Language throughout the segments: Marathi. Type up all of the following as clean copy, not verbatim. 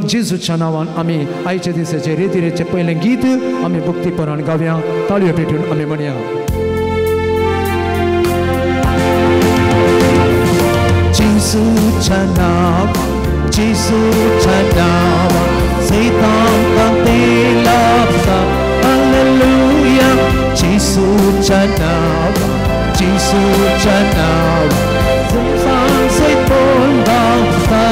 जेजूच्या नावान आमी आयच्या दिसाचे रेतीरेचे पयलें गीत आमी भक्तीपरान गावया ताळयो पेटून आमी म्हणया जेजूच्या नांव जेजूच्या नांव सैतान कांतेला हालेलुया जेजूच्या नांव जेजूच्या नांव सैतान सैतान धांवता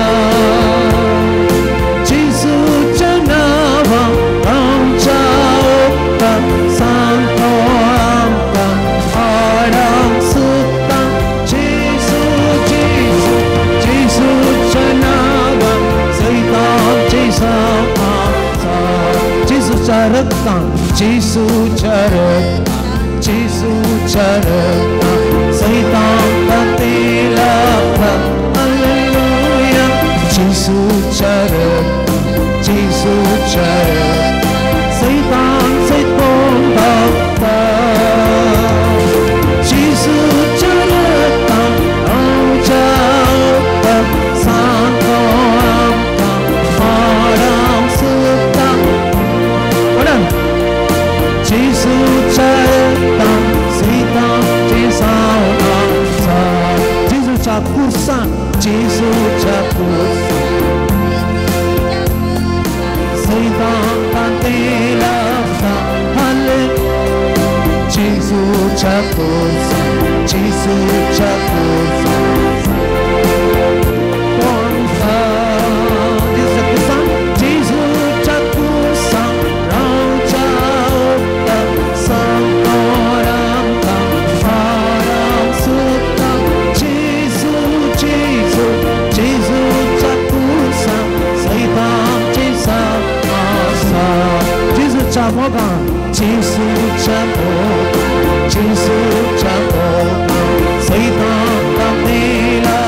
जेजूच्या नांवान आमच्या ओप्ताक सांगतो आमकां आडांक सुद्दां जेजू जेजू जेजूच्या नांवान सैतानचे जेजूच्या रक्तान जेजूच्या रक्तान जेजूच्या रक्तान सैतान कांतेला हालेलुया जेजूच्या रक्तान जेजूच्या रक्तान सैतान सैतान धांवता जेजूच्या रक्तान आमच्या ओप्ताक सांगतो आमकां आडांक सुद्दां जेजूच्या रक्तान सैतानचे सावळा जेजूच्या कुर्सान जेजूच्या कुर्सान सैतान कांतेला हाले जेजूच्या कुर्सान जेजूच्या कुर्सान जेजूच्या कुर्सान रावच्या ओप्ताक सांगतो आमकां आडांक सुद्दां जेजू जेजू जेजूच्या कुर्सान सैतानचे आसा जेजूच्या मोगान जेजूच्या मोगान जेजूच्या मोगान सैतान कांतेला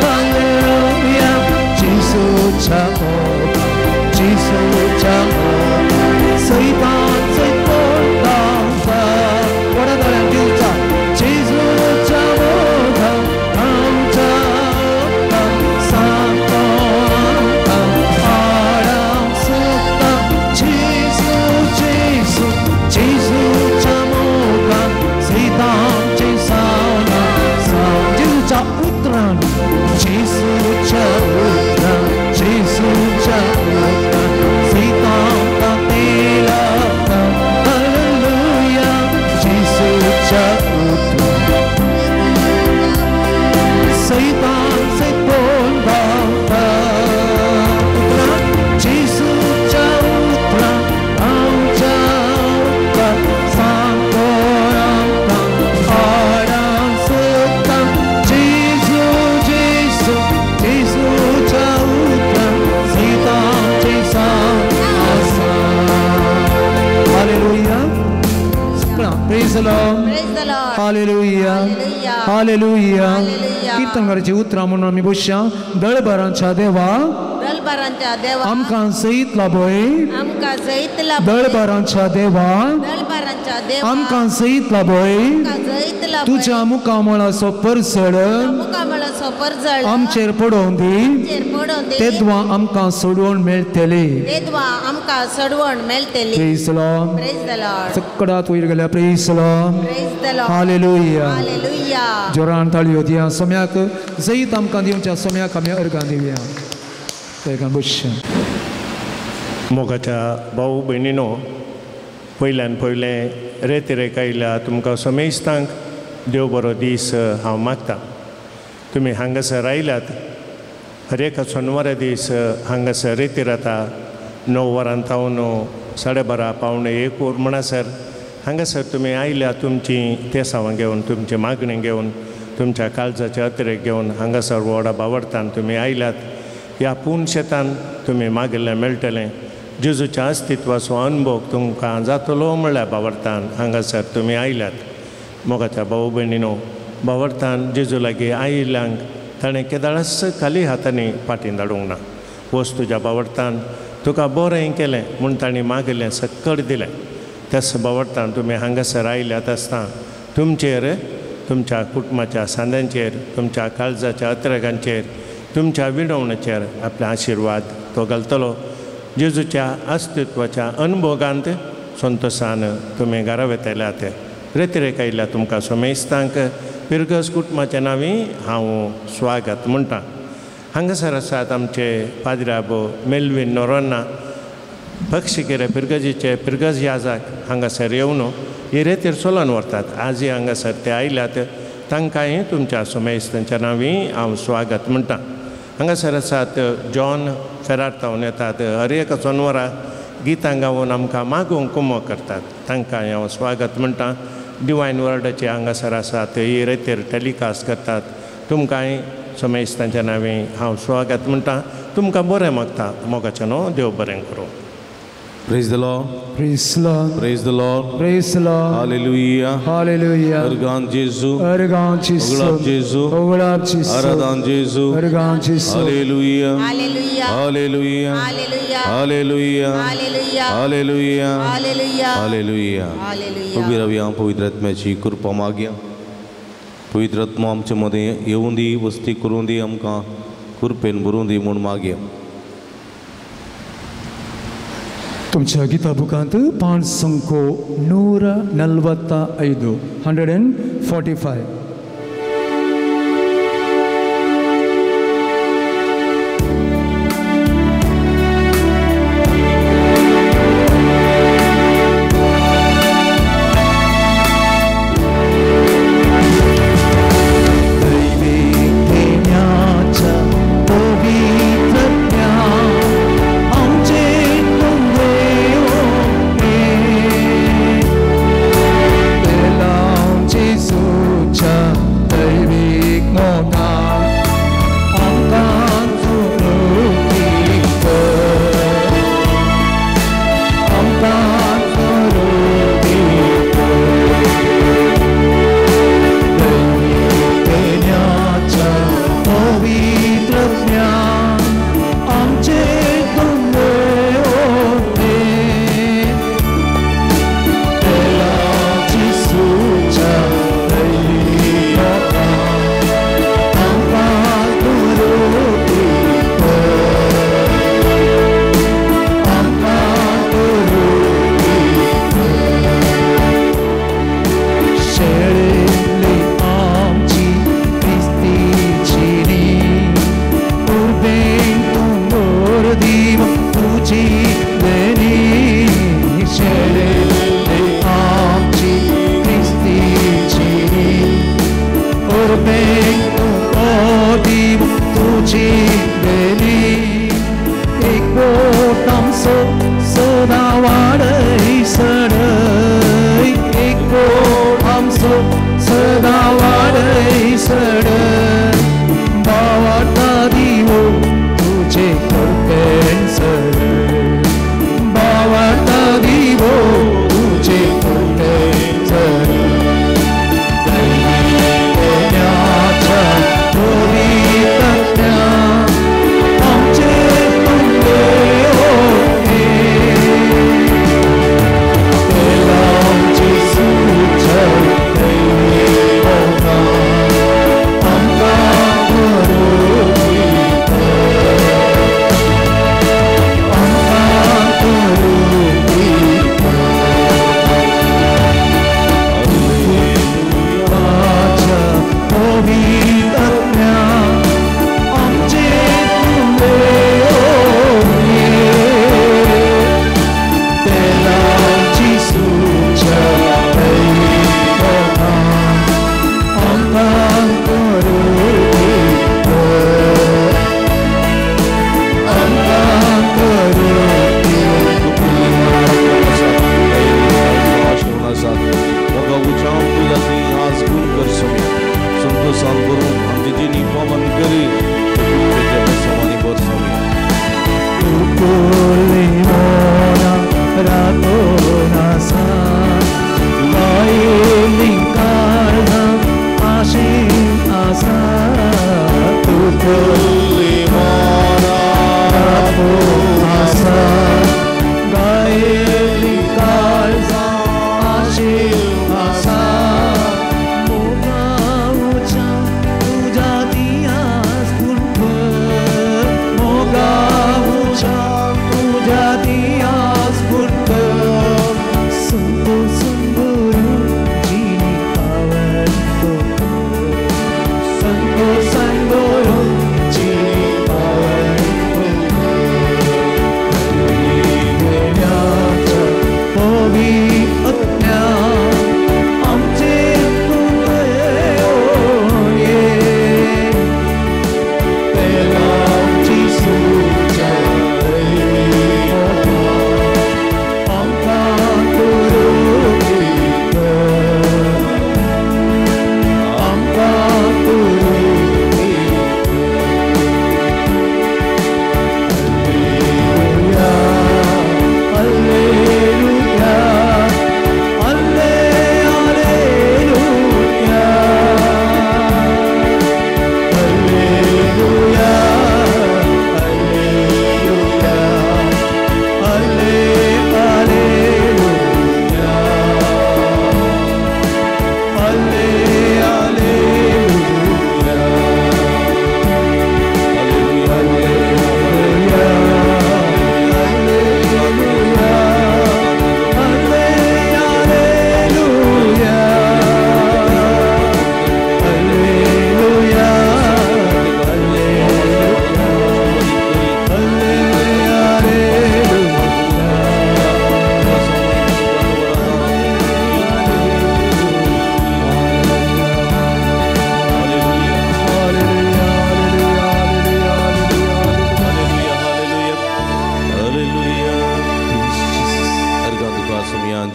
हालेलुया जेजूच्या मोगान जेजूच्या मोगान सैतान सैतान धांवता वडा दोळ्यान दिवचा जेजूच्या मोगान आमच्या ओप्ताक सांगतो आमकां आडांक सुद्दां जेजू जेजू जेजूच्या मोगान सैतानचे जेजूच्या उतरान जेजूच्या उतरान जेजूच्या उतरान सैतान कांतेला हालेलुया जेजूच्या उतरान सैतान सैतान धांवता उतरान जेजूच्या उतरान आमच्या ओप्ताक सांगतो आमकां आडांक सुद्दां जेजू जेजू जेजूच्या उतरान सैतानचे आसा हालेलुया प्रेज द लॉर्ड हालेलुया हालेलुया कीर्तनकाराची उतरां म्हणून आमी बसया दळबारांच्या देवा आमकां सैत लाभय दळबारांच्या देवा आमकां सैत लाभय तुज्या मुखामळाचो परसळ आमचेर पडोवन दी तेदवा आमकां सोडवण मेळटली प्रेज द लॉर्ड सकडात वयर गेल्या प्रेज द लॉर्ड हालेलुया जोरान ताळयो दिया सोम्याक जैत आमकां दिवच्या सोम्याक आमी अर्गां दिवया मोगाच्या भाऊ भयणीनो पयल्यान पयलें रेतीरेक आयल्या तुमकां समेस्तांक देव बरो दीस हांव मागतां तुमी हांगासर आयल्यात हर एका सोनवारा दीस हांगासर रेतीर जाता 9 वरां तावन 12:30 पावणे 1 वर म्हणसर हांगासर तुमी आयल्या तुमची तेसावां घेवन तुमची मागणी घेवन तुमच्या काळजाचे अतिरेक घेवन हांगासर व्हडा बावडतान तुमी आयल्यात ह्या पूर्ण शेतान तुमी मागिल्लें मेळटलें जेजूच्या अस्तित्वाचो अनुभव तुमकां जातलो म्हणल्यार बावडतान हांगासर तुमी आयल्यात मोगाच्या भाऊ भयणीनो बावडतान जेजू लागीं आयिल्ल्यांक ताणें केदाळस खाली हातांनी फाटीं धाडूंक ना वस्तूच्या बावडतान तुका बरें केलें म्हूण ताणें मागिल्लें सकट दिलें त्याच बावडतान तुमी हांगासर आयल्यात आसता तुमचेर तुमच्या कुटुंबाच्या सांद्यांचेर तुमच्या काळजाच्या अतिरेकांचेर तुमच्या विणवणेचेर आपले आशिर्वाद तो घालतलो जेजूच्या अस्तित्वाच्या अनुभोगांत संतोषान तुमी घरा वेतायल्यात रेतिरेक आयिल्ल्या तुमकां सोमेस्तांक पिर्गस कुटुंबाच्या नांवी हांव स्वागत म्हणटा हांगासर आसात आमचे पाद्राबो मेल्वीन नोरोन्ना पक्षिकेरे पिर्गजीचे पिर्गज याजाक हांगासर येवन ही रेतीर चलोन व्हरतात आजी हांगासर ते आयल्यात तांकांय तुमच्या सोमेस्तांच्या नांवी हांव स्वागत म्हणटा हांगासर आसात जॉन फेरार्तावन येतात हर एक सोनवरा गितां गावून आमकां मागूंक कुमो करतात तांकांय हांव स्वागत म्हणटा डिवायन वर्ल्डाचे हांगासर आसात ही रेतीर टॅलिकास्ट करतात तुमकांय सोमेस्तांच्या नांवी हांव स्वागत म्हणटा तुमकां बरें मागता मोगाचें न्हू देव बरें करूं Praise the Lord. Praise the Lord. Praise the Lord. Praise the Lord. Hallelujah. Hallelujah. Ergan Jesu. Ergan Jesu. Oglap Jesu. Oglap Jesu. Aradan Jesu. Ergan Jesu. Hallelujah. Hallelujah. Hallelujah. Hallelujah. Hallelujah. Hallelujah. Hallelujah. Hallelujah. Hallelujah. Hallelujah. उभी राहूया पवित्र आत्म्याची कृपा मागया पवित्र आत्मा आमचे मध्ये येऊन दी वस्ती करून दी आमकां कृपेन भरून दी म्हूण मागया तुमच्या Gita बुकांत 545 145 Oh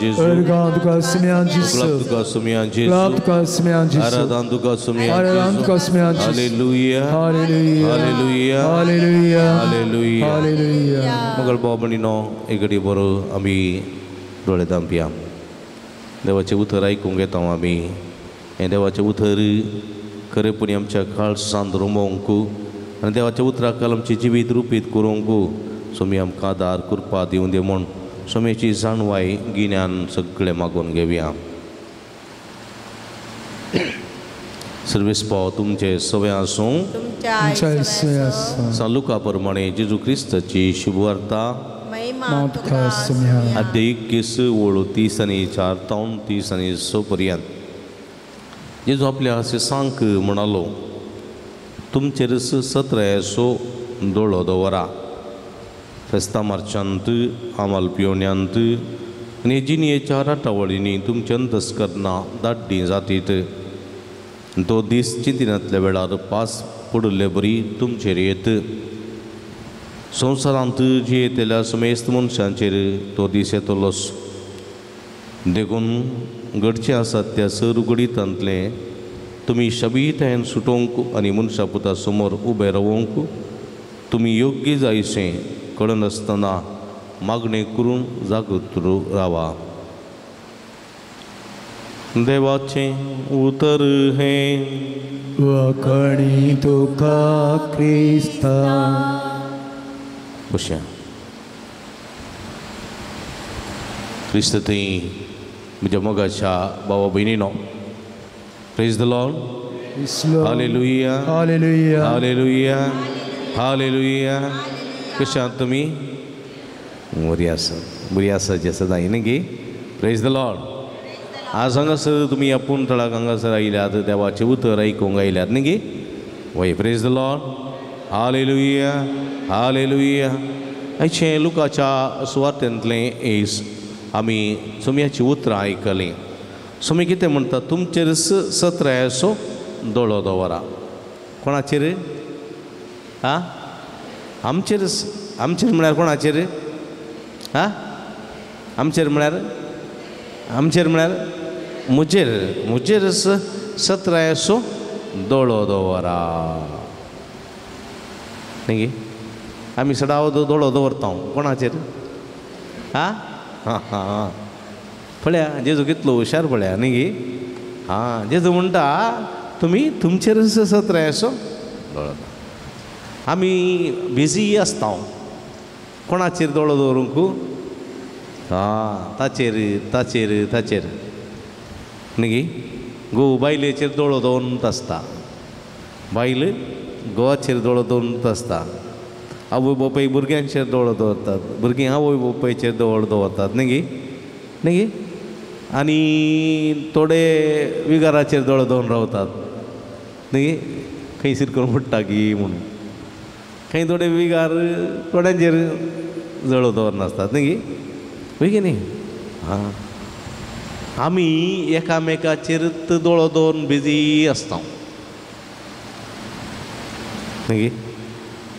Jesus. Ergan tuka semian Jesus. Glap tuka semian Jesus. Glap tuka semian Jesus. Aradan tuka semian Aradan tuka Jesus. semian Jesus. Hallelujah. Hallelujah. Hallelujah. Hallelujah. Hallelujah. Hallelujah. मगर बाबणीनो एकडी बरो आम्ही डोळे दामपिया देवाचे उतर ऐकून घेता आम्ही हे देवाचे उतर खरेपणी आमच्या काळजांत रोमोवंक आनी देवाच्या उतराकाल आमची जिवीत रुपीत करूंक सोमी आमकां आदार कृपा दिवं दे म्हूण सोमेची जाणवाय गिन्यान सगळें मागून घेवया. सर्वेस्पाव तुमचे सवय आसूं. सांलुका प्रमाणे जेजू क्रिस्ताची शुभवार्ता अध्याय 21 ओळ 30 आनी 4 तावन 30 आनी 6 पर्यंत. जेजू आपल्या शिसांक म्हणालो तुमचेर 17 दोळो दवरा फेस्तां मार्चांत आमाल पियोण्यांत आनी जिनियेच्या राटावळींनी तुमच्या अंतस्करणां दाड्डी जातीत. तो दीस चिंतनांतल्या वेळार पास पडले बरी तुमचेर येत. संवसारांत जियेतेल्या समेस्त मनशांचेर तो दीस येतलोच. देखून घडचें आसात त्या सर उगडीतांतले तुमी शबीतायेन सुटोवंक आनी मनशा पुता समोर उबे रावंक तुमी योग्य जायशें कळनासतना मागणें करून जागृत रावा. देवाचें उतर हें वखणी तुका क्रिस्ता. बशा क्रिस्त थंय म्हज्या मोगाच्या भावा भयणीनो प्रेज द लॉर्ड. हालेलुया हालेलुया हालेलुया हालेलुया. कशें आहात तुमी? बरी आसा जे सदां न्ही गे. Praise the Lord. आज हांगासर तुमी आपूण थळाक हांगासर आयल्यात देवाचें उतर आयकूंक आयल्यात न्ही गे. वय प्रेज द लॉर्ड. हालेलुया हालेलुया. आयचे लुकाच्या सुवार्थेंतलें एस आमी सोम्याची उतरां आयकलीं. सोमी कितें म्हणटा तुमचेर 17 दोळो दवरा. कोणाचेर? आं आमचेर म्हळ्यार कोणाचेर? आं आमचेर म्हळ्यार मुजेर 17 दोळो दवरा न्ही. आमी सदां दोळो दवरता कोणाचेर? आं हां हां पळया जेजू कितलो हुशार पळया न्ही गे. हां जेजू म्हणटा तुमी तुमचेर 17 दोळो. आमी बिजी आसता कोणाचेर दोळो दवरूंक? हां ताचेर न्ही गे. घोव बायलेचेर दोळो दवरूंक आसता. बायल घोवाचेर दोळो दवरूंक आसता. आवय बापाय भुरग्यांचेर दोळो दवरतात. भुरगीं आवय बापायचेर दोळो दवरतात न्ही गे. आनी थोडे विगाराचेर दोळो दवरून रावतात न्ही. खंय सिरकोन पडटा की म्हणून. खंय थोडे विगार थोड्यांचेर जळो दवरनासतात न्ही गे न्ही. हां आमी एकामेकाचेर दोळो दवरून बिजी आसता न्ही गे.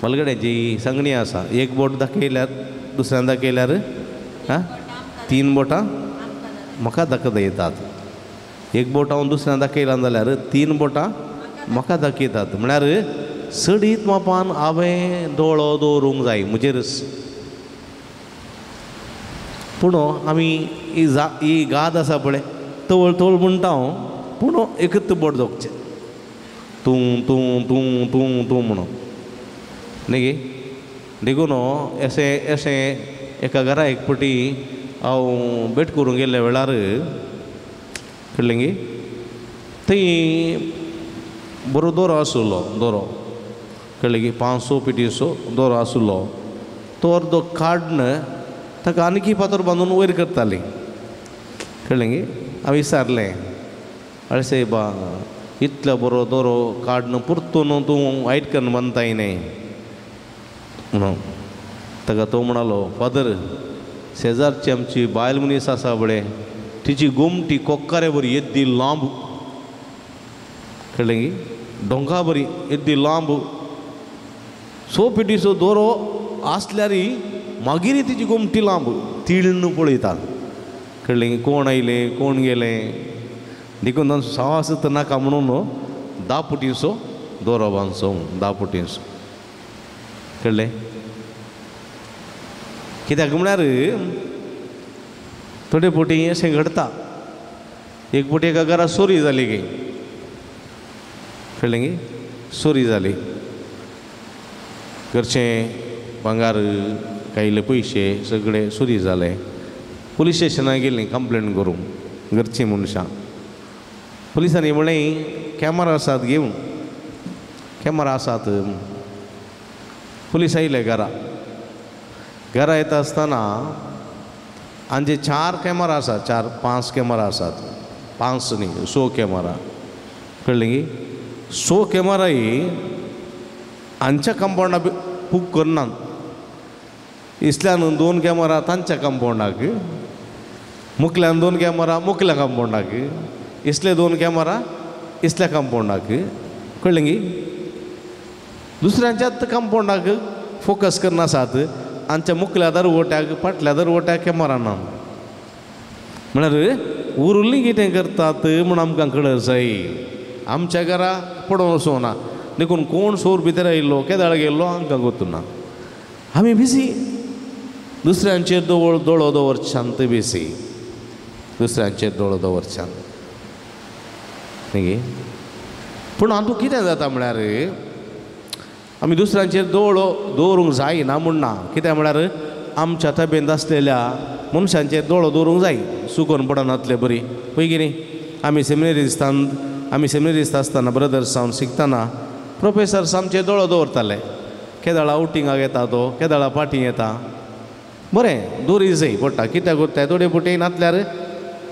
मलगड्याची सांगणी आसा. एक बोट दाखयल्यार दुसऱ्यान दाखयल्यार हां 3 बोटां म्हाका दाखयतात. एक बोट हांव दुसऱ्यान दाखयलां जाल्यार 3 बोटां म्हाका दाखयतात. म्हळ्यार सडीत मापान हांवें दोळो दवरूंक जाय मुजेरच. पूण आमी ही गाद आसा पळय तवळ म्हणटा हांव पूण एकच बोट दोगचें तूं तूं तूं तूं तूं म्हणून न्ही गे. देखून अशें एका घरा एक फावटी हांव भेट करूंक गेल्ल्या वेळार कळ्ळें गे. थंय बरो दोरो आसलो. दोरो कळ्ळें गे 500 पिटीचो दोरो आसलो. तो अर्दो काडन ताका आनीक फातर बांदून वयर करतालीं कळ्ळें गे. हांवें विचारलें अरे सायबा इतलो बरो दोरो काडन परतून तूं आयटकन बांदताय न्ही म्हणून. ताका तो म्हणालो फादर शेजारची आमची बायल मनीस आसा बळे तिची गोमटी कोक्कारे बरी येद्दी लांब कळ्ळें गे. डोंगा बरी येद्दी लांब 100 पिटीचो दोरो आसल्यार मागीर तिची गोमटी लांब तीळन पळयता कळ्ळें कोण आयलें कोण गेलें देखून तांचो सावास नाका म्हणून 10 फुटींचो दोरो बांदचो 10 फुटींचो कळ्ळें कित्याक म्हळ्यार थोडे फावटी अशें घडता एक फावटी एका घरा चोरी जाली गे कळ्ळें गे चोरी जाली घरचें भांगार कायले पयशे सगळे चोरी जाले पुलीस स्टेशनाक गेलीं कंप्लेंट करूंक घरचीं मनशां पुलिसांनी म्हळें कॅमेरा आसात घेवन कॅमेरा आसात पुलीस आयले घरा येता आसतना हांचे 4 कॅमेरा आसात 4-5 कॅमेरा आसात 5 न्ही 6 कॅमेरा कळ्ळें गे 6 कॅमेराय हांच्या कंपाउंडाक बूक करनात इसल्यान 2 कॅमेरा तांच्या कंपाउंडाक मुखल्यान 2 कॅमेरा मुखल्या कंपाउंडाक इसले 2 कॅमेरा इसल्या कंपाउंडाक कळ्ळें गे दुसऱ्यांच्याच कंपाउंडाक फोकस करनासात आमच्या मुखल्या दरवट्याक फाटल्या दरवट्याक कॅमेरा ना म्हळ्यार उरिल्लीं कितें करतात म्हूण आमकां कळर जाय आमच्या घरा पडोवन वचोना देखून कोण चोर भितर आयिल्लो केदाळ गेल्लो आमकां गोतूना आमी बिजी दुसऱ्यांचेर दोळो दवरच्यान बिजी दुसऱ्यांचेर दोळो दवरच्यान न्ही गे पूण हातूंत कितें जाता म्हळ्यार आमी दुसऱ्यांचेर दोळो दवरूंक जायना म्हूण ना कित्याक म्हळ्यार आमच्या तब्येत आसलेल्या मनशांचेर दोळो दवरूंक जाय सुकोवन पडनातले बरी पळय कितें आमी सेमिनरीस्ट आसतना ब्रदर्स जावन शिकतना प्रोफेसर्स आमचेर दोळो दवरताले केदाळा आउटिंगाक येता तो केदाळा पाटी येता बरें दोरी जाय पडटा कित्याक कोत्ताय थोडे फुटी नातल्यार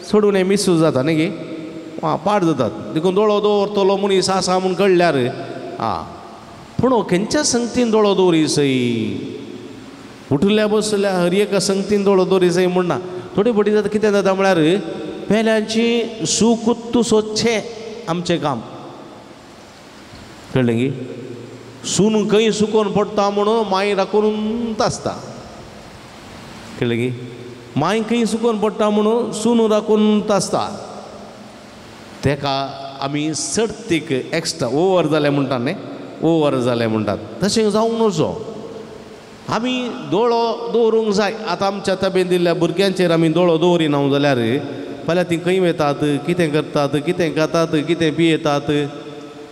सोडून हें मिसूज जाता न्ही गे पाड जातात देखून दोळो दवरतलो मनीस आसा म्हूण कळल्यार पूण खंयच्या संगतीन दोळो दवरी सई उठल्या बसल्या हर एका संगतीन दोळो दवरी सई म्हण ना थोडी फावटी जाता कितें जाता म्हळ्यार पेल्यांची सुकुत्तू सोदचें आमचें काम कळ्ळें गे सून खंय सुकोवन पडटा म्हणून माय राखून आसता कळ्ळें गे माय खंय सुकोवन पडटा म्हणून सून राखून आसता तेका आमी सर्तीक एक्स्ट्रा ओवर जालें म्हणटा न्ही ओवर जालें म्हणटात तशें जावंक नजो आमी दोळो दवरूंक जाय आतां आमच्या तब्येत दिल्ल्या भुरग्यांचेर आमी दोळो दवरिना जाल्यार फाल्यां तीं खंय वतात कितें करतात कितें खातात कितें पियेतात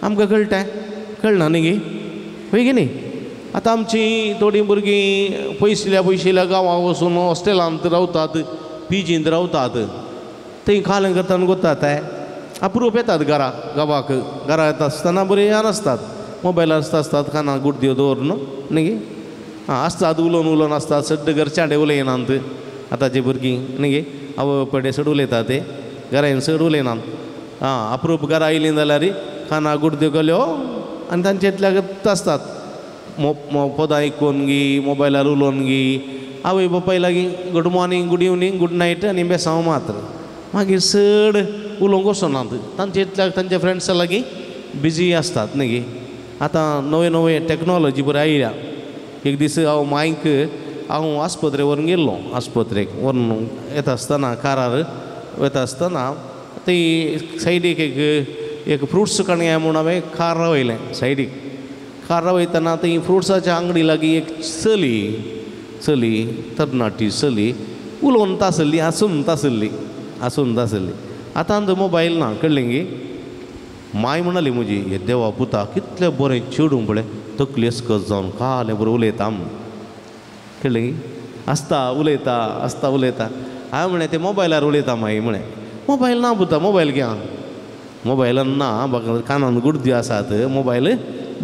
आमकां कळटा कळना न्ही गे पळय गे न्ही आतां आमचीं थोडीं भुरगीं पयसल्या गांवां वचून हॉस्टेलांत रावतात पीजींत रावतात थंय खालें करतना गोतात अप्रूप येतात गांवाक घरा येता आसतना बरें नासतात मोबायलार आसतात कानाक गुडद्यो दवरून न्ही गे आसतात उलोवन आसतात सड्ड घरच्याडे उलयनात आतांची भुरगीं न्ही गे आवय पडे चड उलयतात ते घरा येवन चड उलयनात अप्रूप घरा आयलीं जाल्यार कानाक गुडद्यो घाल्यो आनी तांचे इतल्या आसतात पदां आयकून गी मोबायलार उलोवन गी आवय बापाय लागीं good morning good evening good night आनी बेसांव मात्र मागीर चड उलोवंक वचनात तांचे इतल्या तांच्या फ्रेंड्सां लागीं बिजी आसतात न्ही गे आतां नवे टॅक्नोलॉजी बरी आयल्या एक दीस हांव आस्पत्रे व्हरून गेल्लो आस्पत्रेक व्हरून येता आसतना कारार वता आसतना थंय सायडीक एक फ्रुट्स काणया म्हूण हांवें कार रावयलें सायडीक कार रावयतना थंय फ्रुट्साच्या आंगडी लागीं एक चली तरणाटी चली उलोवन आसली हांसून आसली आतां मोबायल ना कळ्ळें गे माय म्हणली म्हजी हे देवा पुता कितलें बरें चेडूं पळय तकली अस्कस जावन कालें बरें उलयता कळ्ळें गे आसता उलयता हांवें म्हळें ते मोबायलार उलयता मागीर म्हळें मोबायल ना पुता मोबायल घे मोबायलान ना म्हाका कानान गुडद्यो आसात मोबायल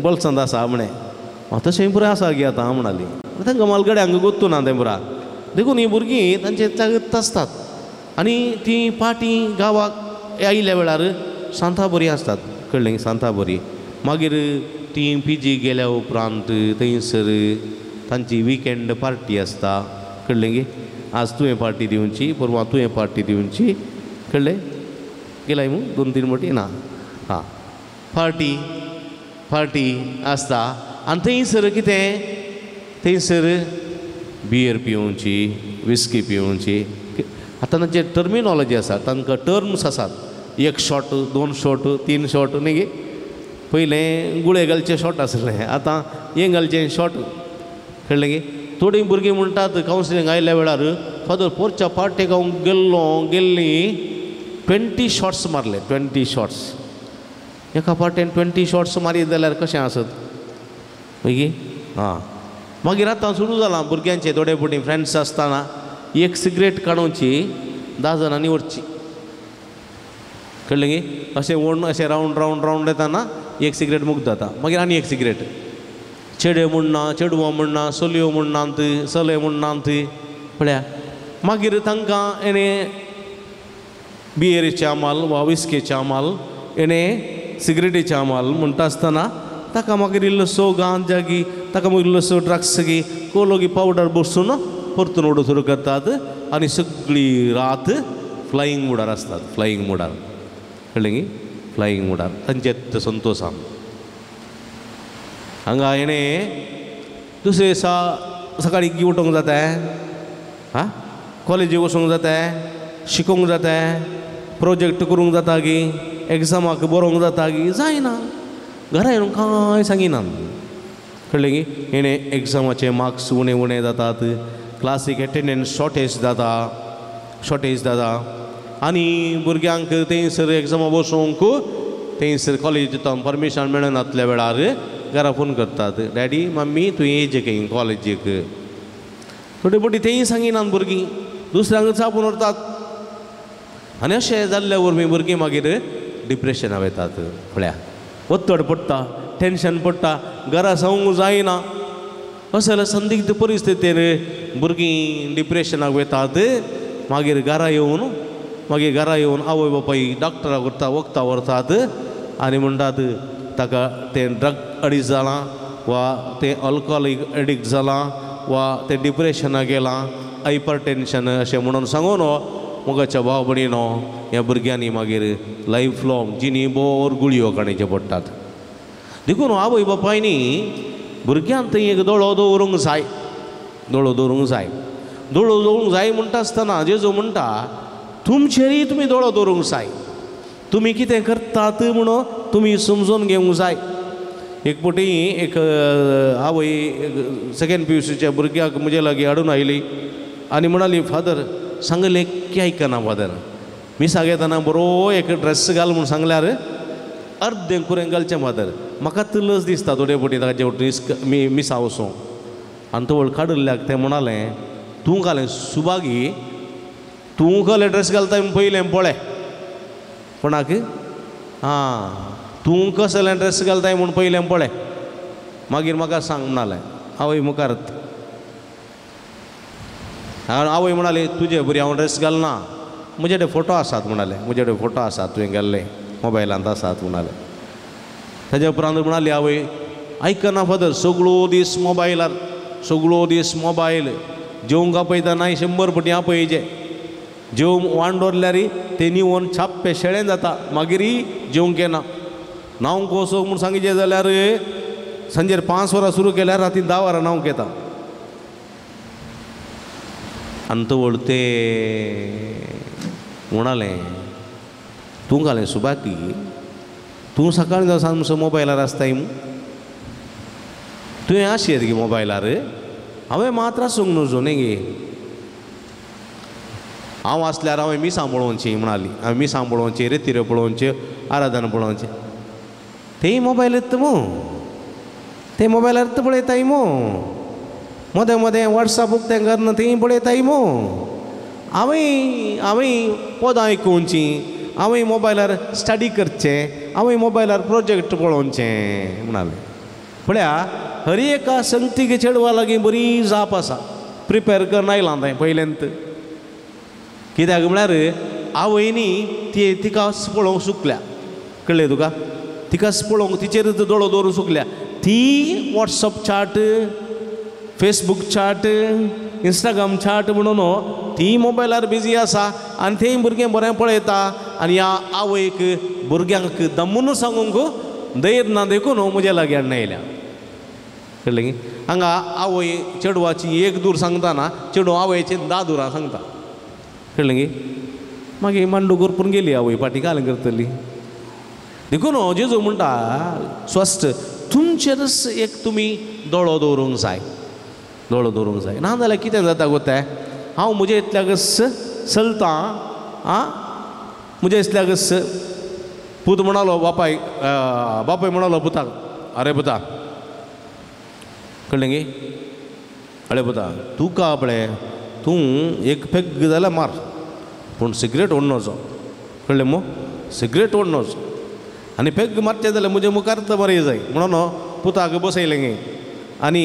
बॉल्सांत आसा म्हणें तशें बरें आसा गे आतां म्हणली तांकां मालगड्यांक गोत्तू ना तें बरा देखून हीं भुरगीं तांचे जागत आसतात आनी ती पाटी गांवाक आयिल्ल्या वेळार सांता बरी आसतात कळ्ळें सांता बरी मागीर ती पीजी गेल्या उपरांत थंयसर तांची विकेंड पार्टी आसता कळ्ळें गे आज तुवें पार्टी दिवची परवां तुवें पार्टी दिवची कळ्ळें गेलाय मू 2-3 मोटी ना पार्टी आसता आनी थंयसर कितें थंयसर बियर पिवची विस्की पिवची आतां जे टर्मिनॉलॉजी आसा तांकां टर्म्स आसात. 1 शॉट 2 शॉट 3 शॉट न्ही गे. पयलें गुळे घालचे शॉट आसलें, आतां हें घालचें शॉट. कळ्ळें गे. थोडी भुरगीं म्हणटात कावन्सिलींग आयल्या वेळार फादर पोरच्या पार्टेक हांव गेल्ली 20 शॉट्स मारले. 20 शॉट्स एका पार्टेन 20 शॉट्स मारीत जाल्यार कशें आसत मागीर. हां मागीर आतां सुरू जालां भुरग्यांचे थोडे पटी फ्रेंड्स आसतना 1 सिगरेट काडूची 10 जाणांनी व्हरची. कळ्ळें गे. अशें ओडून अशें रावंड रावंड रावंड येताना 1 सिगरेट मुक्त जाता. मागीर आनी 1 सिगरेट. चेडे म्हणना चेडवां म्हणना चलयो म्हणनात चले म्हणनात. पळया मागीर तांकां एणे बियेरीचे आमाल वा विस्केचे आमाल एणे सिगरेटीचे आमाल म्हणटा आसतना ताका मागीर इल्लोसो गांजा गी ताका मागीर इल्लोसो ड्रग्स गी कोलोगी पावडर बसून परतून उडोवंक सुरू करतात आनी सगळी रात फ्लायींग मोडार आसतात. फ्लायींग मोडार. कळ्ळें गी. फ्लायींग मोडार तांचे संतोशान. हांगा एणे दुसरे दिसा सकाळी उठोवंक जाता. हां कॉलेजीक वचूंक जाता, शिकोवंक जाता, प्रोजेक्ट करूंक जाता गी, एग्जामाक बरोवंक जाता गी. जायना. घरा येवन कांय सांगिनात. कळ्ळें गी. एणे एग्जामाचे मार्क्स उणे उणे जातात, क्लासीक एटेंडन्स शॉर्टेज जाता आनी भुरग्यांक थंयसर एग्जामा बसोवंक थंयसर कॉलेजींतल्यान परमिशन मेळनातल्या वेळार घरा फोन करतात. डॅडी मम्मी तूं येयचें खंय कॉलेजीक. थोडी पटी तेंय सांगिनात भुरगीं. दुसऱ्यांक चापून व्हरतात आनी अशें जाल्ल्या वरवीं भुरगीं मागीर डिप्रेशनाक वतात. पळया वत्तड पडटा, टेन्शन पडटा, घरा सावंक जायना. अशें जाल्यार संदिग्ध परिस्थितीन भुरगीं डिप्रेशनाक वतात. मागीर घरा येवन आवय बापाय डॉक्टरा वखदां व्हरतात आनी म्हणटात ताका तें ड्रग एडिक्ट जालां वा तें अल्कोहोलीक एडिक्ट जालां वा तें डिप्रेशनाक गेलां, हायपर टेन्शन अशें म्हणून सांगून मोगाच्या भाव भयणीनो ह्या भुरग्यांनी मागीर लायफ लाँग जिणीभर गुळयो काडच्यो पडटात. देखून आवय बापायनी भुरग्यांक थंय एक दोळो दवरूंक जाय. दोळो दवरूंक जाय म्हणटा आसतना जेजू म्हणटा तुमचेरय तुमी दोळो दवरूंक जाय. तुमी कितें करतात म्हणून तुमी समजून घेवंक जाय. एक पटी एक आवय सेकंड PUCच्या भुरग्याक म्हजे लागीं हाडून आयली आनी म्हणाली फादर सांगलें की आयकना फादर. मिसाक येताना बरो एक ड्रेस घाल म्हूण सांगल्यार अर्दें कुरें घालचें फादर. म्हाका लज दिसता थोडे पटी ताचे मिसा वचूं. आनी तो काडल्याक तें म्हणालें तूं घालें सुबागी तूं कसलें ड्रेस घालता पयलें पळय. कोणाक? हां तूं कसलें ड्रेस घालताय म्हूण पयलें पळय मागीर म्हाका सांग म्हणालें. आवय मुखार आवय म्हणाली तुजे बरी हांव ड्रेस घालना, म्हजे कडेन फोटो आसात म्हणाले. म्हजे कडेन फोटो आसात तुवें गेल्ले मोबायलांत आसात म्हणाले. ताज्या उपरांत म्हणाली आवय आयकना फादर सगळो दीस मोबायल जेवंक आपयतना 100 पटी आपयचे. जेवंक वांडोरल्यार ते निवोन छाप्पे शेळें जाता मागीरय जेवंक येना. न्हांवंक वचोंक म्हूण सांगिचें जाल्यार सांजेर 5 वरां सुरू केल्यार राती 10 वरां न्हांवंक येता. आनी तो ते म्हणालें तूं घालें सुबाकी तूं सकाळीं जावन सांग म्हणसर मोबायलार आसताय तुवें आशेत गे मोबायलार. हांवें मात आसूंक नजो न्ही गे. हांव आसल्यार हांवें मिसां पळोवची म्हणाली. हांवें मिसां पळोवचें, रेतीऱ्यो पळोवच्यो, आराधना पळोवचें. तेय मोबायल येता मो ते मोबायलार पळयताय मो. मदें मदें वॉट्सॅपूक तें करना थंय पळयताय मो. हांवें पदां आयकुवची, हांवें मोबायलार स्टडी करचें, हांवें मोबायलार प्रोजेक्ट पळोवचें म्हणालें. पळया हर एका संगतीक चेडवा लागीं बरी जाप आसा. प्रिपेर करून आयलां तें पयलेंत. कित्याक म्हळ्यार आवयनी तिका पळोवंक सुकल्या. कळ्ळें तुका? तिका पळोवंक तिचेरच दोळो दवरूंक सुकल्या. ती WhatsApp chaat, Facebook chaat, Instagram chaat म्हणून ती मोबायलार बिजी आसा आनी थंय भुरगें बरें पळयता. आनी ह्या आवयक भुरग्यांक दमून सांगूंक धैर्य ना देखून म्हजे लागीं हाडून येयल्या. कळ्ळें? हांगा आवय चेडवाची 1 दूर सांगतना चेडूं आवयचें 10 दुरां सांगता. कळलें गे मागीर मांडू करपून गेली आवय पाटी काल करतली देखून जेजू म्हणटा स्वस्थ तुमचेरच एक तुमी दोळो दवरूंक जाय दोळो दवरूंक जाय ना जाल्यार कितें जाता गोताय हांव म्हज्या इतल्याकच चलतां आं म्हज्या इतल्याकच पूत म्हणालो बापाय म्हणालो पुताक अरे पुता कळलें गे अरे पुता तुका आपणे तूं एक पेग जाल्यार मार पूण सिगरेट ओडनोचो कळ्ळें मो सिगरेट ओडनोचो आनी पेग मारचें जाल्यार म्हज्या मुखार तर बरें जाय म्हणून पुताक बसयलें गे आनी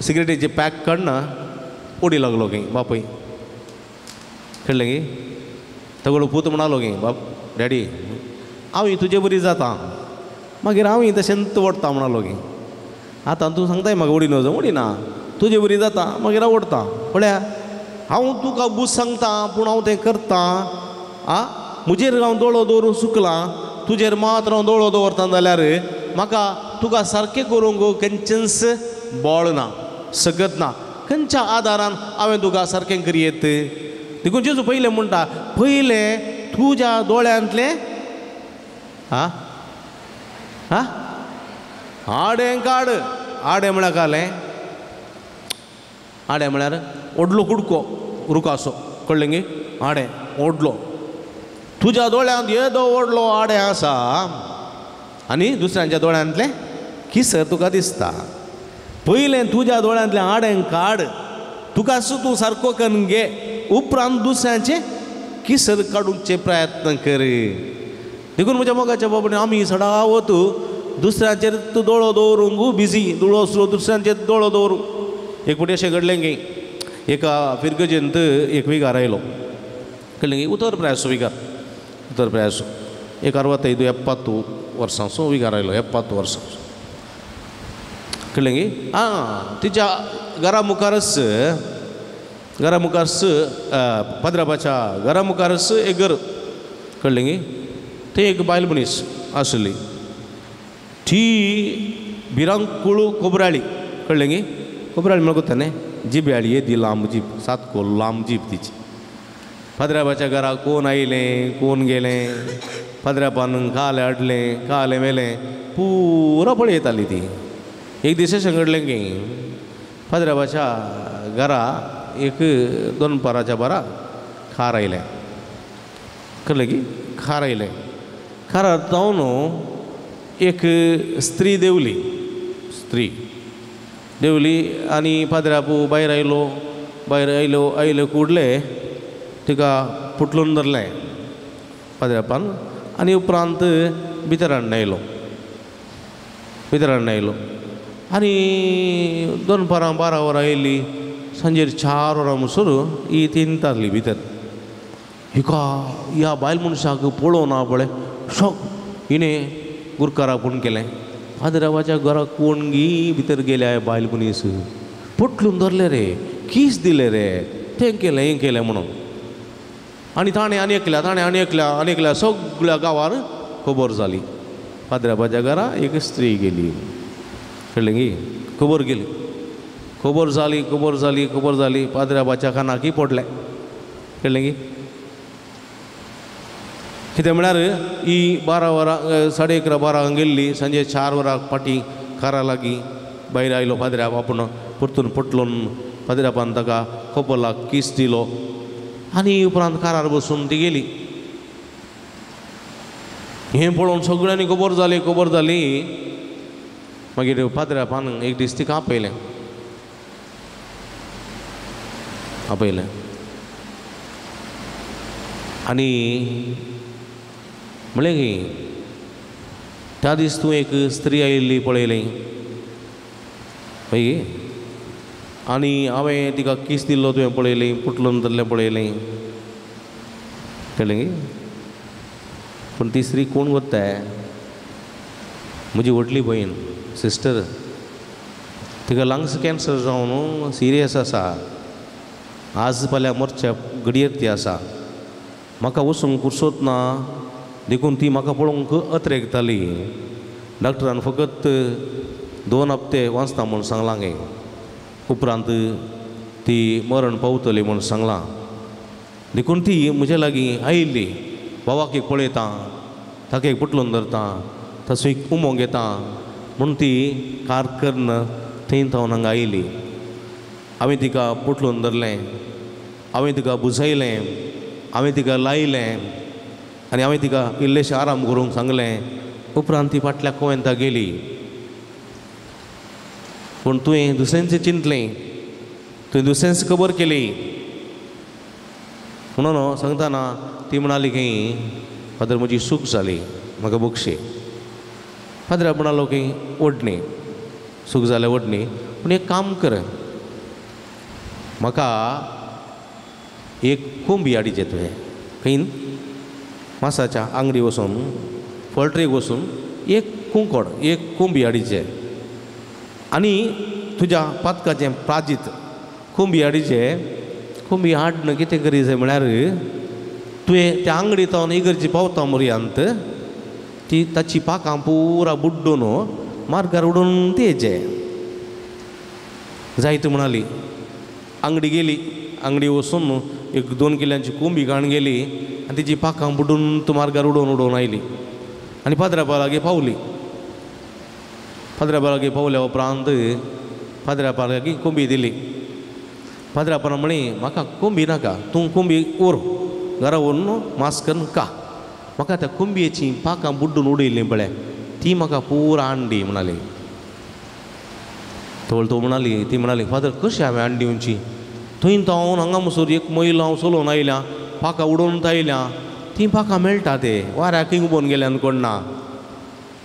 सिगरेटीचे पॅक काडना ओडी लागलो गे बापय कळ्ळें गे तगडो पूत म्हणालो गे बाप डॅडी हांव तुजे बरी जाता मागीर हांव तशेंच ओडता म्हणालो गे आतां तूं सांगताय म्हाका ओडी नजो ओडिना तुजे बरी जाता मागीर हांव ओडता पळया हांव तुका बूस सांगता पूण हांव तें करता आं म्हजेर हांव दोळो दवरून सुकलां तुजेर मात्र हांव दोळो दवरता जाल्यार म्हाका तुका सारकें करूंक खंयचेंच बळ ना सकत ना खंयच्या आदारान हांवें तुका सारकें करियेत देखून जेजू पयलें म्हणटा पयलें तुज्या दोळ्यांतलें आं आं आडें काड आडें म्हळ्यार कालें आडें म्हळ्यार ओडलो कुडको रुकासो कळ्ळें गे आडें ओडलो तुज्या दोळ्यांत येदो व्हडलो आडें आसा आनी दुसऱ्यांच्या दोळ्यांतलें किसर तुका दिसता पयलें तुज्या दोळ्यांतलें आडें काड तुका तूं सारको करून घे उपरांत दुसऱ्यांचे किसर काडूचे प्रयत्न कर देखून म्हज्या मोगाच्या बाबतींत आमी सदांच दुसऱ्यांचेर दोळो दवरूंक बिजी दुसऱ्यांचेर दोळो दवरूंक एक फावटी अशें घडलें गे एका फिरगजेंत एक विकार आयलो कळ्ळें गे उत्तर प्रयास एक 65-70 वर्सांचो विकार आयलो 70 वर्सां कळ्ळें गे तिच्या घरा मुखारच पद्रापाच्या घरा मुखारच एक घर कळ्ळें गे थंय एक बायल मनीस आसली ती भिरांकूळ कोबराळी कळ्ळें गे कोबराळी म्हळ्यार कोत्ता न्ही जिब्याळी येदी लांब जीब सातको लांब जीब तिची पद्रापाच्या घरा कोण आयलें कोण गेलें पद्रापान कालें हाडलें कालें व्हेलें पुरो पळयताली ती एक दीस अशें घडलें गे पद्रापाच्या घरा एक 2 पाराच्या बारा खार आयलें कळ्ळें गे खार आयलें खारार जावन एक स्त्री देवली आनी पाद्रापू भायर आयलो कुडले तिका पुटलून धरलें पाद्रापान आनी उपरांत भितर हाडून आयलो आनी 2 पारां 12 वरां येयली सांजेर 4 वरां म्हणसर ही तिनताली भितर हिका ह्या बायल मनशाक पळोवन ना पळय शॉक हिणें गुरकाराक फोन केलें पाद्रापाच्या घराक कोण भितर गेल्या बायल मनीस पटलून धरले रे किस दिले रे तें केलें हें केलें म्हणून आनी ताणें आनी एकल्या सगळ्या गांवार खबर जाली पाद्रापाच्या घरा एक स्त्री गेली कळ्ळें गे खबर जाली पाद्रापाच्या कानाकी पडलें कळ्ळें गे कितें म्हळ्यार ही 12 वरां 11:30-12 गेल्ली सांजे 4 वरां फाटीं खारा लागीं भायर आयलो पाद्राप आपूण परतून पटलून पाद्रापान ताका कपलाक किस दिलो आनी उपरांत कारार बसून ती गेली हें पळोवन सगळ्यांनी खबर जाली मागीर पाद्रापान एक दीस तिका आपयलें आनी म्हळें की त्या दीस तूं एक स्त्री आयिल्ली पळयलें पळय आनी हांवें तिका किस दिल्लो तुवें पळयलें पुटलून धरलें पळयलें कळ्ळें गे पूण ती स्त्री कोण वताय म्हजी व्हडली भयण सिस्टर तिका लंग्स कॅन्सर जावन सिरियस आसा आज फाल्यां मरच्या घडयेर ती आसा म्हाका वचूंक कुर्सोत ना देखून ती म्हाका पळोवंक अत्रेकताली डॉक्टरान फकत 2 हप्ते वाचता म्हूण सांगलां गे उपरांत ती मरण पावतली म्हूण सांगलां देखून ती म्हजे लागीं आयिल्ली भावाक एक पळयता ताका एक पुटलून धरता तसो एक उमो घेता म्हणून ती कार करन थंय थावन हांगा आयली हांवें तिका पुटलून धरलें हांवें तिका बुजयलें हांवें तिका लायलें आनी हांवें तिका इल्लेशें आराम करूंक सांगलें उपरांत ती फाटल्या कोयंता गेली पूण तुवें दुसऱ्यांचें चिंतलें तुवें दुसऱ्यांची खबर केली म्हणून सांगतना ती म्हणाली की फादर म्हजी सूख जाली म्हाका बक्षी फादरा म्हणालो की ओडणी सूख जालें ओडणी पूण एक काम कर म्हाका एक कोंबी हाडिचें तुवें खंय मासाच्या आंगडी वचून पोल्ट्रेक वचून एक कुंकोड एक कोंबी हाडिचें आनी तुज्या पातकाचें प्राजीत कोंबी हाडिचें कोंबी हाडन कितें करीचें म्हळ्यार तुवें त्या आंगडी तावन इगर्जी पावता मर्यांत ती ताची पाकां पुरा बुड्डून मार्गार उडोवन तेजें जायत म्हणाली आंगडी गेली आंगडी वचून एक 2 किल्यांची कोंबी घाण गेली आनी तिची पाकां बुडून तूं मार्गार उडोवन आयली आनी फादरापा लागीं पावली फादरापा लागीं पावल्या उपरांत फादरापा लागीं कोंबी दिली फादरापा म्हणी म्हाका कोंबी नाका तूं कोंबी उर घरा व्हरून मास्कन का म्हाका त्या कोंबयेची पाकां बुड्डून उडयलीं पळय ती म्हाका पुरा हाडली म्हणाली तो म्हणाली ती म्हणाली फादर कशी हांवें हाडली दिवची थंय हांव हांगा मसूर एक मैल हांव चलोवन आयल्या पाकां उडोवन आयल्या ती पाकां मेळटा ते वाऱ्याक उबोवन गेल्यान कोण ना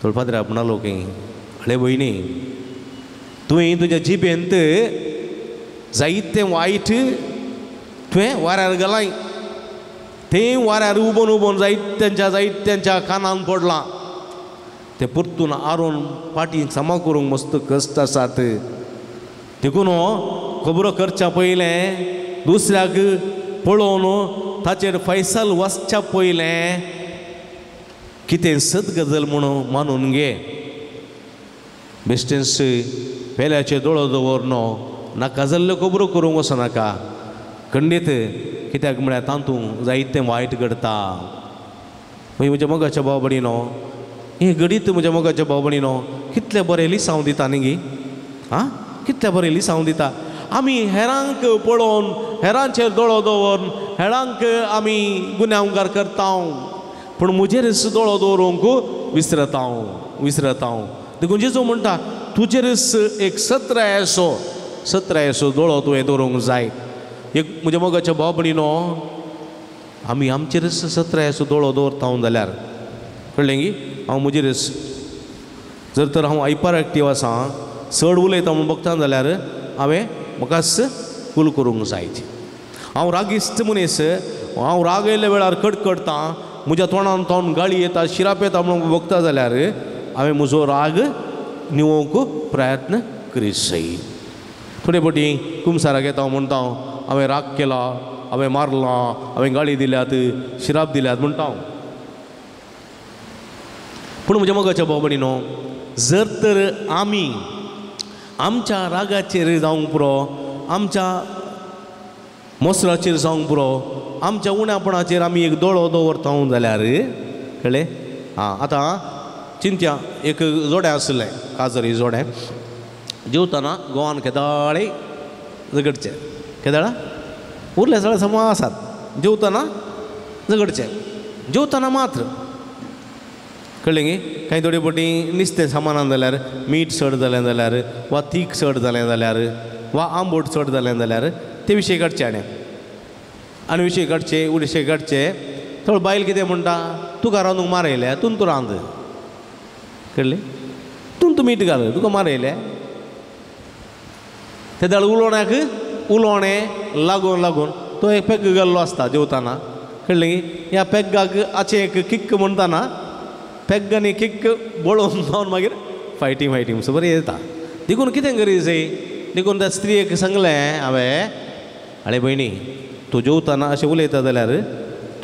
तो फादरा म्हणालो की हळे भयणी तुवें तुज्या जिबेंत जायतें वायट तुवें वाऱ्यार घालाय तें वाऱ्यार उबोवन जायत्यांच्या कानान पडलां ते परतून आरोन पाटीक सामा करूंक मस्त कश्ट आसात देखून खबरो करच्या पयलें दुसऱ्याक पळोवन ताचेर फैसल वचच्या पयलें कितें सत गजल म्हणून मानून घे बेश्टेच पेल्याचे दोळो दवरनो नाका जाल्ल्यो खबरो करूंक वचनाका खंडीत कित्याक म्हळ्यार तातूंत जायतें वायट घडटा म्हज्या मोगाच्या भाव भयणीनो हे घडीत म्हज्या मोगाच्या भाव भयणीनो कितले बरें लिसांव दिता न्ही गी आं कितले बरें लिसांव दिता आमी हेरांक पळोवन हेरांचेर दोळो दवरून हेरांक आमी गुन्यांवकार करता पूण म्हजेरच दोळो दवरूंक विसरता देखून जेजू म्हणटा तुजेरच एक 17 येसो दोळो तुवें दवरूंक जाय एक म्हज्या मोगाच्या भाव भयणीनो आमी आमचेरच 17 येसो दोळो दवरता जाल्यार कळ्ळें गी हांव म्हजेरच जर तर हांव हायपर एक्टीव आसा चड उलयता म्हूण बघता जाल्यार हांवें म्हाकाच कूल करूंक जाय हांव रागिश्ट मनीस हांव राग येयल्या वेळार कडकडटा म्हज्या तोंडान थावन गाळी येता शिराप येता म्हणून बघता जाल्यार हांवें म्हजो राग निवोवंक प्रयत्न करीत जाय थोडे फावटी कुमसाराक येता म्हणटा हांवें राग केला हांवें मारलां हांवें गाळी दिल्यात शिराप दिल्यात म्हणटा हांव पूण म्हज्या मोगाच्या भाव भयणीनो जर तर आमी आमच्या रागाचेर जावंक पुरो आमच्या मोसराचेर जावंक पुरो आमच्या उण्यापणाचेर आमी एक दोळो दवरता जाल्यार कळ्ळें आतां चिंत्या एक जोडें आसलें काजरी जोडें जेवताना गोवान केदाळे झगडचें केदाळा उरले सगळे समा आसात जेवताना झगडचें जेवताना मात्र कळ्ळें गे कांय थोडे फावटी नुस्तें सामानान जाल्यार मीठ चड जालें जाल्यार वा तीख चड जालें जाल्यार वा आंबट चड जालें जाल्यार ते विशय काडचे आनी विशय काडचे उडशे काडचे थोडे बायल कितें म्हणटा तुका रांदूंक मारयल्या तूं रांद कळ्ळें तूं मीठ घाल तुका मारयलें ते दाळ उलोवण्याक उलोवणें लागून तो एक पेग घाल्लो आसता जेवताना कळ्ळें गे ह्या पेग्गाक आचे एक किक्क म्हणटाना पेग्गांनी किक्क बळोवन जावन मागीर फायटींग मातसो बरें येता देखून कितें करीचें देखून त्या स्त्रीयेक सांगलें हांवें आरे भयणी तूं जेवताना अशें उलयता जाल्यार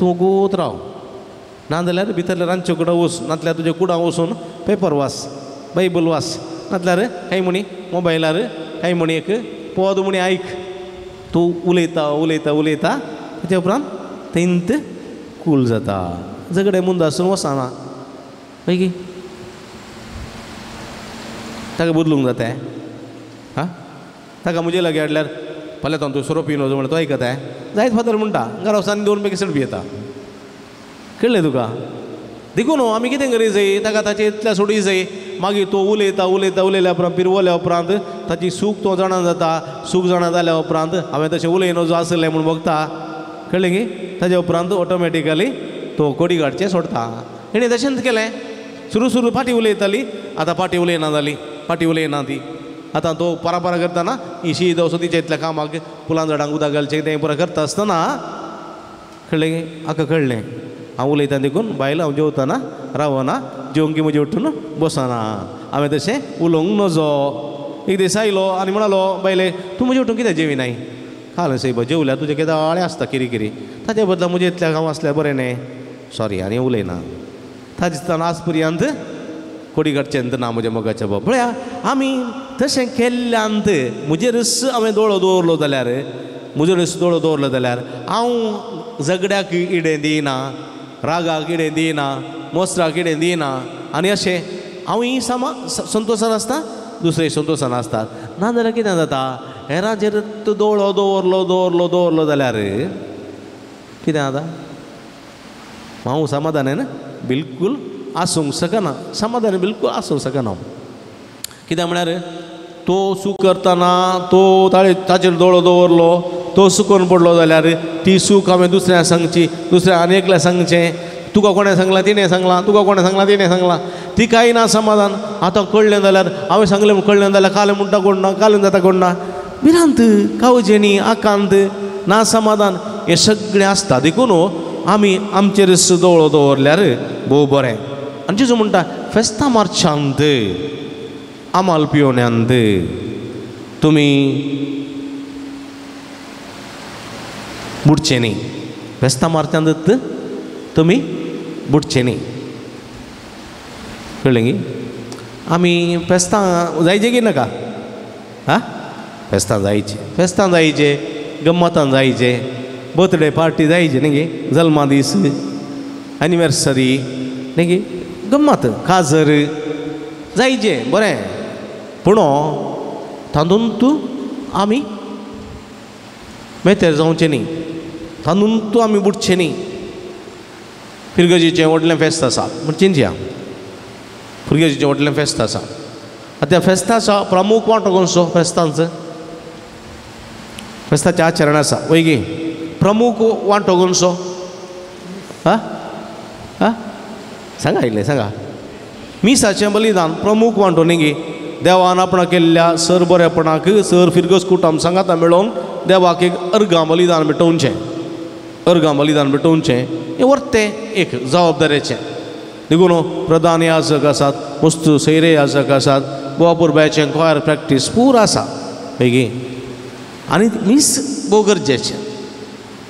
तूं गोत राव नाजाल्यार भितरल्या रांदचे कुडा वच नाजाल्यार तुज्या कुडा वचून पेपर वाच बायबल वाच नाजाल्यार कांय म्हणी मोबायलार कांय म्हणी एक पद म्हणी आयक तूं उलयता ताचे उपरांत थंयत कूल जाता झगडे मुंदासून वचना मागी ताका बदलूंक जाता हां ताका म्हजे लागीं हाडल्यार फाल्यां तूं सोरो पिवन वचो म्हण तो आयकता जायत फादर म्हणटा घरा वचून 2 पॅकेट पियेता कळ्ळें तुका देखून आमी कितें करी जाय ताका ताचे इतल्या सोडी जाय मागीर तो उलयल्या उपरांत पिरवल्या उपरांत ताची सूख तो जाणा जाता सूख जाणा जाल्या उपरांत हांवें तशें उलयन जो आसलें म्हूण बघता कळ्ळें की ताजे उपरांत ऑटोमॅटिकली तो कोडी काडचें सोडता हेणें तशेंच केलें सुरू फाटी उलयताली आतां फाटी उलयना जाली फाटी उलयना ती आतां तो परापरा करतना इशीद वचून तिच्या इतल्या कामाक फुलां झाडांक उदक घालचें तें पुरो करता आसतना कळ्ळें की आका कळ्ळें हांव उलयता देखून बायल हांव जेवतना रावना जेवंक म्हजे उठून बसना हांवें तशें उलोवंक नजो एक दीस आयलो आनी म्हणालो बायले तूं म्हजे उठून कित्याक जेविनाय खालें सैब जेवल्यार तुजें कितें आळें आसता किरी ताचे बदला म्हजे इतल्या गांव आसल्यार बरें न्ही सॉरी आनी उलयना ताजे दिसतना आज पर्यंत कोडी काडचें ना म्हज्या मोगाच्या बाब पळया आमी तशें केल्ल्यांत म्हजे रस हांवें दोळो दवरलो जाल्यार हांव झगड्याक इडें दिना रागाक इडें दिना मोसराक इडें दिना आनी अशें हांवूय संतोशान आसता दुसरे संतोशान आसतात नाजाल्यार कितें जाता हेराचेर तूं दोळो दवरलो जाल्यार कितें जाता हांव समाधानान बिलकूल आसूंक शकना समाधान बिलकूल आसूंक शकना कित्याक म्हळ्यार तो सूख करतना तो ताचेर दोळो दवरलो तो सुकोवन पडलो जाल्यार ती सूख हांवें दुसऱ्याक सांगची दुसऱ्या आनी एकल्या सांगचें तुका कोणें सांगलां तिणें सांगलां तुका कोणें सांगलां तिणें सांगलां ती कांय ना समाधान आतां कळ्ळें जाल्यार हांवें सांगलें कळ्ळें जाल्यार कालें म्हणटा कोण ना कालें जाता कोण ना भिरांत कावजेनी आकांत ना समाधान हें सगळें आसता देखून आमी आमचेर दोळो दवरल्यार भोव बरें आनी जेजू म्हणटा फेस्तां मारच्यांत आमाल पिवण्यांत तुमी बुडचें न्ही फेस्तां मारच्यांत तुमी बुडचें न्ही कळ्ळें गी आमी फेस्तां जायचे की नाका हां फेस्तां जायचे गम्मतान जायचे बर्थडे पार्टी जायची न्ही गे जल्मा दीस एनिवर्सरी न्ही गे गम्मत काजर जायचे बरें पूण तातूंत आमी मेतेर जावचें न्ही तातूंत आमी बुडचें न्ही पिरगजीचें व्हडलें फेस्त आसा म्हण चिंतया पिरगजीचें व्हडलें फेस्त आसा त्या फेस्ताचो प्रमुख वांटो खंयचो फेस्तांचो फेस्ताचें आचरण आसा वैगी प्रमुख वांटो खंयचो हां हां सांगा आयले सांगा मिसाचें बलिदान प्रमुख वांटो न्ही गे देवान आपणा केल्ल्या सर बरेपणाक सर फिरगस कुटुंब सांगाता मेळोवन देवाक एक अर्गां बलिदान भेटोवचें हें वर्तें एक जबाबदारेचें देखून प्रधान याजक आसात वस्तू सैरे याजक आसात गोवापूरब्याचें क्वायर प्रॅक्टीस पूर आसा पैकी आनी मीस भोव गरजेचें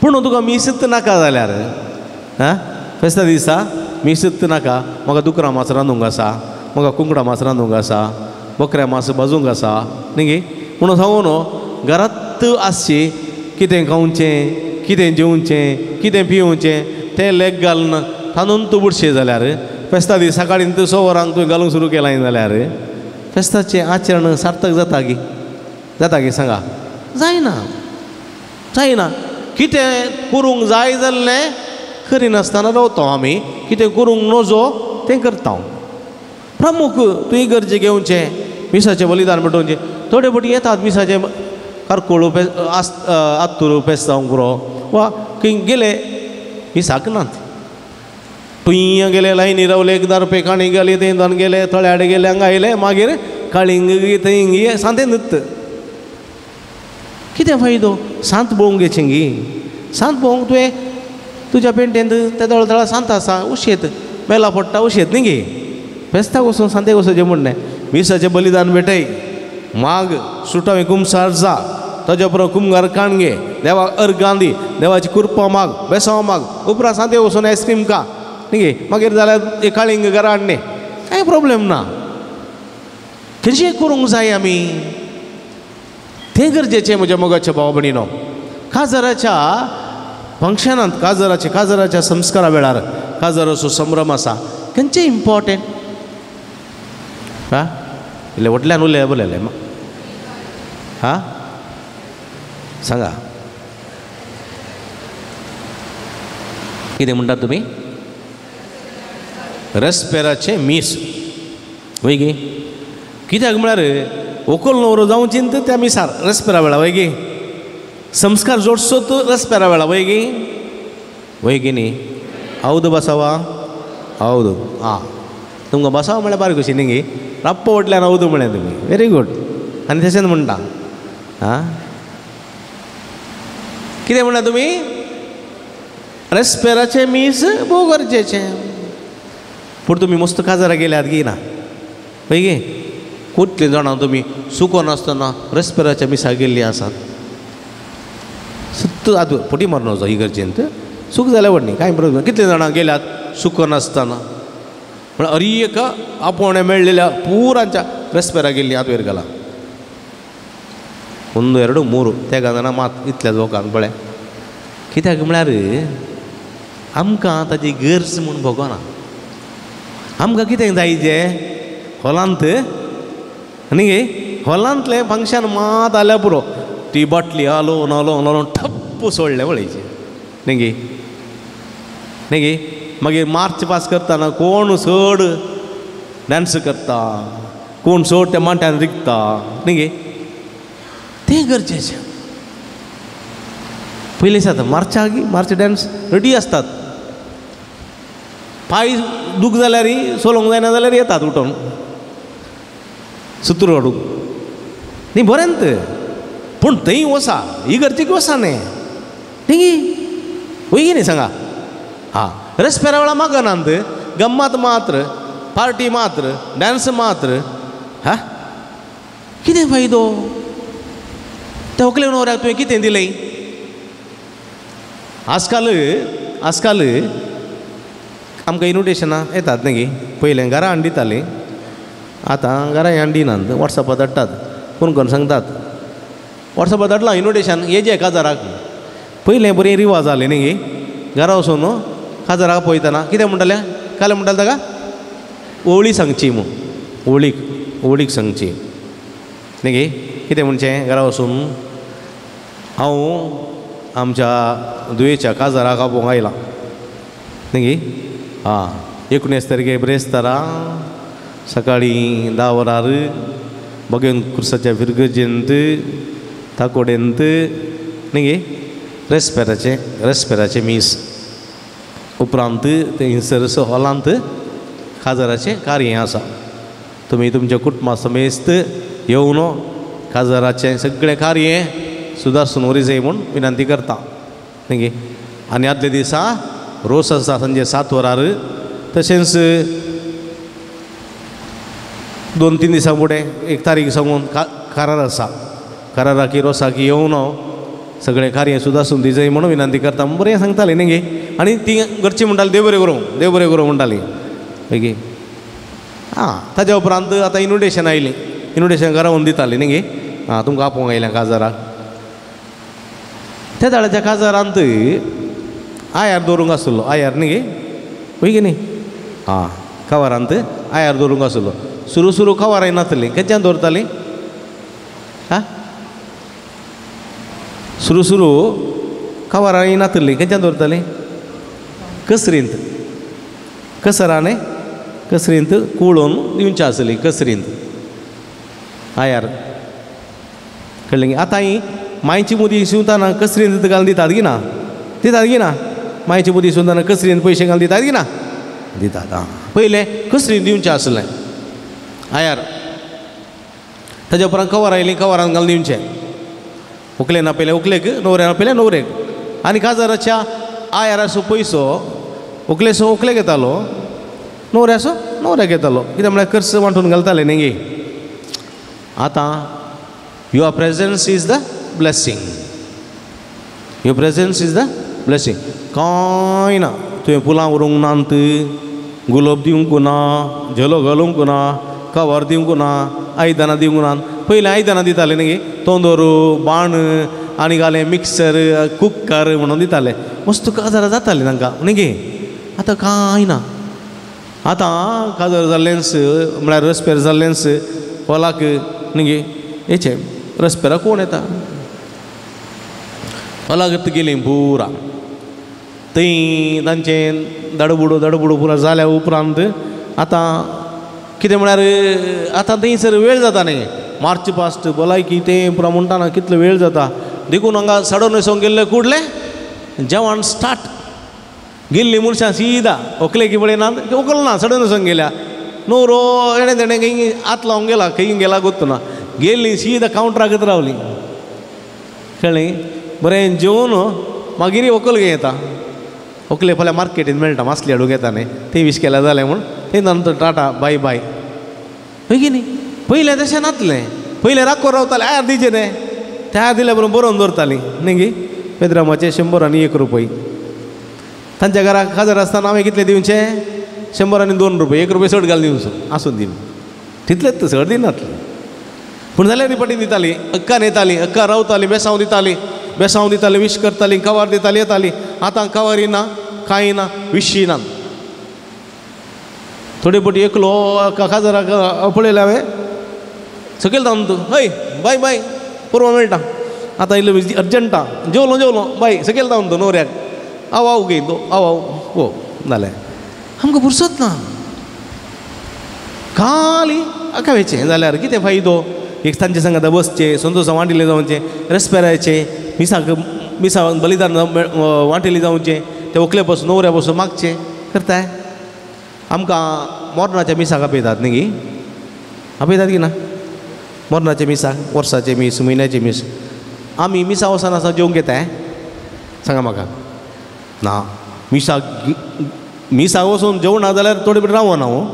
पूण तुका मिसत नाका जाल्यार हां फेस्ता दिसा मिसत नाका म्हाका दुकरां मास रांदूंक आसा म्हाका कुंकडां मास रांदूंक आसा बकऱ्या मास भाजूंक आसा न्ही गे पूण सांगून घरांत आसची कितें खावचें कितें जेवचें कितें पिवचें तें लेग घालून तांदून तूं बुडशें जाल्यार फेस्ता दीस सकाळीं तूं 6 वरांक तुवें घालूंक सुरू केलां जाल्यार फेस्ताचें आचरण सार्थक जाता गे सांगा जायना कितें करूंक जाय जाल्लें करिनासतना रावता आमी कितें करूंक नजो तें करता प्रमुख तुवें गरजे घेवचें मिसाचें बलिदान भेटोवचें थोडे फावटी येतात मिसाचें कारकोळू आत्तूर फेस्तांक पुरो वा खंय गेले मिसाक नात टुय्या गेले लायनी रावले 1 रुपये काणी गेले तें दोन गेले थोडे आडे गेले हांगा आयले मागीर काळिंग थंय सांतें न्हत कितें फायदो सांत भोवंक घेचें गी सांत भोवंक तुवें तुज्या पेंटेंत ते तळतळा सांत आसा उशेत मेला पडटा उशेत न्ही गे फेस्ताक वचून सांतेक वचचें म्हणलें मिसाचें बलिदान भेटय माग सुटावे कुमसार जा ताच्या उपरांत कुमगार काणगे देवाक अर्गां दी देवाची कुरपां माग बेसांव माग उपरांत सांतेक वचून आयस्क्रीम खा न्ही गे मागीर जाल्यार एक काळिंग घरा हाडणे कांय प्रॉब्लेम ना खंयचें करूंक जाय आमी तें गरजेचें म्हज्या मोगाच्या भाव भयणीनो काजाराच्या फंक्शनांत काजराच्या संस्कारा वेळार काजराचो संभ्रम आसा खंयचे इम्पॉर्टंट हा इल्ले व्हडल्यान उलय बोलले हा सांगा कितें म्हणटात तुमी रेस्पेराचे मीस वय गे कित्याक म्हळ्यार व्हंकल न्हवरो जावचीन त्या मिसार रेस्पेरा वेळा वय गे संस्कार जोडसोत रेस्पेरा वेळा वय गे न्ही हौद बसावा हौद आं तुमकां बसाव म्हळ्यार बारीक कशी न्ही गे राप्प वटल्यान हौद म्हळें तुमी वेरी गूड आनी तशेंच म्हणटा आं कितें म्हणटा तुमी रेस्पेराचे मीस भोव गरजेचें पूण तुमी मस्त काजारा गेल्यात गी ना पळय गे कुठले जाणां तुमी सुको नासतना रेस्पेराच्या मिसाक गेल्लीं आसात सुत्त आदू पोटी मारून वचो ही गरजेंत सूख जाल्यार व्हडली कांय प्रॉब्लेम कितले जाणां गेल्यात सुको नासतना म्हळ्यार एक आपोवणे मेळ्ळेल्या पुरांच्या रेस्पेरा गेल्लीं आत वयर गेला 1 2 3 त्या जाणां मात इतल्या लोकांक पळय कित्याक म्हळ्यार आमकां ताची गरज म्हूण भोगना आमकां कितें जाय जे हॉलांत न्ही गे हॉलांतलें फंक्शन मात आल्या पुरो ती बाटली हालोवन ठप्प सोडलें पळयचें न्ही गे मागीर मार्च पास करतना कोण चड डान्स करता कोण चड त्या मांट्यान रिगता न्ही गे तें गरजेचें पयलीं जाता मार्च डान्स रेडी आसतात पांय दूख जाल्यारय सोलोंक जायना जाल्यार येतात उठोन सुतूर हाडूंक न्ही बरेंत पूण थंय वसा ही गरजेक वसा न्ही गे वय गे न्ही सांगा हां रेस्पेरा वेळा मागनात गम्मत मात्र पार्टी मात्र डान्स मात्र हा कितें फायदो त्या व्हंकले न्हवऱ्याक तुवें कितें दिलें आजकाल आमकां इन्विटेशनां येतात न्ही गे पयलें घरा हाडून दितालीं आतां घरा हाडून दिनात वॉट्सॅपार धाडटात फोन करून सांगतात वॉट्सॅपार धाडलां इन्विटेशन येजे काजाराक पयलें बरें रिवाज जालें न्ही गे घरा वचून काजाराक पळयतना कितें म्हणटालें काले म्हणटाले ताका ओवळी सांगची म्हूण ओवळीक सांगची न्ही गे कितें म्हणचें घरा वचून हांव आमच्या दुयेच्या काजाराक आपोवंक आयलां न्ही गे हां 19 तारखेक ब्रेस्तारा सकाळीं 10 वरार बगेन कुर्साच्या फिरगजेंत ताकोडेंत न्ही गे रेस्पेराचे मीस उपरांत ते हिंसर हॉलांत काजाराचें कार्य आसा तुमी तुमच्या कुटुंबा समेत येवन काजाराचें सगळें कार्य सुदारसून वरी जाय म्हूण विनंती करता न्ही गे आनी आदले दिसा रोस आसा सांजे 7 वरार तशेंच 2-3 दिसां फुडें 1 तारीख सांगून करार आसा कराराकी रोसाकी येवन सगळें कार्य सुदारसून दी जाय म्हणून विनंती करता बरें सांगतालीं न्ही गे आनी ती घरची म्हणटाली देव बरें करूं म्हणटाली पळय गे आं ताज्या उपरांत आतां इन्विटेशन आयलीं इन्विटेशन घरा व्हरून दितालीं न्ही गे आं तुमकां आपोवंक आयल्या काजाराक त्या दाळ्याच्या काजारांत आयार दवरूंक आसलो आयार न्ही गे पळय गे न्ही आं खवारांत आयार दवरूंक आसलो सुरू खवाराय नासलीं केच्यान दवरतालीं आं सुरू खवाराय नासलीं केच्यान दवरतालीं कसरींत कसरांनी कसरींत कुळोवन दिवचें आसलीं कसरींत आयार कळ्ळें गे आतां ही मायची मुदी शिंवताना कसरींत घालून दितात गी ना मायची मुदी शिंवताना कसरींत पयशे घालून दितात गी ना दितात आं पयलें कसरींत दिवचें आसलें आयार ताज्या उपरांत कवर आयलीं कवरान घालून दिवचें व्हंकले नापयलें व्हंकलेक न्हवऱ्या नापयलें न्हवरेक आनी काजाराच्या आयाराचो पयसो व्हंकलेचो व्हंकलेक येतालो न्हवऱ्याचो न्हवऱ्याक येतालो कित्याक म्हळ्यार कर्स वांटून घालताले न्ही गे आतां your presence is the blessing your presence is the blessing कांय ना तुवें फुलां व्हरूंक नात गुलाब दिवंक ना झलो घालूंक ना कवर दिवंक ना आयदनां दिवंक ना पयलीं आयदनां दिताले न्ही गे तोंदोर बाण आनी घालें मिक्सर कुकर म्हणून दिताले मस्त काजारां जातालीं तांकां न्ही गे आतां कांय ना आतां काजार जाल्लेंस म्हळ्यार रस्पेर जाल्लेंस हॉलाक न्ही गे हेचे रस्पेरा कोण येता हॉलाक गेलीं पुरा थंय तांचें दडबुडो पुरा जाल्या उपरांत आतां कितें म्हळ्यार आतां थंयसर वेळ जाता न्ही मार्च पास्ट भलायकी तें पुरा म्हणटाना कितलो वेळ जाता देखून हांगा सडन वचोंक गेल्ले कुडलें जेवण स्टार्ट गेल्लीं मनशां सीदा ओकले की पळय ना ओकल ना सडन वचोंक गेल्या न्हवरो एणे तेणें खंय हात लावंक गेला खंय गेला गोत्तू ना गेल्लीं सीदा कावंटराकच रावलीं कळ्ळें बरें जेवून मागीर व्हंकल घेवन येता व्हंकले फाल्यां मार्केटीन मेळटा मासली हाडूंक येता न्ही थंय विश केल्या जालें म्हूण थंय नंतर टाटा बाय बाय हय की न्ही पयलें तशें नासलें पयलें राखोर रावताले दिचे न्ही त्या दिल्या बरोबर बरोवन दवरतालीं न्ही गे पेद्रामाचे 100 आनी 1 रुपया तांच्या घराक खाजर आसतना हांवें कितले दिवचे 100 आनी 2 रुपया 1 रुपया चड घाल दिवचो आसून दी तितलेंच तर चड दिनातलें पूण जाल्यार रिपाटी दितालीं अक्कान येतालीं अक्का रावतालीं बेसांव दितालीं विश करतालीं कवार दितालीं येतालीं आतां कवारी ना कांय ना विशी ना थोडे पटी एकलो खाजराक पळयलें हांवें सकयल धांवन तूं हय बाय बाय परवां मेळटा आतां इल्लो अर्जंटा जेवलो बाय सकयल धांवन तूं न्हवऱ्याक आव गे तो आव हो नाल्यार आमकां फुरसत ना खाली आकावेचें जाल्यार कितें फायदो एक तांचे सांगात बसचें संतोशां वांटिले जावचें रेस्पेराचें मिसां बलिदान वांटिली जावचें ते व्हंकले पासून न्हवऱ्या पासून मागचें करताय आमकां मोरणाच्या मिसाक आपयतात न्ही गी आपयतात की ना मोरणाचे मिसाक वर्साचे मीस म्हयन्याचे मीस आमी मिसा वचना आसा जेवंक येताय सांगा म्हाका ना मिसाक वचून जेवणा जाल्यार थोडे बी रावना हांव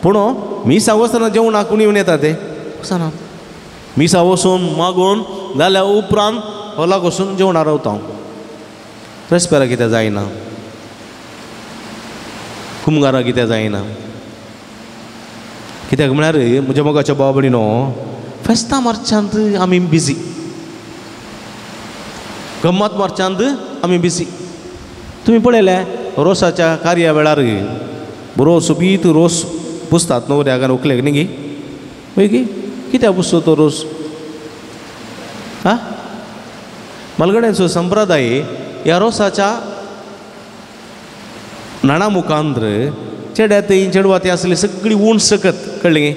पूण मिसाक वचना जेवणाक कोणी येवन येता ते वचना मिसा वचून मागून जाल्या उपरांत हॉलाक वचून जेवणा रावता हांव रेस्पेरा कितें जायना कुमगारा कितें जायना कित्याक म्हळ्यार म्हज्या मोगाच्या भाव भयणीनो फेस्तां मार्चांत आमी बिजी गम्मत मार्चांत आमी बिजी तुमी पळयलें रोसाच्या कार्या वेळार बरो सोबीत रोस पुजतात न्हवऱ्याक आनी व्हंकलेक न्ही गे पळय गे कित्याक पुजतो तो रोस आ मलगड्यांचो संप्रदाय ह्या रोसाच्या नाणा मुखांत्र चेड्या तें चेडवा ती आसली सगळी उण सकत कळ्ळें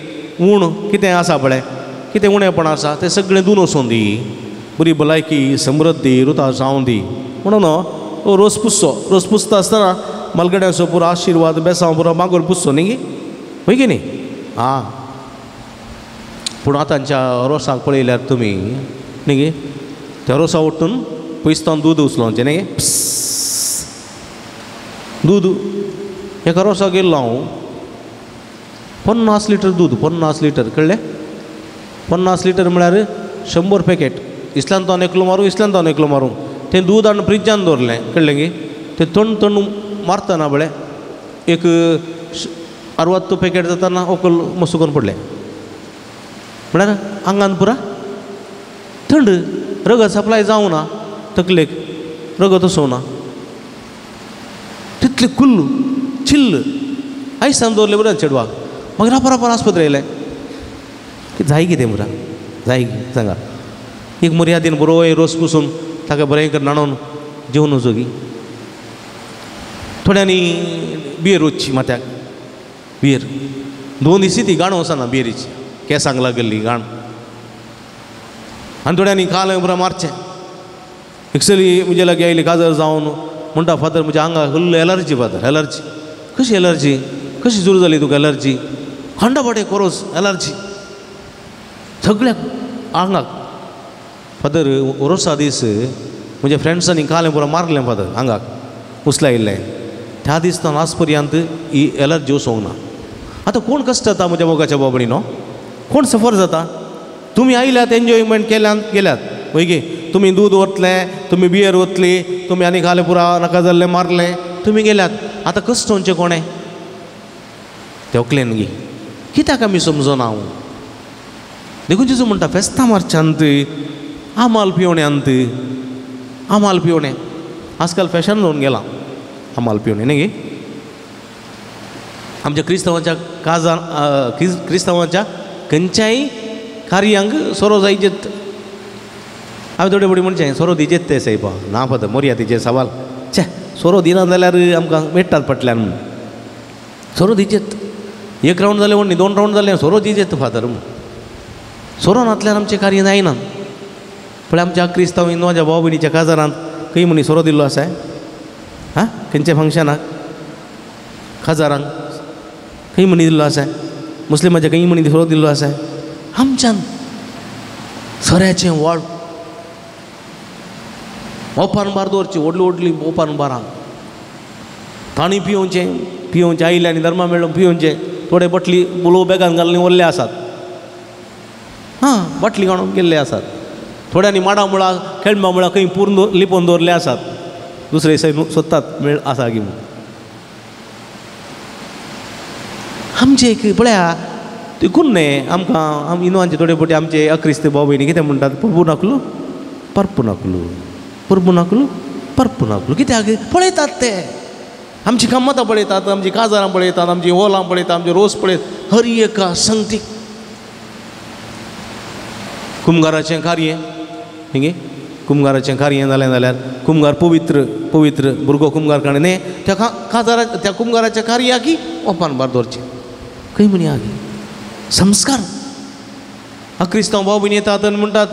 उण कितें आसा पळय कितें उणेंपण आसा तें सगळें धुवन वचून दी बरी भलायकी समृद्धी रुता जावं दी म्हणून रोस पुजता आसतना मलगड्यांचो पुरो आशिर्वाद बेसांव पुरो मागोर पुजचो न्ही गे हय की न्ही आं पूण आतांच्या रोसाक पळयल्यार तुमी न्ही गे त्या रोसा वट्टून पयसतावन दूद उचलोवचें न्ही गे दूद एका रोसाक गेल्लो हांव 50 लिटर दूद 50 लिटर कळ्ळें 50 लिटर म्हळ्यार 100 पॅकेट इतल्यान तो एकलो मारूं इतल्यान तो एकलो मारूं तें दूद हाडून फ्रिजान दवरलें कळ्ळें गे तें तण मारतना बळें एक 60 पॅकेट जाताना ओकल मसुकून पडलें म्हळ्यार आंगान पुरा थंड रगत सप्लाय जावं ना तकलेक रगत वचोना तितलें कुल्ल चिल्ल आयसान दवरलें बरें चेडवाक मागीर रापरापर आस्पत्रे येयलें जाय कितें मुरा जाय सांगा एक मर्यादेन बरो रोस पुसून ताका बरें कर नाणोन जेवून वचोगी थोड्यांनी बियर वचची माथ्याक बियर 2 दीस ती गाण वचना बियरीची केंसांक लागल्ली गाण आनी थोड्यांनी काल बरें मारचें एक्चुली म्हजे लागीं आयली काजर जावन म्हणटा फादर म्हज्या आंगाक फुल्ल एलर्जी फादर एलर्जी कशी सुरू जाली तुका एलर्जी खंडपटे कोरोस एलर्जी सगळ्याक आंगाक फादर रोसा दीस म्हज्या फ्रेंड्सांनी कालें पुरो मारलें फादर आंगाक उचलायिल्लें त्या दिसतान आज पर्यंत ही एलर्जी वचोंक ना आतां कोण कश्ट जाता म्हज्या मोगाच्या बाबडी न्हू कोण सफर जाता तुमी आयल्यात एन्जॉयमेंट केल्यात गेल्यात वय गे तुमी दूद वतलें तुमी बियर वतली तुमी आनी खालें पुरा नाका जाल्लें मारलें तुमी गेल्यात आतां कश्ट होवचें कोणें तें व्हंकलेन गे कित्याक आमी समजोना हांव देखून जेजू म्हणटा फेस्तां मार्चांत आमाल पिवण्यांत आमाल पिवणे आजकाल फॅशन जाऊन गेला आमाल पिवणे नाही गे आमच्या क्रिस्तावांच्या काजा क्रिस्तावांच्या खंयच्याय कार्यांक सोरो जायचेत हांवें थोडे बडी म्हणचें सोरो दिजेत ते सायबा ना पद मोरयातीचे सवाल चे सोरो दिना जाल्यार आमकां मेट्टात पटल्यान म्हूण सोरो दिजेत एक रावंड जालें म्हण न्ही 2 रावंड जालें सोरो दिजेत फादर म्हूण सोरो नातल्यान आमचें कार्य जायना पण आमच्या क्रिस्तांव हिंदूच्या भाव भयणीच्या काजारांत खंय म्हणी सोरो दिल्लो आसा हां खंयच्या फंक्शनाक काजारांक खंय म्हणी दिल्लो आसा मुस्लिमाच्या खंय म्हणी सोरो दिल्लो आसा आमच्यान सोऱ्याचें व्हड ओपान बार दवरची व्हडली ओपान बारां तांणी पियोवचें आयिल्ल्यांनी धर्मा मेळ्ळो पियोवचें थोडे बटली बुलो बॅगान घालून उरले आसात हां बाटली काडून गेल्ले आसात थोड्यांनी माडा मुळा खेळमा मुळा खंय पूर्ण लिपोवन दवरले आसात दुसरे दिसा सोदतात मेळ आसा की म्हूण आमचे एक पळया देखून न्ही आमकां हिंदुवांचे थोडे फावटी आमचे अक्रिस्त भाव भयणी कितें म्हणटात परबू नाकलू परपू नाकलू परबू नाकलू परपू नाकलू कित्याक पळयतात ते आमची गम्मतां पळयतात आमची काजारां पळयतात आमची ओलां पळयतात आमचे रोस पळयतात हर एका संगतीक कुंभाराचें कार्य हिंगे कुंभाराचें कार्य जालें जाल्यार कुंभार पवित्र भुरगो कुंभार काडून न्ही त्या काजारा त्या कुंभाराच्या कार्याकी ओपान बार दवरचें खंय म्हणी आगी संस्कार अक्रिस्तांव भाव भयणी येतात आनी म्हणटात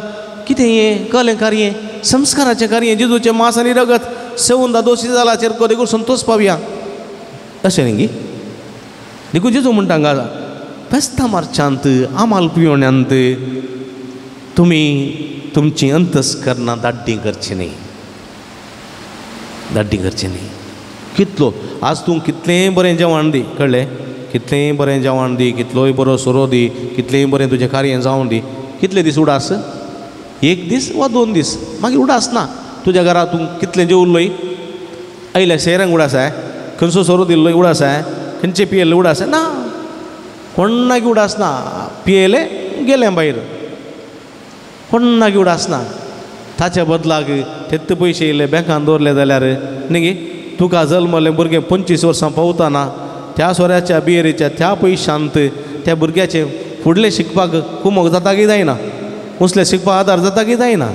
कितें हें कलें कार्य संस्काराचें कार्य जेजूचें मांस आनी रगत सेवून दोशी जालाचेर देखून संतोश पावया अशें न्ही देखून जेजू म्हणटा हांगा फेस्तां मार्चांत आमाल पियोण्यांत तुमी तुमची अंतस्करणां दाड्डी करची न्ही कितलो आज तूं कितलेंय बरें जेवण दी कळ्ळें कितलेंय बरें जेवण दी कितलोय बरो सोरो दी कितलेंय बरें तुजें कार्य जावं दी कितले दीस उडास 1 दीस वा 2 दीस मागीर उडास ना तुज्या घरा तूं कितलें जेवल्लोय आयल्या शेरांक उडास खंयचो सोरो दिल्लो उडास खंयचे पियेल्ले उडास ना कोणाक उडास ना पियेले गेले भायर कोणाक उडास ना ताच्या बदलाक तेत्त पयशे येयले बँकान दवरले जाल्यार न्ही तुका जल्मलें भुरगें 25 वर्सां पावतना त्या सोऱ्याच्या बियेरीच्या त्या पयशांत त्या भुरग्याचें फुडलें शिकपाक कुमोग जाता की जायना मुसलें शिकपाक आदार जाता की जायना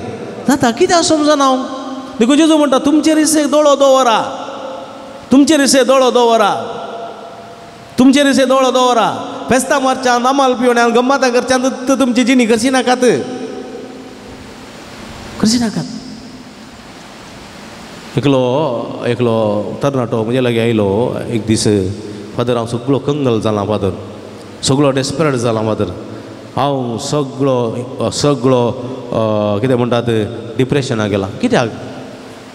जाता कित्याक समजना हांव देखून जेजू म्हणटा तुमचे रिसेक दोळो दवरा तुमचे रिसेक दोळो दवरा फेस्तां मारच्यान आमाल पिवण्यान गम्मातां करच्यान तुमची जिणी करची नाकात एकलो तरणाटो म्हजे लागीं आयलो एक दीस फादर हांव सगळो कंगल जाला फादर सगळो डेस्परेट जाला फादर हांव सगळो कितें म्हणटात डिप्रेशनाक गेला कित्याक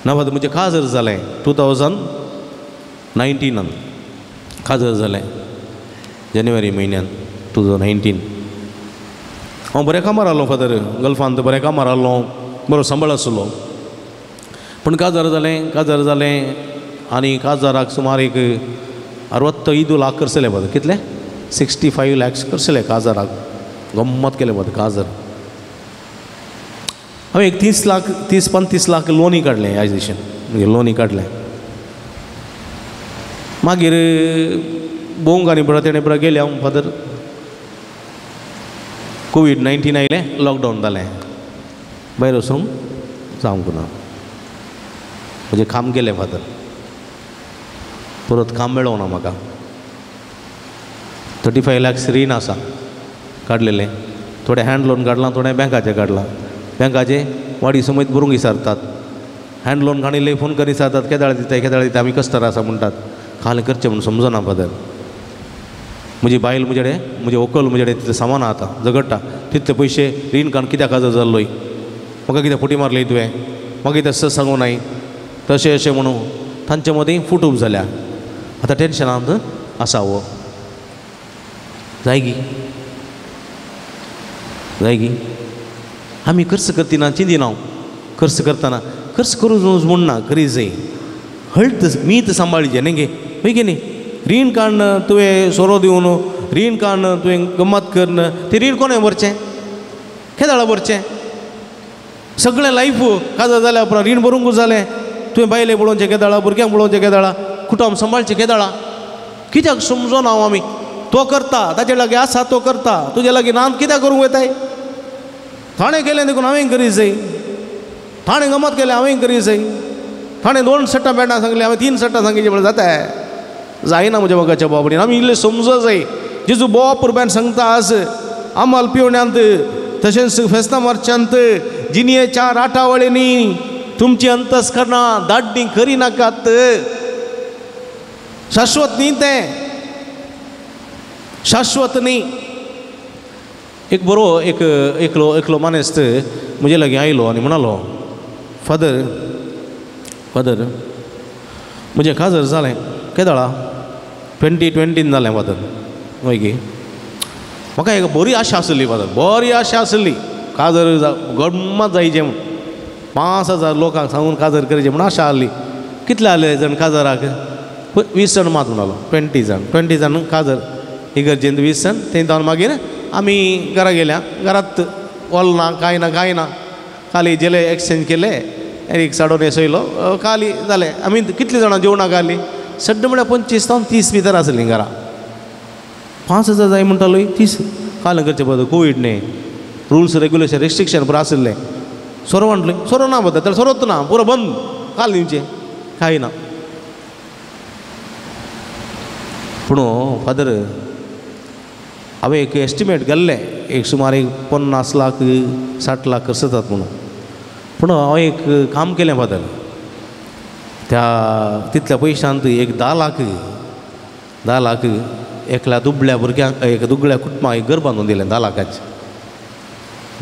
ना फादर म्हजें काजर जालें 2019 काजर जालें जानेवारी म्हयन्यान 2019 हांव बरें कामार आहलो फादर गल्फांत बरें कामार आहलो बरो सांबाळ आसलो पूण काजार जालें आनी काजाराक सुमार एक 65 लाख करसले फादर कितले 65 lakhs करसले काजाराक गम्मत केले फादर काजार हांवें एक 30-35 लाख लोनी काडले ह्या दिशेन म्हणजे लोनी काडले मागीर भोवंक आनी बरो तेणे बरो गेले हांव फादर COVID-19 आयलें लॉकडावन जालें भायर वचूंक जावंक ना म्हणजे काम गेलें फादर परत काम मेळोंक ना म्हाका 35 lakhs रीण आसा काडलेलें थोडे हँड लोन काडलां थोडे बँकाचे काडलां बँकाचे वाडी समेत भरूंक विचारतात हँड लोन काडिल्ले फोन करून विचारतात केदाळ दिता आमी कस्टमर आसा म्हणटात खाली करचें म्हणून समजना फादर म्हजी बायल म्हजे व्हंकल म्हजे कडेन तितलें सामान आतां झगडटा तितले पयशे रीण काडून कित्याक काजर जाल्लोय म्हाका कित्याक फुटी मारली तुवें म्हाका कित्याक स सांगूं नाय तशें अशें म्हणून तांचे मदीं फुटूप जाल्या आतां टेन्शनांत आसा हो जाय गी आमी खर्च करतना चिंतिना खर्च करतना खर्च करूं म्हणना करी जाय हळद मीत सांबाळचें न्ही गे वय गे न्ही रीण काडन तुवें सोरो दिवन रीण काडन तुवें गम्मत करन तें रीण कोणें भरचें केदाळा भरचें सगळें लायफ काजार जाल्या उपरांत रीण भरूंक जालें तुवें बायले पळोवचें केदाळा भुरग्यांक पळोवचें केदाळा कुटुंब सांबाळचें केदाळा कित्याक समजोना हांव आमी तो करता ताचे लागीं आसा तो करता तुजे लागीं ना कित्याक करूंक वताय ताणें केलें देखून हांवें करीत जाय ताणें गमत केलें हांवें करीत जाय ताणें 2 सट्टां पॅण्टां सांगलीं हांवें 3 सट्टां सांगितलीं म्हळ्यार जाता जायना म्हज्या मोगाच्या बाबडीन आमी इल्लें समजूंक जाय जेजू बोवाप रुपयान सांगता आज आमाल पिवण्यांत तशेंच फेस्तां मार्च्यांत जिनियेच्या राटावळींनी तुमची अंतस्करणां दाडणी करी नाकात शाश्वत न्ही तें शाश्वत न्ही एक बरो एकलो मानेस्त म्हजे लागीं आयलो आनी म्हणालो फादर म्हजें काजर जालें केदाळा 2020 जालें फादर मागीर म्हाका एक बरी आशा आसली फादर बरी आशा आसली काजर गम्मत जायचें म्हूण 5,000 लोकांक सांगून काजर करचें म्हूण आशा आसली कितले आसले जाण काजराक 20 जाण मात म्हणलो 20 जाण काजर इगर्जेंत 20 जाण थंय जावन मागीर आमी घरा गेल्या घरांत वॉल ना कांय ना खाली जेले एक्सचेंज केले एक साडोन येसयलो खाली जालें आमी कितलीं जाणां जेवणाक घाली सड्ड म्हळ्यार 25 ते 30 भितर आसलीं घरा 5,000 जाय म्हणटालो 30 काल करचें पडटा कोवीड न्ही रुल्स रेग्युलेशन रेस्ट्रिक्शन पुरो आसलें सोरो म्हणटलें सोरो ना बद्दल तर सोरोच ना पुरो बंद काल दिवचें कांय ना पूण फादर हांवें एक एस्टिमेट घाल्लें एक सुमार 50 लाख 60 लाख खर्च जातात म्हणून पूण हांवें एक काम केलें फादर त्या तितल्या पयशांत एक 10 लाख एकल्या दुबळ्या भुरग्यांक एक दुबळ्या कुटुंबाक एक घर बांदून दिलें 10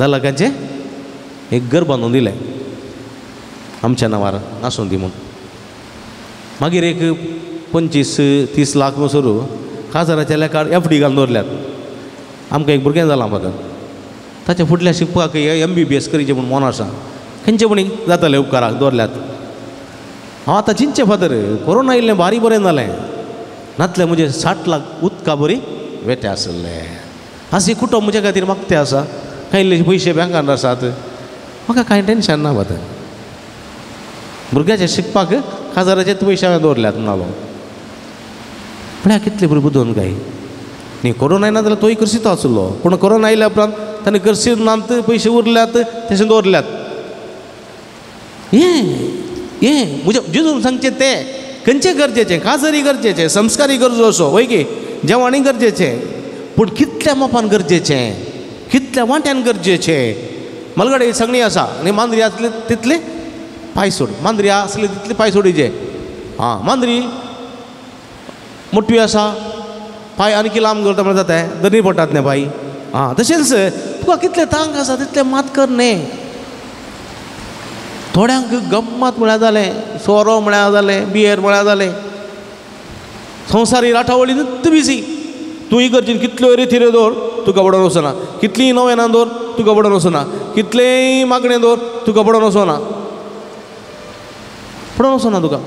लाखाचें एक घर बांदून दिलें आमच्या नांवार आसूं दी म्हूण मागीर एक 25-30 लाख म्हणसर काजराच्या लेखार FD घालून दवरल्यात आमकां एक भुरगें जालां फादर ताच्या फुडल्या शिकपाक MBBS करीचें म्हूण मन आसा खंयचे म्हणी जाताले उपकाराक दवरल्यात हांव आतां चिंतचें फादर कोरोना आयिल्लें भारी बरें जालें नातले म्हजे 60 लाख उदका बरी वेटे आसले अशें कुटुंब म्हजे खातीर मागते आसा कांय इल्ले पयशे बँकान आसात म्हाका कांय टेन्शन ना फादर भुरग्याचे शिकपाक काजाराचे पयशे हांवें दवरल्यात म्हणालो म्हळ्यार कितले बरें बुदोवन काय न्ही कोरोना येना जाल्यार तोय करसितो आसलो पूण कोरोना आयल्या उपरांत ताणें करसिनांत पयशे उरल्यात तशें दवरल्यात हें म्हज्या जेजून सांगचें तें खंयचें गरजेचें काजरी गरजेचें संस्कारी गरजो असो वय गे जेवणी गरजेचें पूण कितल्या मापान गरजेचें कितल्या वांट्यान गरजेचें मलगडे सगळीं आसा आनी मांद्री आसले तितले पांय सोड मांद्री आसले तितले पांय सोडीचे मांद्री मोठी आसा पांय आनी लांब करता म्हळ्यार जाता दरी पडटात न्ही पांय तशेंच तुका कितले तांक आसा तितले मात कर न्ही थोड्यांक गम्मत म्हळ्यार जालें सोरो म्हळ्यार जालें बियर म्हळ्यार जालें संवसारी राठावळी नुत्त बिजी तूं इगर्जेन कितल्यो रिथिऱ्यो दवर तुका बडोवन वचना कितलीं नवेनां दवर तुका बडोवन वचना कितलेंय मागणें दवर तुका बडोवन वचना तुका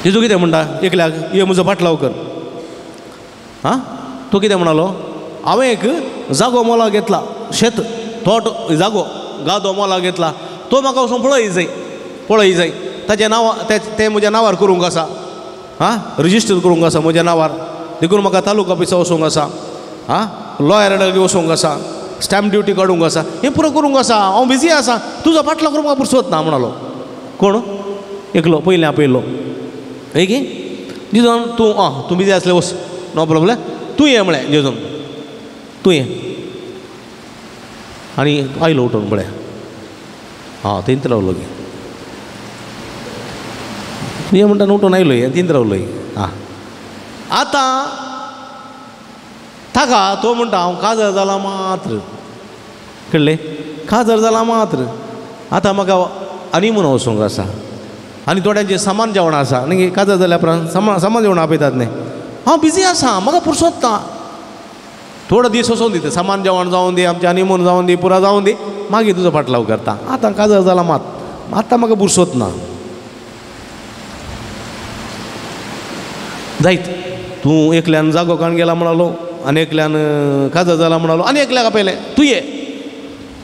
जेजू कितें म्हणटा एकल्याक ये म्हजो पाटलाव कर तो कितें म्हणलो हांवें एक जागो मोलाक घेतला शेत थोट जागो गादो मोलाक घेतला तो म्हाका वचून पळय जाय ताचें नांव तें म्हज्या नांवार करूंक आसा रजिस्टर करूंक आसा म्हज्या नांवार देखून म्हाका तालुका ऑफिसा वचूंक आसा लॉयराक वचूंक आसा स्टॅम्प ड्युटी काडूंक आसा हें पुरो करूंक आसा हांव बिजी आसा तुजो पाटलो करूंक म्हाका पुरसोत ना म्हणलो कोण एकलो पयलें आपयलो की जेजून तूं बिजी आसलें वच नो प्रॉब्लेम तूं ये म्हळें जेजून तूं ये आनी आयलो उठून म्हळ्यार थंयच रावलो गे तूं ये म्हणटा उठून आयलो थंयच रावलो आतां ताका तो म्हणटा हांव काजर जाला मात्र कळ्ळें काजर जाला मात्र आतां म्हाका आनी म्हणून वचूंक आसा आनी थोड्यांचें सामान जेवणां आसा न्ही काजर जाल्या उपरांत सामान जेवणां आपयतात न्ही हांव बिजी आसा म्हाका पुरसोत ना थोडो दीस वचोन दी सामान जेवण जावन दी आमचें हनीमून जावन दी पुरा जावन दी मागीर तुजो फाटलाव करता आतां काजर जाला मात आतां म्हाका पुरसोत ना जायत तूं एकल्यान जागो काण गेला म्हणलो आनी एकल्यान काजर जाला म्हणलो आनी एकल्याक आपयलें तूं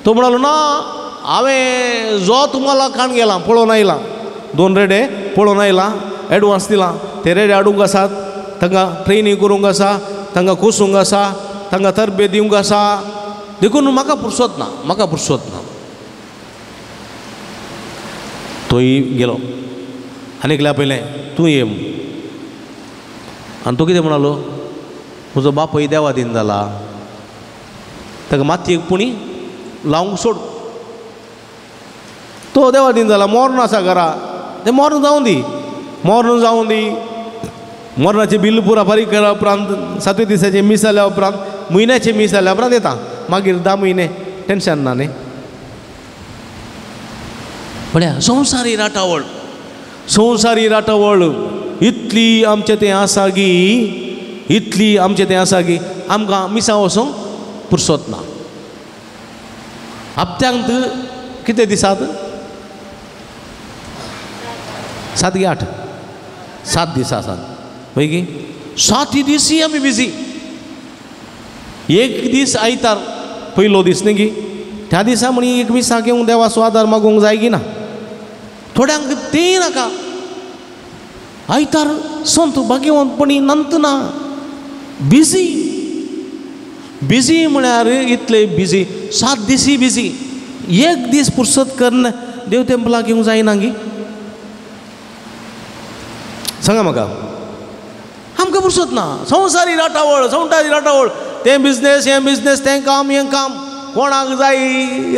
तो म्हणालो ना हांवें जो तुम्हाला काण गेला पळोवन आयला 2 रेडे पळोवन आयला एडवान्स दिला ते रेडे हाडूंक आसात तांकां ट्रेनिंग करूंक आसा तांकां कोसूंक आसा तांकां तरबेत दिवंक आसा देखून म्हाका फुरसत ना तोय गेलो आनी एकल्या पयलें तूं ये आनी तो कितें म्हणालो म्हजो बापूय देवादीन जाला ताका मातयेक पुणी लावंक सोड तो देवादीन जाला मरण आसा घरा तें मरण जावं दी मरणाचें बिल पुरा फारीक केल्या उपरांत 7 दिसाचें मीस जाल्या उपरांत म्हयन्याचें मीस जाल्या उपरांत येता मागीर 10 म्हयने टेन्शन ना न्ही म्हळ्यार संवसारी राटावळ इतली आमचें तें आसा की आमकां मिसा वचोंक फुरसत ना हप्त्यांक कितें दिसात 7 की 8 7 दीस आसात पैकी 7 दीस आमी बिजी एक दीस आयतार पयलो दीस न्ही गी त्या दिसा म्हणी एक मिसाक येवंक देवाचो आदार मागूंक जाय की ना थोड्यांक तेंय नाका आयतार संत भाग्यवंतपणी नंतना बिजी म्हळ्यार इतले बिजी 7 दिसी बिजी एक दीस फुरसत करन देव टेंपलाक येवंक जायना गी सांगा म्हाका आमकां फुरसत ना संवसारी राटावळ तें बिजनेस तें काम हें काम कोणाक जाय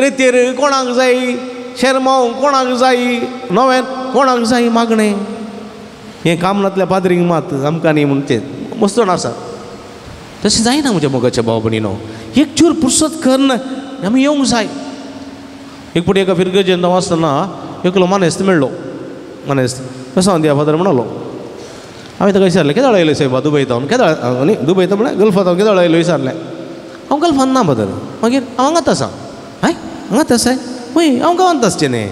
रेतेर कोणाक जाय शेरमाव कोणाक जाय नवें कोणाक जाय मागणें हें काम नातल्या पाद्रींक मात आमकां न्ही म्हणचे मस्तण आसा तशें जायना म्हज्या मोगाच्या भाव भयणीनो एक चूर फुरसत करन आमी येवंक जाय एक फावटी एका फिरगेचेर हांव आसतना एकलो मानेस्त मेळ्ळो मानेस्त कसो दिया फादर म्हणलो हांवें ताका विचारलें केदो आयलो सायबा दुबयतावन केदो न्ही दुबयता म्हळ्यार गल्फांत हांव केदो आयलो विचारलें हांव गल्फांत ना फादर मागीर हांव हांगात आसा हांगात आसाय हय हांव गांवांत आसचें न्ही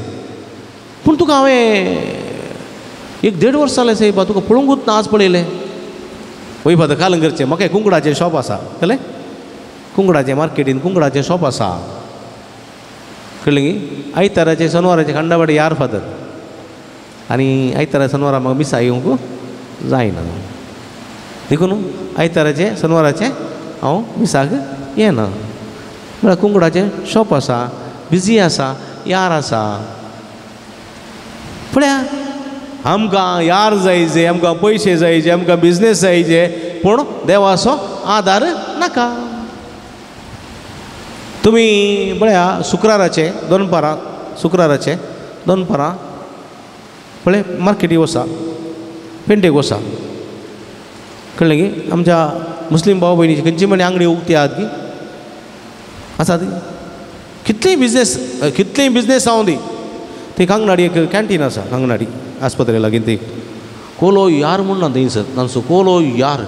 पूण तुका हांवें 1-1.5 वर्स जालें सायबा तुका पळोवंकूच ना आज पळयलें वय फादर कालंगरचें म्हाका कुंकडाचें शॉप आसा कळ्ळें कुंकडाचें मार्केटीन कुंकडाचें शॉप आसा कळ्ळें गी आयताराचे शनवाराचे खांडावाडे यार फादर आनी आयतारा शनवारा म्हाका मिसा येवंक जायना देखून आयताराचे शनवाराचे हांव मिसाक येना म्हळ्यार कुंकडाचें शॉप आसा बिजी आसा यार आसा पळया आमकां यार जायचे आमकां पयशे जायचे आमकां बिजनेस जायचे पूण देवाचो आदार नाका तुमी पळया शुक्राराचे दोन पारां पळय मार्केटी वसा पेंटेक वसा कळ्ळें गी आमच्या मुस्लीम भाव भयणीची खंयची म्हणी आंगडी उक्ती आहात की आसात कितलेंय बिजनेस जावं दी थंय कांगनाडी एक कॅन्टीन आसा कांगनाडी आस्पत्रे लागीं थंय कोलो यार म्हूण ना थंयसर तांचो कोलो यार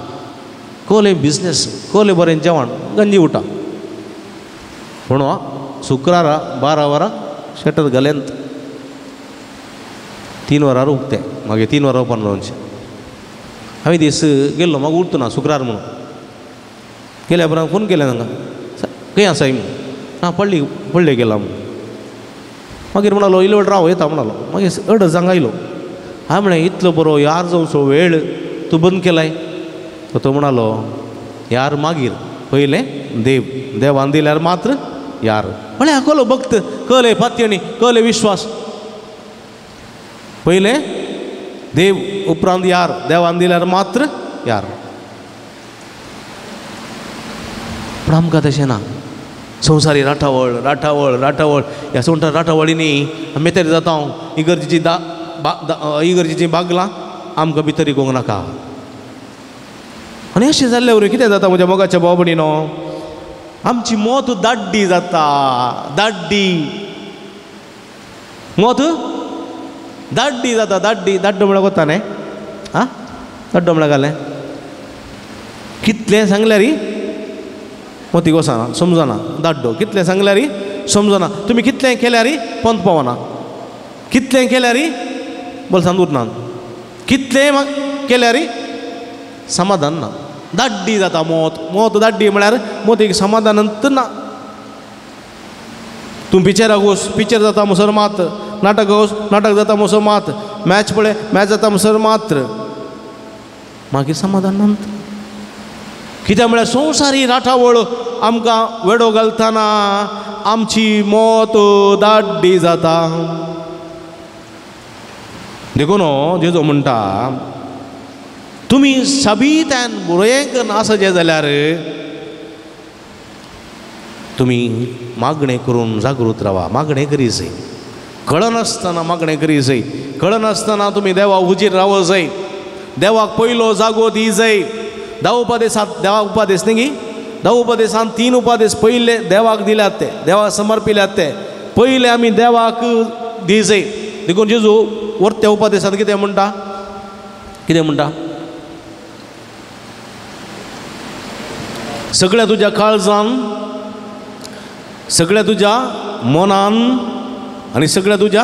कोले बिजनेस कोले बरें जेवण गंजी उठा म्हणून शुक्रारा 12 वरां शटर घाल्यांत 3 वरार उक्तें मागीर 3 वरां ओपन रावचें हांवें दीस गेल्लो म्हाका उरतो ना शुक्रार म्हणून गेल्या उपरांत फोन केलें तांकां खंय आसाय म्हणून ना पडले गेला म्हणून मागीर म्हणालो इल्लो वेळ राव येता म्हणालो मागीर अर्द जांग आयलो हांवें म्हळें इतलो बरो यार जावचो वेळ तूं बंद केलाय तो म्हणालो यार मागीर पयलें देवान दिल्यार मात्र यार म्हळ्यार कलो भक्त कले पात्यणी कले विश्वास पयलें देव उपरांत यार देवान दिल्यार मात्र यार पूण आमकां तशें ना संवसारी राटावळ ह्या सोंटा राटावळींनी मेतेर जाता हांव इगर्जेची बागलां आमकां भितर इकोंक नाका आनी अशें जाल्ले वरी कितें जाता म्हज्या मोगाच्या भाव भयणीनो आमची मोत दाड्डी जाता मोत दाड्डी जाता दाड्डो म्हळ्यार कोता न्ही आं दाड्डो म्हळ्यार घालें कितलें सांगल्यार मोतीक वचना समजना दाड्डो कितलें सांगल्यार समजना तुमी कितलें केल्यार पंत पावना कितलें केल्यार बोल्सांत उरना कितलें केल्यार समाधान ना दाड्डी जाता मोत दाड्डी म्हळ्यार मोतीक समाधानंत ना तूं पिक्चराक वच पिक्चर जाता म्हणसर मात नाटक वच नाटक जाता म्हणसर मात मॅच पळय मॅच जाता म्हणसर मात्र मागीर समाधान नात कित्याक म्हळ्यार संवसारी राठावळ आमकां वेडो घालतना आमची मोत दाड्डी जाता देखून जेजो म्हणटा तुमी साबित्यान बरयेंक आसा जे जाल्यार तुमी मागणें करून जागृत रावा मागणें करी जाय कळनासतना मागणें करी जाय कळनासतना तुमी देवा हुजीर राव जाय देवाक पयलो जागो दी जाय धा उपादेसांत देवाक उपादेस न्ही धा उपादेसांत 3 उपादेस पयले देवाक दिल्यात ते देवाक समर्पिल्यात ते पयले आमी देवाक दी जाय देखून जेजू वर्त्या उपादेसांत कितें म्हणटा सगळ्या तुज्या काळजान सगळ्या तुज्या मनान आनी सगळ्या तुज्या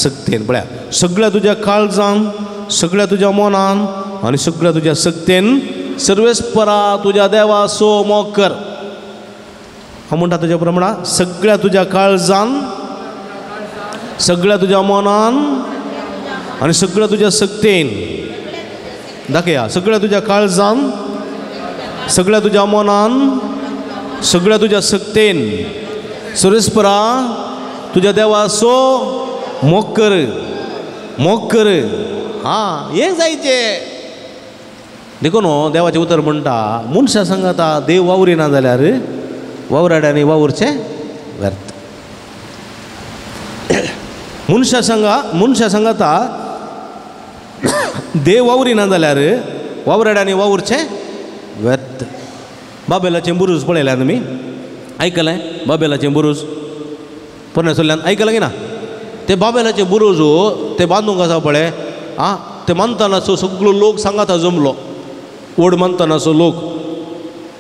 सक्तेन पळया सगळ्या तुज्या काळजान सगळ्या तुज्या मनान आनी सगळ्या तुज्या सक्तेन सर्वेस्परा तुज्या देवा सो मोग कर हांव म्हणटा तुज्या प्रमाण सगळ्या तुज्या काळजान सगळ्या तुज्या मनान आनी सगळ्या तुज्या सक्तेन दाखया सगळ्या तुज्या काळजान सगळ्या तुज्या मनान सगळ्या तुज्या सक्तेन सर्वेस्परा तुज्या देवा सो मोग कर हां हें जायचें देखून देवाचें उतर म्हणटा मनशा सांगाता देव वावरिना जाल्यार वावराड्यांनी वावरचें व्यर्थ मनशा सांगाता देव वावरिना जाल्यार वावराड्यांनी वावरचें व्यर्थ बाबेलाचें बुरूज पळयल्यार तुमी आयकलें बाबेलाचें बुरूज परमेश्वरल्यान आयकलां की ना ते बाबेलाचें बुरूज ते बांदूंक आसा पळय आं ते मानतानाचो सगळो लोक सांगाता जमलो व्हड मानतानाचो लोक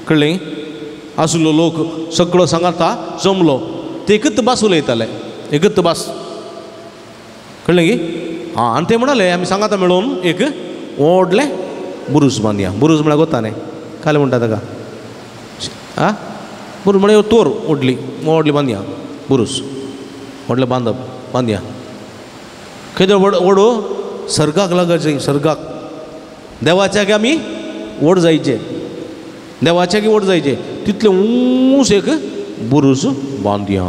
कळ्ळें आसलो लोक सगळो सांगाता जमलो ते एकच भास उलयताले एकच भास कळ्ळें की हां आनी ते म्हणाले आमी सांगाता मेळून एक व्हडलें बुरूज बांदया बुरूज म्हळ्यार कोता न्ही काय म्हणटा ताका आं बुरूज म्हळ्यार तोर व्हडली बांदया बुरूज व्हडलें बांदया खंय व्हडो सर्गाक लागचे सर्गाक देवाच्या आमी व्हड जायचे देवाच्या व्हड जायचे तितलें ऊंच एक बुरूज बांदया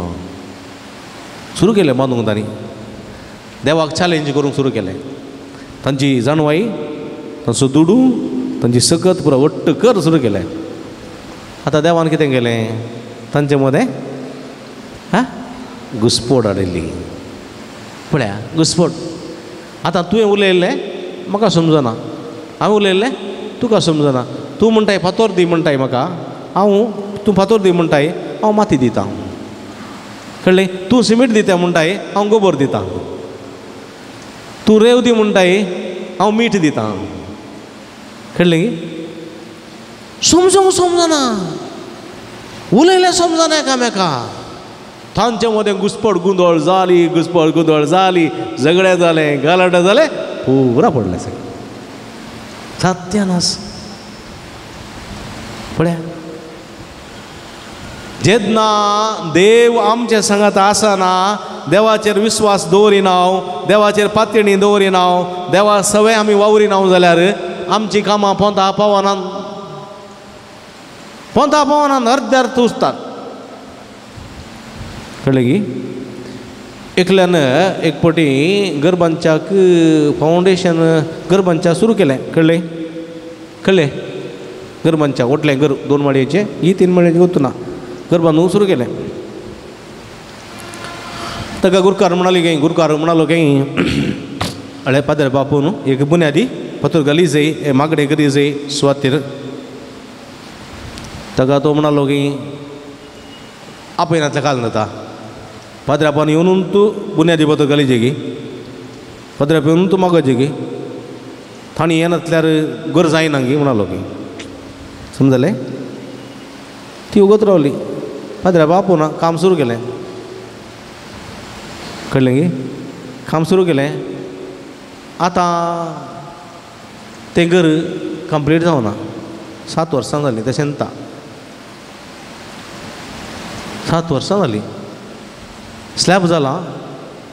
सुरू केलें बांदूंक तांणी देवाक चॅलेंज करूंक सुरू केलें तांची जाणवाई तांचो दुडू तांची सकत पुरो वट्ट कर सुरू केलें आतां देवान कितें केलें तांचे मदें घुसपोट हाडिल्ली पळया घुसपोट आतां तुवें उलयल्लें म्हाका समजना हांवें उलयल्लें तुका समजना तूं म्हणटाय फातोर दी म्हणटाय म्हाका तूं फातोर दी म्हणटाय हांव माती दितां कळ्ळें तूं सिमीट दिता म्हणटाय हांव गोबर दितां तूं रेव दी म्हणटाय हांव मीठ दितां कळ्ळें समजूंक समजना उलयलें समजना एकामेका तांचे मदें घुसपट गुंदळ जाली झगडें जालें गलाट जालें पुरा पडलें सगळें सत्यानास पळया जेन्ना देव आमचे सांगात आसना देवाचेर विश्वास दवरिना देवाचेर पातयणी दवरिना देवा सवय आमी वावरिना जाल्यार आमची कामां पोंता पावनान अर्ध्यार तुसतात कळ्ळें की एकल्यान एक पावटी गरबांच्याक फावंडेशन गरबांच्या सुरू केलें कळ्ळें गरबांच्या व्हडलें घर 2 माळयेचें ही 3 माळयेचें वचना घर बांदूंक सुरू केलें ताका गुरकार म्हणालो की हळे पाद्रे बापून एक बुन्यादी फातर घाली जाय मागणे करी जाय सुवातेर ताका तो म्हणालो की आपयनातलें काल जाता पाद्रापान येवन तूं बुन्यादी फातर घालीचे गी पाद्राप येवन तूं मागोचे गी ताणी येनातल्यार घर जायना गी म्हणालो की समजलें ती उगत रावली पाद्राप आपोवना काम सुरू केलें कळ्ळें गी काम सुरू केलें आतां तें घर कंप्लीट जावना 7 वर्सां जालीं तें शेंता 7 वर्सां जालीं स्लॅब जाला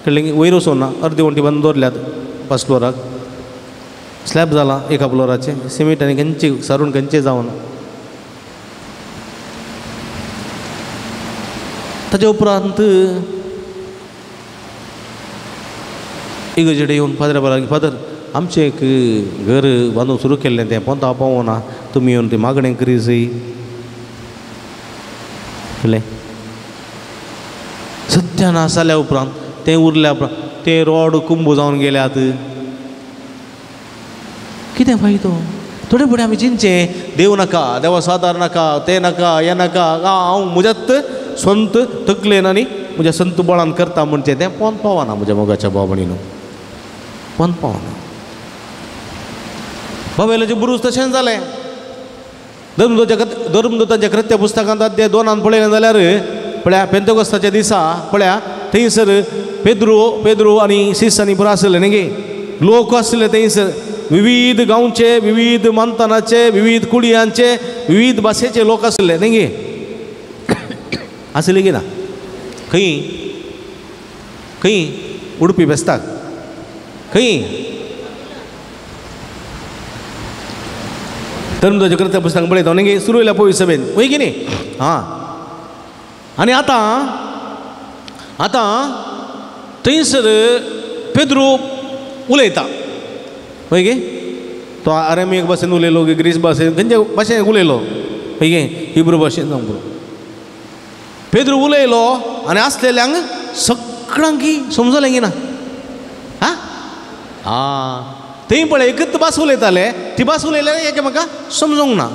कळलें की वयर वचूं ना अर्दी वंटी बंद दवरल्यात फर्स्ट फ्लोराक स्लॅब जाला एका फ्लोराचे सिमेंट आनी खंयचे सारून खंयचे जावन ताचे उपरांत इगर्जेडे येवन फादरा बराक फादर आमचें एक घर बांदूंक सुरू केल्लें तें पोंता पावना तुमी येवन तें मागणें करी सई कळ्ळें सत्यानाश जाल्या उपरांत तें उरल्या उपरांत तें रोड कुंभ जावन गेल्यात कितें फायदो थोडे फुडें आमी चिंतचें देव नाका देवा सादार नाका तें नाका हें नाका हांव म्हज्यात संत तकलेन आनी म्हज्या संत बळान करता म्हणचें तें पोंत पावना म्हज्या मोगाच्या भाव भयणीनो पोंत पावना बाबेलाचें बुरूज तशेंच जालें धर्मदूतांच्या कृत्य पुस्तकांत अध्याय 2 पळयलें जाल्यार पळया पेंतकोस्ताच्या दिसा पळया थंयसर पेद्रो आनी शिसांनी बरो आसले न्ही गे लोक आसले थंयसर विविध गांवचे विविध मानतनाचे विविध कुडयांचे विविध भाशेचे लोक आसले न्ही गे आसले की ना खंय उडपी बेस्ताक खंय धर्मदूताच्या कृत्य पुस्तकांत पळयता न्ही गे सुरू जाल्या पवित्र सभेन वय की न्ही हां आनी आतां थंयसर पेद्रो उलयता पळय गे तो आरामीक भाशेन उलयलो ग्रीस भाशेन खंयच्या भाशेन उलयलो पळय गे हिब्रू भाशेन जावं पुरो पेद्रो उलयलो आनी आसलेल्यांक सगळ्यांक समजलें की ना हां थंय पळय एकच भास उलयताले ती भास उलयल्यार एकामेका समजूंक ना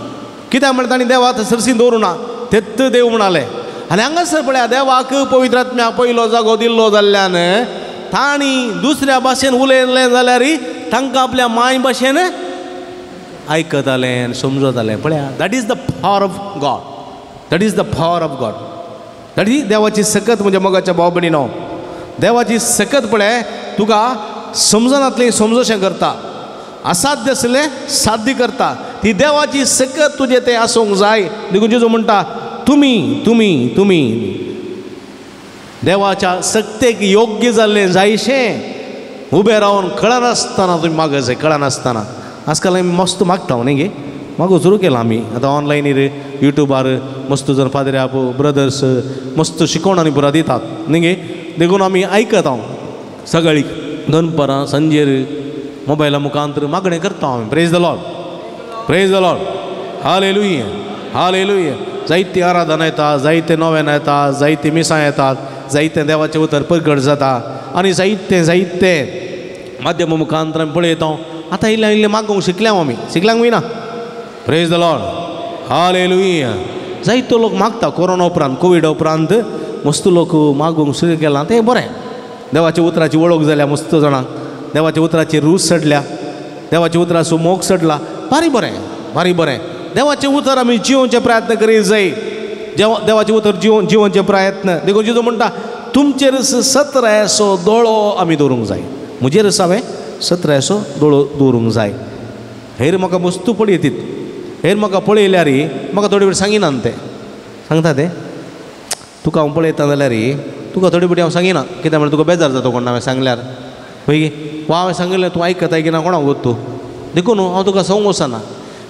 कित्याक म्हणटा तांणी देवा सरसीन दवरूं ना तेत देव म्हणाले आनी हांगासर पळया देवाक पवित्र आत्म्याक पयलो जागो दिल्लो जाल्ल्यान तांणी दुसऱ्या भाशेन उलयलें जाल्यार तांकां आपल्या माय भाशेन आयकतालें आनी समजतालें पळया that is the power of God that is the power of God that is देवाची सकत म्हज्या मोगाच्या भाव भयणीनो देवाची सकत पळय तुका समजनातलें समजोशें करता असाध्य आसलें साध्य करता ती देवाची सकत तुजें तें आसूंक जाय देखून जेजू म्हणटा तुमी देवाच्या सक्तेक योग्य जाल्लें जायशें उबें रावन कळनासतना तुमी मागत जाय कळनासतना आजकाल आमी मस्त मागता न्ही गे मागो सुरू केला आमी आतां ऑनलायनीर युट्यूबार मस्त जण फादर ब्रदर्स मस्त शिकोवणांनी पुरा दितात न्ही गे देखून आमी आयकत हांव सकाळीं दनपारां सांजेर मोबायला मुखांतर मागणें करता हांव प्रेज द लॉर्ड हालेलुया हालेलुया जायती आराधना येता जायते नव्यान येता जायते मिसां येतात जायते देवाचें उतर प्रगट जाता आनी जायते माध्यमा मुखांतर आमी पळयता आतां इल्लें मागूंक शिकल्या आमी शिकल्यांक वयना प्रेज द लॉर्ड हालेलुया जायतो लोक मागता कोरोना उपरांत कोवीड उपरांत मस्त लोक मागूंक सुरू केलां तें बरें देवाच्या उतराची वळख जाल्या मस्त जाणांक देवाच्या उतराची रूच सडल्या देवाच्या उतराचो मोग सडला भारी बरें देवाचें उतर आमी जिवोवचे प्रयत्न करीत जाय देवाचें उतर जिवोवचे प्रयत्न देखून जेजू म्हणटा तुमचेर सतरायसो दोळो आमी दवरूंक जाय म्हजेर हांवें सतरायसो दोळो दवरूंक जाय हेर म्हाका वस्तू पळयतीत हेर म्हाका पळयल्यार म्हाका थोडे वेळ सांगिना ते सांगता ते तुका हांव पळयता जाल्यार तुका थोडे फावटी हांव सांगिना कित्याक म्हळ्यार तुका बेजार जाता कोण हांवें सांगल्यार पळय वा हांवें सांगलें तूं आयकता की ना कोणाक गो तूं देखून हांव तुका सांगूंक वचना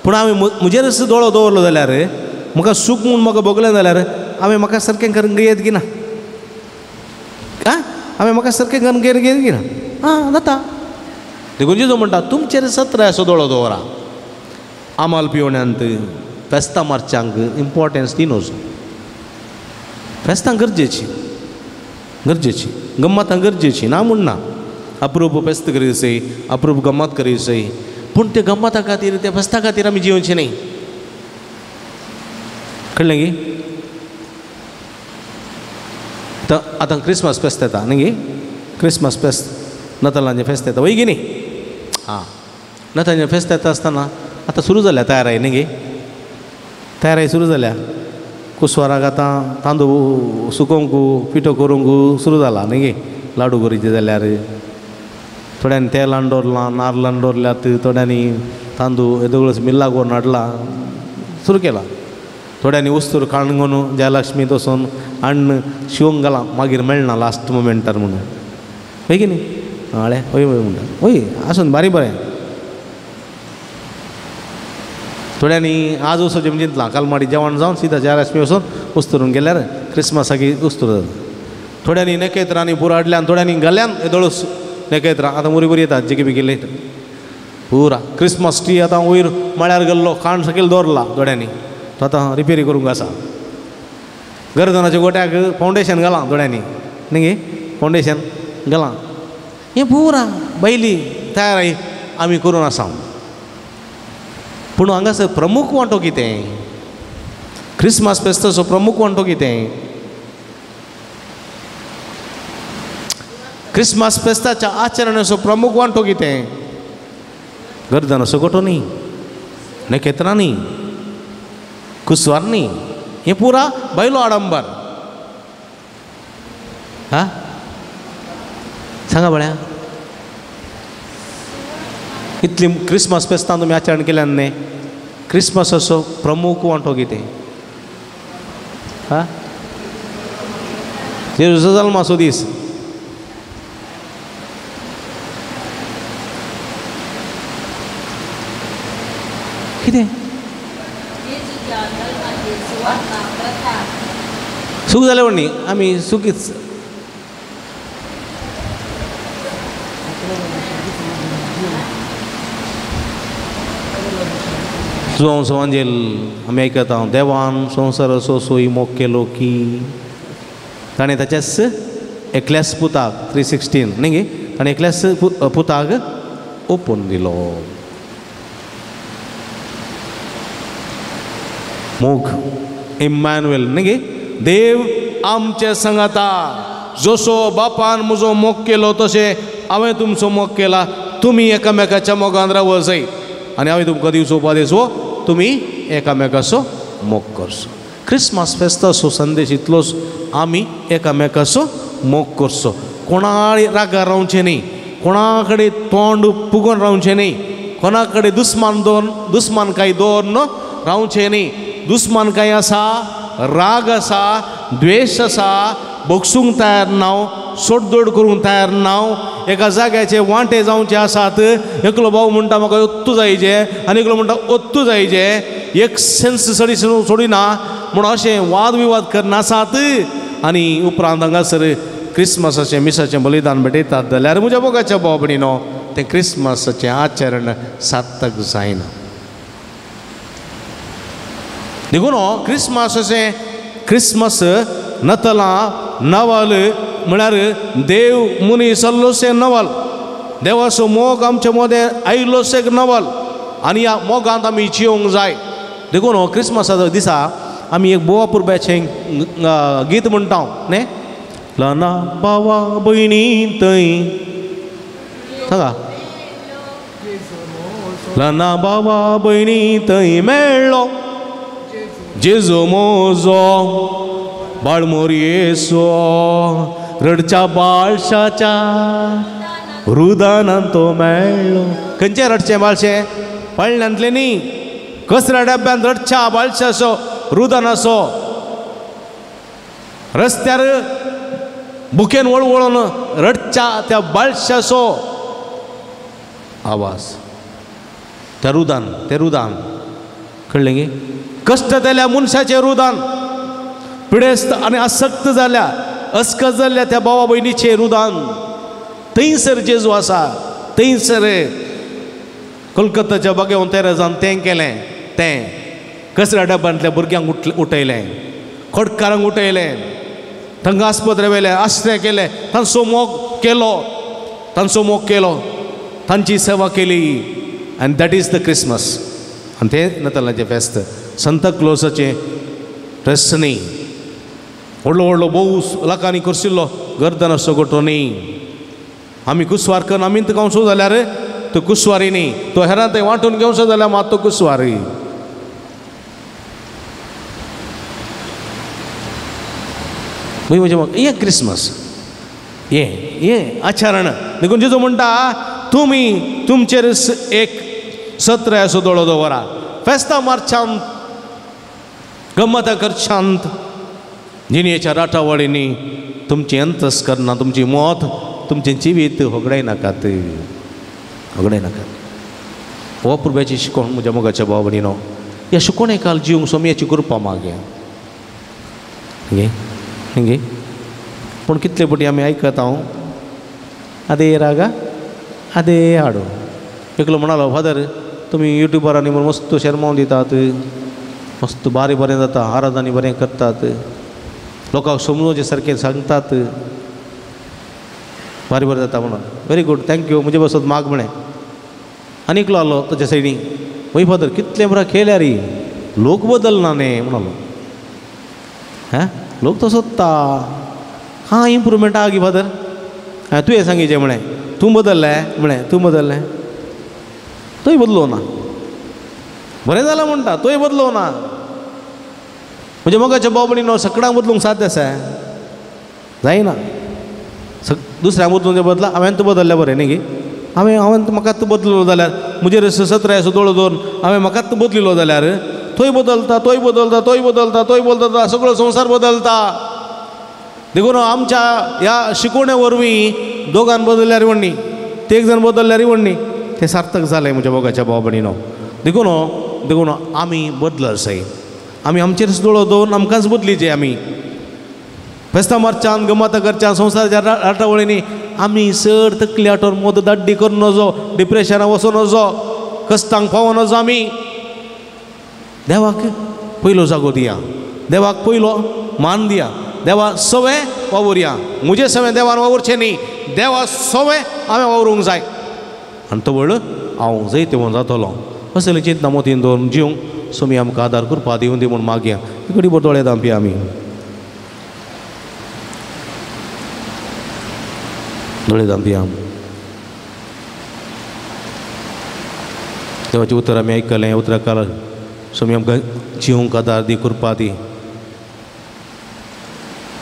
पूण हांवें म्हजेर दोळो दवरलो जाल्यार म्हाका सूख म्हूण म्हाका भोगलें जाल्यार हांवें म्हाका सारकें करूंक येत की ना हांवें म्हाका सारकें करूंक येत की ना जाता देखून जेजू म्हणटा तुमचेर सतरायसो दोळो दवरा आमाल पिवण्यांत फेस्तां मारच्यांक इम्पॉर्टन्स दिनोच फेस्तां गरजेची गम्मतां गरजेची ना म्हूण ना अप्रूप फेस्त करीत सई अप्रूप गम्मत करीत सई पूण ते गम्मता खातीर त्या फेस्ता खातीर आमी जिवचें न्ही कळ्ळें गे आतां क्रिसमस फेस्त येता न्ही गे क्रिसमस फेस्त नतालांचें फेस्त येता वय गे न्ही नतालांचें फेस्त येता आसतना आतां सुरू जाल्या तयाराय न्ही गे तयाराय सुरू जाल्या कुसवाराक आतां तांदूळ सुकोवंक पिठो करूंक सुरू जाला न्ही गे लाडू करीचे जाल्यार थोड्यांनी तेलान दवरलां नारलान दवरल्यात थोड्यांनी तांदूळ हे दोगळस मिल्लाक व्हरून हाडला सुरू केला थोड्यांनी उस्तूर काणगोन जयलक्ष्मी तोसून अण्ण शिवंक घाला मागीर मेळना लास्ट मोमेंटार म्हणून होय की न्ही हळे होय होय म्हणटा होय आसून बारी बरें थोड्यांनी आज वचोचें चिंतलां कालमाडी जेवण जावन सीदा जयलक्ष्मी वचून उस्तरून गेल्यार क्रिस्मसाकी उस्तूर जाता थोड्यांनी नखेत्रांनी बुराडल्यान थोड्यांनी गल्यान येदोळूस नखेत्रां आतां बरी बरी येतात जिकी बिकी लेट पुरा क्रिस्मस ट्री आतां वयर मळ्यार गेल्लो खाण सकयल दवरला थोड्यांनी तो आतां रिपेरी करूंक आसा गर्दनाच्या गोट्याक फावंडेशन घालां थोड्यांनी न्ही गे फावंडेशन घालां हें पुरा बैली तयारी आमी करून आसा पूण हांगासर प्रमुख वांटो कितें क्रिस्मस फेस्ताचो प्रमुख वांटो कितें क्रिस्मस फेस्ताच्या आचरणाचो प्रमुख वांटो कितें गर्दनाचो गोटो न्ही नखेत्रां न्ही कुसवार न्ही हें पुरा बैलो आडंबर हा सांगा बळ्या इतली क्रिस्मस फेस्तां तुमी आचरण केल्यान न्ही क्रिस्मसाचो प्रमुख वांटो कितें हा जेजूचो जल्माचो दीस कितें सूख जालें म्हण न्ही आमी सुखीच जुवांव सवांजेल आमी आयकता देवान संवसार असो सोयी मोग केलो की ताणें ताच्याच एकल्याच पुताक 3:16 न्ही गे ताणें एकल्याच पुताक ओपून दिलो मोग इम्मॅन्युएल न्ही गे देव आमचे सांगाता जसो बापान म्हजो मोग केलो तशें हांवें तुमचो मोग केला तुमी एकामेकाच्या मोगान राव जाय आनी हांवें तुमकां दिवचो उपदेश हो तुमी एकामेकाचो मोग करचो क्रिस्मस फेस्ताचो संदेश इतलोच आमी एकामेकाचो मोग करचो कोणा रागार रावचें न्ही कोणा कडेन तोंड पुगोवन रावचें न्ही कोणा कडेन दुस्मानकाय दवरून रावचें न्ही दुस्मानकाय आसा राग आसा द्वेश आसा बोगसूंक तयार नाव सोडदोड करूंक तयार नाव एका जाग्याचे वांटे जावचे आसात एकलो भाव म्हणटा म्हाका ओत्तू जायचे आनी एकलो म्हणटा ओत्तू जायचे एक सेन्स सोडिना म्हणून अशें वाद विवाद करनासात आनी उपरांत हांगासर क्रिस्मसाचें मिसाचें बलिदान भेटयतात जाल्यार म्हज्या मोगाच्या भाव भयणीनो तें क्रिस्मसाचें आचरण सार्थक जायना देखून क्रिस्मस नतलां नवल म्हळ्यार देव मनीस जाल्लोशें नवल देवाचो मोग आमचे मदें आयिल्लोशें नवल आनी ह्या मोगांत आमी जियोंक जाय देखून क्रिस्मसाच्या दिसा आमी एक बोवा पुरब्याचें गीत म्हणटा न्ही ल्हाना भावा भयणी थंय सांगा ल्हाना भावा भयणी थंय मेळ्ळो जेजू मोजो बाळमोरयेचो रडच्या बाळशाच्या रुदानान तो मेळ्ळो खंयचे रडचे बाळशे पळण्यांतले न्ही कसऱ्या डब्यान रडच्या बाळशाचो रुदानाचो रस्त्यार बुकेन वळवळोन रडच्या त्या बाळशाचो आवाज तें रुदान कळ्ळें गे कश्ट जाल्या मनशाचें रुदान पिडेस्त आनी आसक्त जाल्या अस्कत जाल्ल्या त्या भावा भयणीचें रुदान थंयसर जेजू आसा थंयसर कोलकाताच्या बागेवन 13 जावन तें केलें तें कसऱ्या डब्यांतल्या भुरग्यांक उठयलें खोडकारांक उठयलें तांकां आस्पत्रे व्हेलें आश्रय केलें तांचो मोग केलो तांची सेवा केली आनी दॅट इज द क्रिस्मस आनी तें नतलाचें फेस्त संत क्लोसाचें फेस्त न्ही व्हडलो व्हडलो भोव लाखांनी करशिल्लो गर्दनाचो गोठो न्ही आमी कुस्वार करून आमींत गावचो जाल्यार तो कुस्वारी न्ही तो हेरां थंय वांटून घेवचो जाल्यार मात तो कुस्वारी हें क्रिस्मस हें आचरण देखून जेजू म्हणटा तुमी तुमचेर एक सत्र असो दोळो दवरा फेस्तां मार्चान गम्मत कर शांत जिणेच्या राटावळींनी तुमची अंतस करना तुमची मौत तुमचे जिवीत होगडाय नाकात होगडाय नाकात हो पुर्ब्याची शिकवण म्हज्या मोगाच्या भाव भयणीनो ह्या शिकवणे काल जिवंक सोमयाची कृपा मागया हिंगे पूण कितले फावटी आमी आयकत हांव आदे रागा आदे हाडो एकलो म्हणालो फादर तुमी युट्यूबारांनी म्हूण मस्त शर्मावन दितात मस्त बरें बरें जाता आराधनी बरें करतात लोकांक समजोवचे सारकें सांगतात बरें बरें जाता म्हणून व्हेरी गूड थँक्यू म्हजे बसत माग म्हणे आनीकलो आलो ताच्या सायडीन वय फादर कितले बरा केल्या रे लोक बदलना न्ही म्हणालो हां लोक तो सोदता हां इम्प्रुवमेंट आहा गी फादर हां तुवें सांगिचें म्हणे तूं बदल्लें म्हणे तूं बदल्लें तोय बदलो ना बरें जालां म्हणटा तोय बदलो ना म्हणजे मोगाच्या बाबडीनो सगळ्यांक बदलूंक साध्य आसा जायना दुसऱ्यांक बदलूंचे बदला हांवें तूं बदल्लें बरें न्ही गे हांवें म्हाका तूं बदललो जाल्यार म्हजेर 17 दोळ दोन हांवें म्हाकाच तूं बदलिलो जाल्यार तोय बदलता तोय बदलता तोय बदलता तोय बदलता सगळो संवसार बदलता देखून आमच्या ह्या शिकवणे वरवीं दोगांन बदलल्यार वण्णी ते एक जण बदलल्यार वण्णी ते सार्थक जालें म्हज्या मोगाच्या भाव भयणीनो देखून आमी बदलत जाय आमी आमचेरच दोळो दवरून आमकांच बदलीचे आमी फेस्तां मारच्यान गमात करच्यान संवसाराच्या राटावळींनी आमी चड तकली आटोवन मोद दाड्डी करून नजो डिप्रेशनाक वचून नजो कश्टांक पावोन नजो आमी देवाक पयलो जागो दिया देवाक पयलो मान दिया देवा सवे वावुरया म्हजे सवे देवान वावुरचें न्ही देवा सवे हांवें वावरूंक जाय आनी तो व्हड हांव जैत तेवून जातलो असले चिंतना मोतीन दवरून जिवंक सोमी आमकां आदार करपा दिवन दी म्हूण मागया घडी भर दोळे धांपी आमी दोळे धांपी आम देवाचें उतर आमी आयकलें उतरा काल सोमी आमकां जिवंक आदार दी करपा दी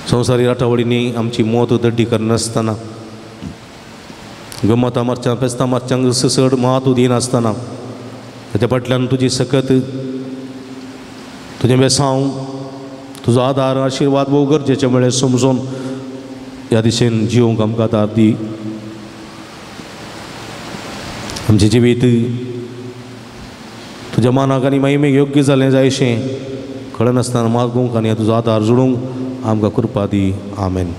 संवसारी राटावळींनी आमची मोत दड्डी करनासतना गमतां मारच्यान फेस्तां मारच्यांक चड महत्व दिनासतना ताच्या फाटल्यान तुजी सकत तुजें वेसांव तुजो आदार आशिर्वाद भोव गरजेचे म्हळ्यार समजून ह्या दिशेन जिवंक आमकां आदार दी आमचें जिवीत तुज्या मानाक आनी महिमेक योग्य जालें जायशें कळनासतना मागूंक आनी तुजो आदार जोडूंक आमकां कृपा दी आमेन.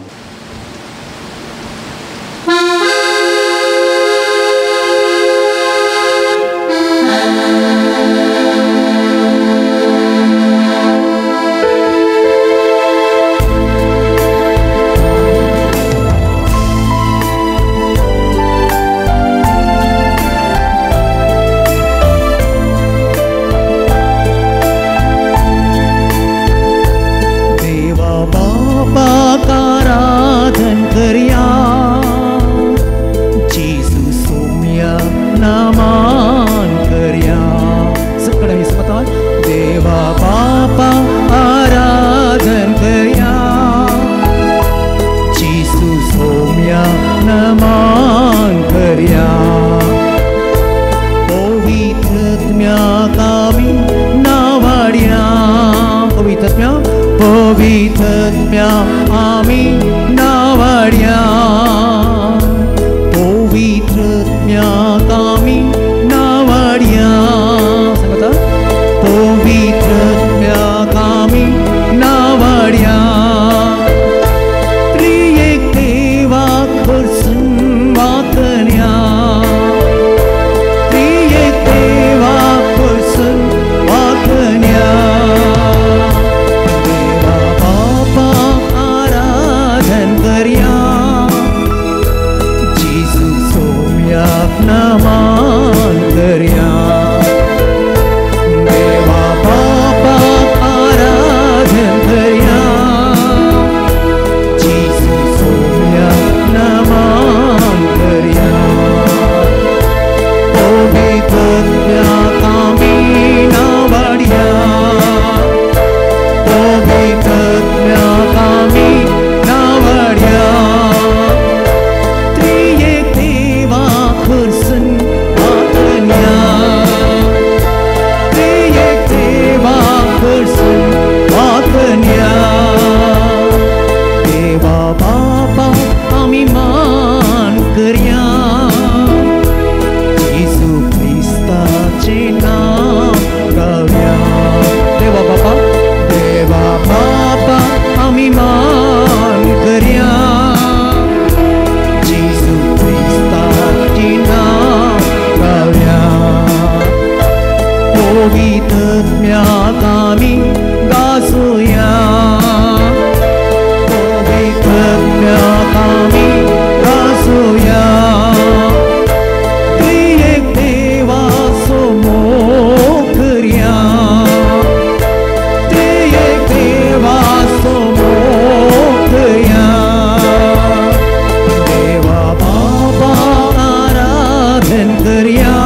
पवित्रज्ञात आम्ही गासूया पवित्रज्ञात आम्ही गासूया त्रिएक देवासमोर करूया त्रिएक देवासमोर करूया देवा बाबा आराधन करूया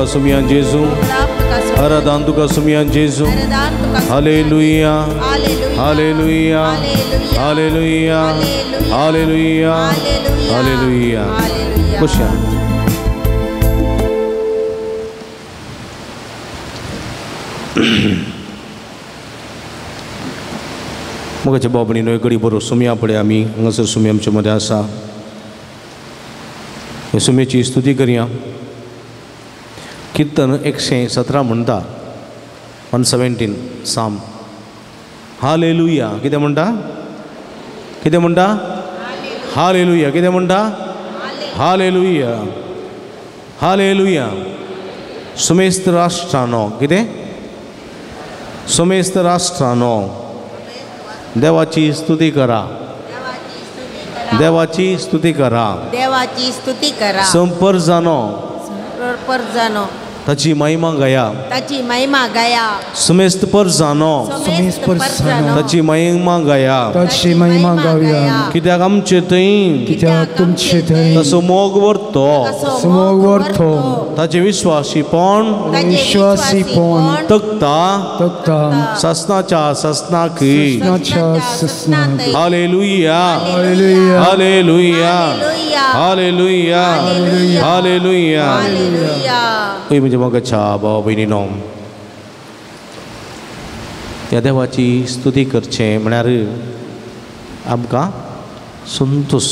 Sumian Jesu, Aradan tuka Sumian Jesu, Hallelujah, Hallelujah, Hallelujah, Hallelujah, Hallelujah. Kusya. Moga coba bani noi kali boros Sumia pada kami ngasar Sumiam cuma dasa. Sumia ची स्तुति करिया कीर्तन 117 म्हणता 117 साम हालेलुया कितें म्हणटा हालेलुया कितें म्हणटा हालेलुया हालेलुया सुमेस्त राष्ट्रानो कितें सुमेस्त राष्ट्रानो देवाची स्तुती करा देवाची स्तुती करा देवाची स्तुती करा संपर जानो ताची महिमा गाया सुमेस्त पर जानो ताची महिमा गाया कित्याक आमचे थंय तसो मोग व्हरतो ताचे विश्वासीपण तकता ससनाच्या ससनाकी हालेलुया हालेलुया हालेलुया हालेलुया ओय म्हणजे मग भाव भयणीनो त्या देवाची स्तुती करचें म्हळ्यार आमकां संतोष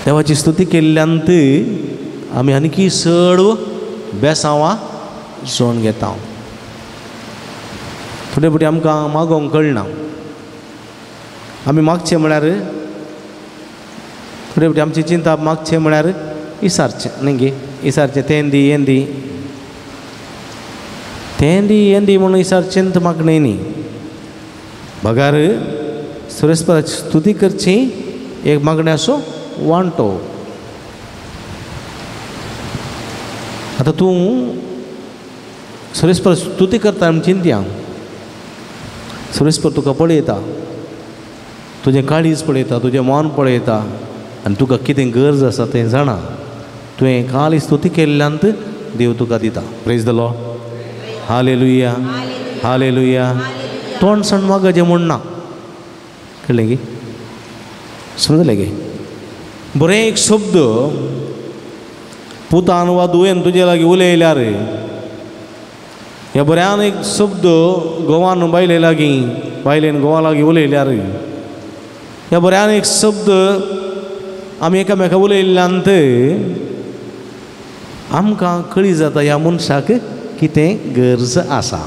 देवाची स्तुती केल्ल्यानंत आमी आनीक चड बेसांवां जोड घेता फुडें फुडें आमकां मागोवंक कळना आमी मागचें म्हळ्यार फुडें फुडें आमची चिंता मागचें म्हळ्यार इसारचें न्ही गे इसारचें तें दी हें दी म्हणून इसारचें तर म्हाका न्ही भगार सुरेस्पराची स्तुती करची एक मागणी आसूं वांटो. आता तूं सुरेस्पर स्तुती करता आनी चिंतया. सुरेस्पर तुका पळयता, तुजें काळीज पळयता, तुजें मन पळयता आनी तुका कितें गरज आसा तें जाणा. तुवें काल स्तुती केल्ल्यांत देव तुका दिता. Praise the Lord. हालेलुया, हालेलुया. तोंड सणमागजें म्हणना. कळ्ळें गे? समजलें गे? बरें एक शब्द पुतान वा धुवेन तुजे लागीं उलयल्यार, ह्या बऱ्यान एक शब्द घोवान बायले लागीं, बायलेन घोवा लागीं उलयल्यार, ह्या बऱ्यान एक शब्द आमी एकामेका उलयल्ल्यांत आमकां कळी जाता ह्या मनशाक कितें गरज आसा.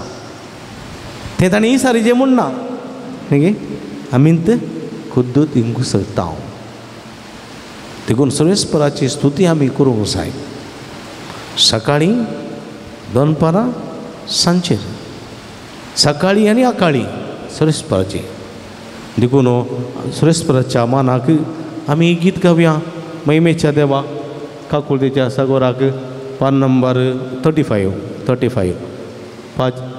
तें ताणें सारजें म्हणना न्ही. आमींत खुद्द तिंकू सकता. देखून सुरेस्पराची स्तुती आमी करूंक जाय. सकाळीं, दनपारां, सांजेर, सकाळीं आनी आकाळीं सुरेस्पराची. देखून सुरेस्पराच्या मानाक आमी गीत गावया. महिमेच्या देवा काकुळतेच्या सागोराक पान नंबर 35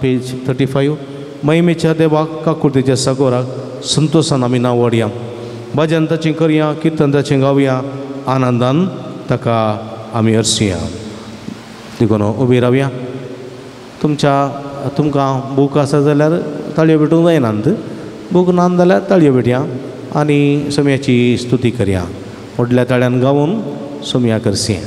पेज 35. महिमेच्या देवा काकुळतेच्या सागोराक संतोशान आमी नांव वडया. भजन ताचें करया, किर्तन ताचें गावया, आनंदान ताका आमी हरसुया. देखून उबी रावया. तुमकां बूक आसा जाल्यार ताळयो भेटूंक जायनात. बूक ना जाल्यार ताळयो भेटया आनी सोम्याची स्तुती करया. व्हडल्या ताळ्यान गावून सोम्या करसी.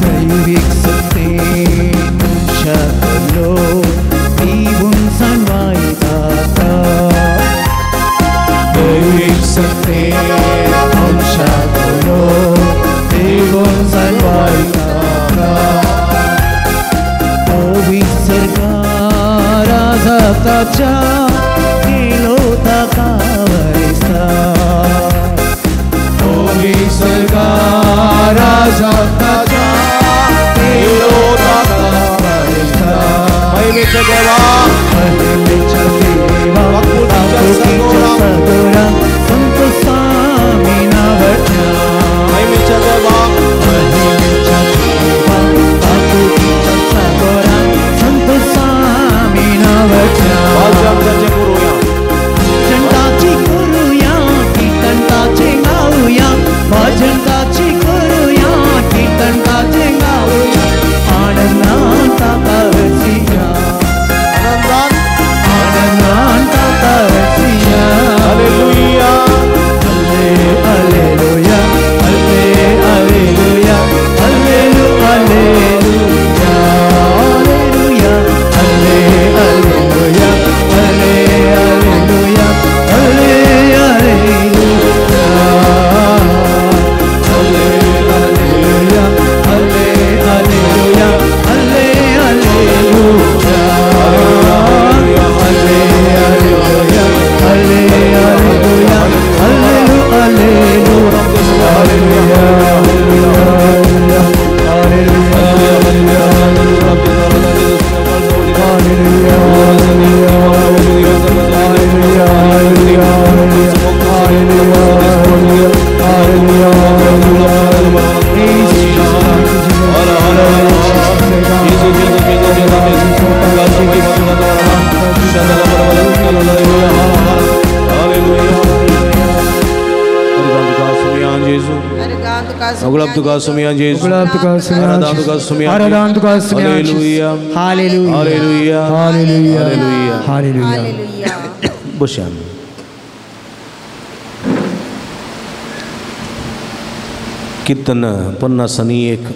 दैविक राजाच्या गेलो ताकावरिस्ता ओगी सर्गा राजाच्या गेलो ताकावरिस्ता महिमेच्या देवा महिमेच्या देवा आपुतीच्या सगोरा संत स्वामी नावच्या महिमेच्या देवा महिमेच्या देवा आपुतीच्या सगोरा संत स्वामी नावच्या वाजवाचे करूया भजनताची करूया कीर्तनताचे गाऊया भजनताची करूया कीर्तनताचे गाऊया आनंदांता करसिया आनंदांता करसिया हालेलुया हालेलुया हालेलुया हालेलुया हालेलुया हालेलुया हालेलुया Tugas sumian Yesus. Aradaan tugas sumian. Aradaan tugas sumian. Haleluya. Haleluya. Haleluya. Haleluya. Haleluya. Haleluya. Boşan. कीर्तन 51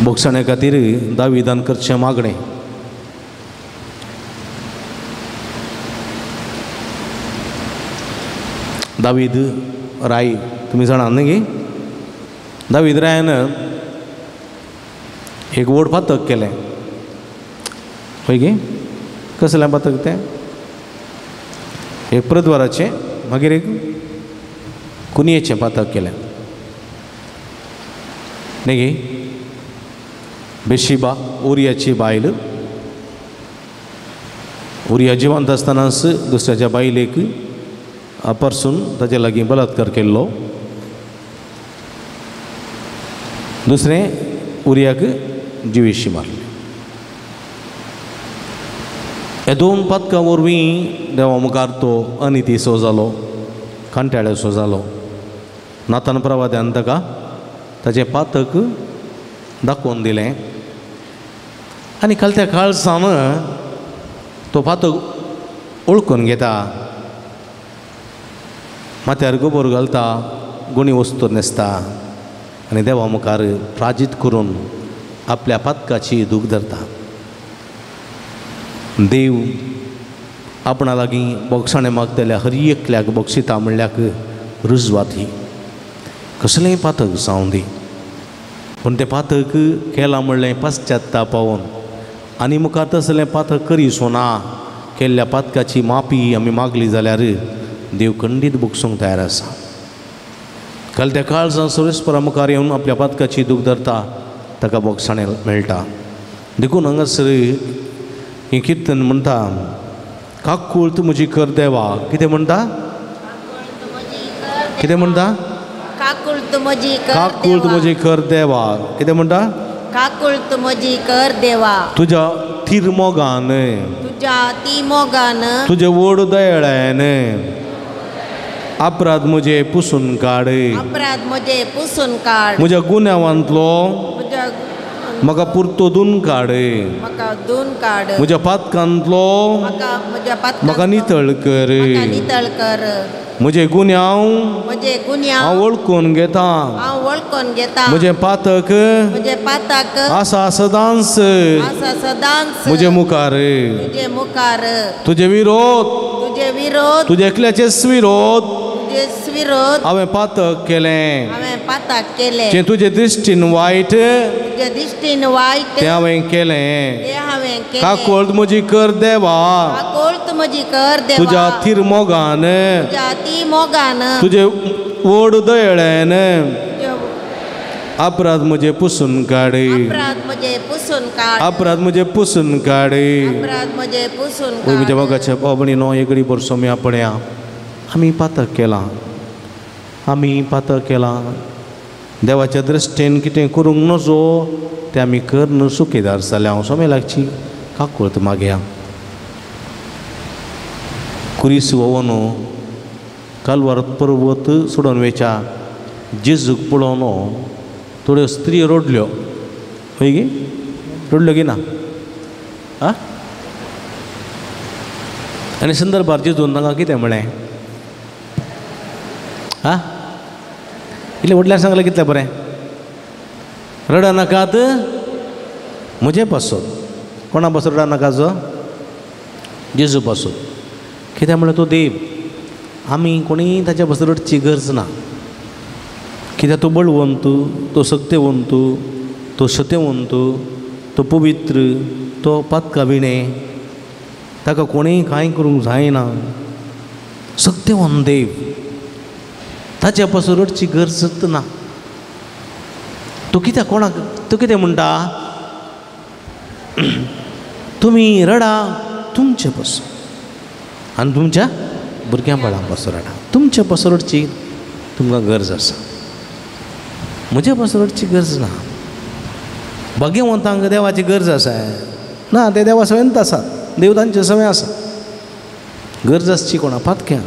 बोगसाणे खातीर दाविदान करचें मागणें. दावीद राय तुम्ही जाणा न्ही दावीद रायान एक व्हड पातक केलें पळय गे कसलें पातक तें एक प्रद्वाराचें मागीर एक कुनयेचें पातक केलें न्ही गे बेशिबा उरियाची बायल उरिया जिवंत आसतनाच दुसऱ्याच्या बायलेक अपरसून ताचे लागीं बलात्कार केल्लो. दुसरें उरियाक जिवेशी मारले. हे दोन पातकां वरवीं देवा मुखार तो अनितीसो जालो कंटाळ्योसो जालो. नातान प्रवाद्यान ताका ताचें पातक दाखोवन दिलें आनी खालत्या काळजान तो पातक ओळखून घेता. माथ्यार गोबर घालता गुणी वस्तू न्हेसता आनी देवा मुखार प्राजीत करून आपल्या पातकाची दूख धरता. देव आपणा लागीं बोगसाणें मागतल्या हर एकल्याक बक्षिता म्हणल्याक रुजवात ही कसलेंय पातक जावं दी पूण तें पातक केलां म्हणलें पाश्चात्ताप पावोन आनी मुखार तसलें पातक करिसो ना. केल्ल्या पातकाची माफी आमी मागली जाल्यार देव खंडीत बुकसूंक तयार आसा. कालत्या काळजां सुरेस्परा मुखार येवन आपल्या पातकाची दूख धरता ताका बोगसाणें मेळटा. देखून हांगासर ही कीर्तन म्हणटा काकूळत म्हजी कर देवा. कितें म्हणटा कितें म्हणटा काकुळत म्हजी कर काकूळत देवा. म्हजी कर देवा. कितें म्हणटा काकुळत म्हजी कर देवा. तुज्या थीर मोगान तुझ्या ती मोगान तुजे व्हड दयाळ्यान अपराध म्हजे पुसून काड. अपराध म्हजे पुसून काड. म्हज्या गुन्यांवांतलो म्हज्या म्हाका पुर्तोदून काड. म्हाका धुवन काड. म्हज्या पातकांतलो म्हाका म्हज्या म्हाका पातकांतलो नितळ कर. म्हाका नितळ कर. म्हजे गुन्यांव म्हजे गुन्यांव हांव वळखून घेता. हांव वळखून घेता. म्हजें पातक म्हजे पातक आसा सदांच आसा सदांच म्हजे मुखार. तुजे मुखार. तुजे विरोध तुजे विरोध तुजे एकल्याचेच विरोध तुजे तुझे विरोध हांवें पातक केलें हांवें पातक केलें जें तुजे दृश्टीन वायट तुज्या दिश्टीन वायट तें हांवें केलें तें हांवें केलें काकोळट म्हजी कर देवा काकोळट म्हजी कर देवा तुज्या थीर मोगान तुज्या ती मोगान तुजे व्हड दयेळेन तुज्या अपराध म्हजे पुसून काड अपराध म्हजे पुसून काड अपराध म्हजे पुसून काड अपराध म्हजे पुसून पळय काड म्हज्या मोगाच्या बाबणीनो एक बरसो मी आपण्या आमी पातक केलां आमी पातक केलां देवाच्या दृश्टीन कितें करूंक नजो तें आमी करन सुखीदार जाल्या हांव सोमे लागची काकोळट मागया कुरीस वोवन कालवार पर्वत सोडून वेचा जेजूक पळोवन थोड्यो स्त्री रडल्यो खंय गे रडल्यो की ना आ आनी संदर्भार जेजून तांकां कितें म्हळें आ इतलें व्हडल्यान सांगलें कितलें बरें रडा नाकात म्हजे पासून कोणा पासून रडा नाकाचो जेजू पासून कित्याक म्हळ्यार तो देव आमी कोणीय ताच्या पासून रडची गरज ना कित्याक तो बळवंत तो सत्यवंत तो सत्यवंत तो पवित्र तो पातकाविणे ताका कोणीय कांय करूंक जायना सत्यवंत देव ताच्या पासून रडची गरजच ना तो कित्याक कोणाक तो कितें म्हणटा तुमी रडा तुमचे पासून आनी तुमच्या भुरग्यां बाळां पासून रडा तुमचे पासून रडची तुमकां गरज आसा म्हजे पासून रडची गरज ना भाग्यवंतांक देवाची गरज आसा ना ते देवा सवयंत आसात देव तांचे सवय आसा गरज आसची कोणा पातक्या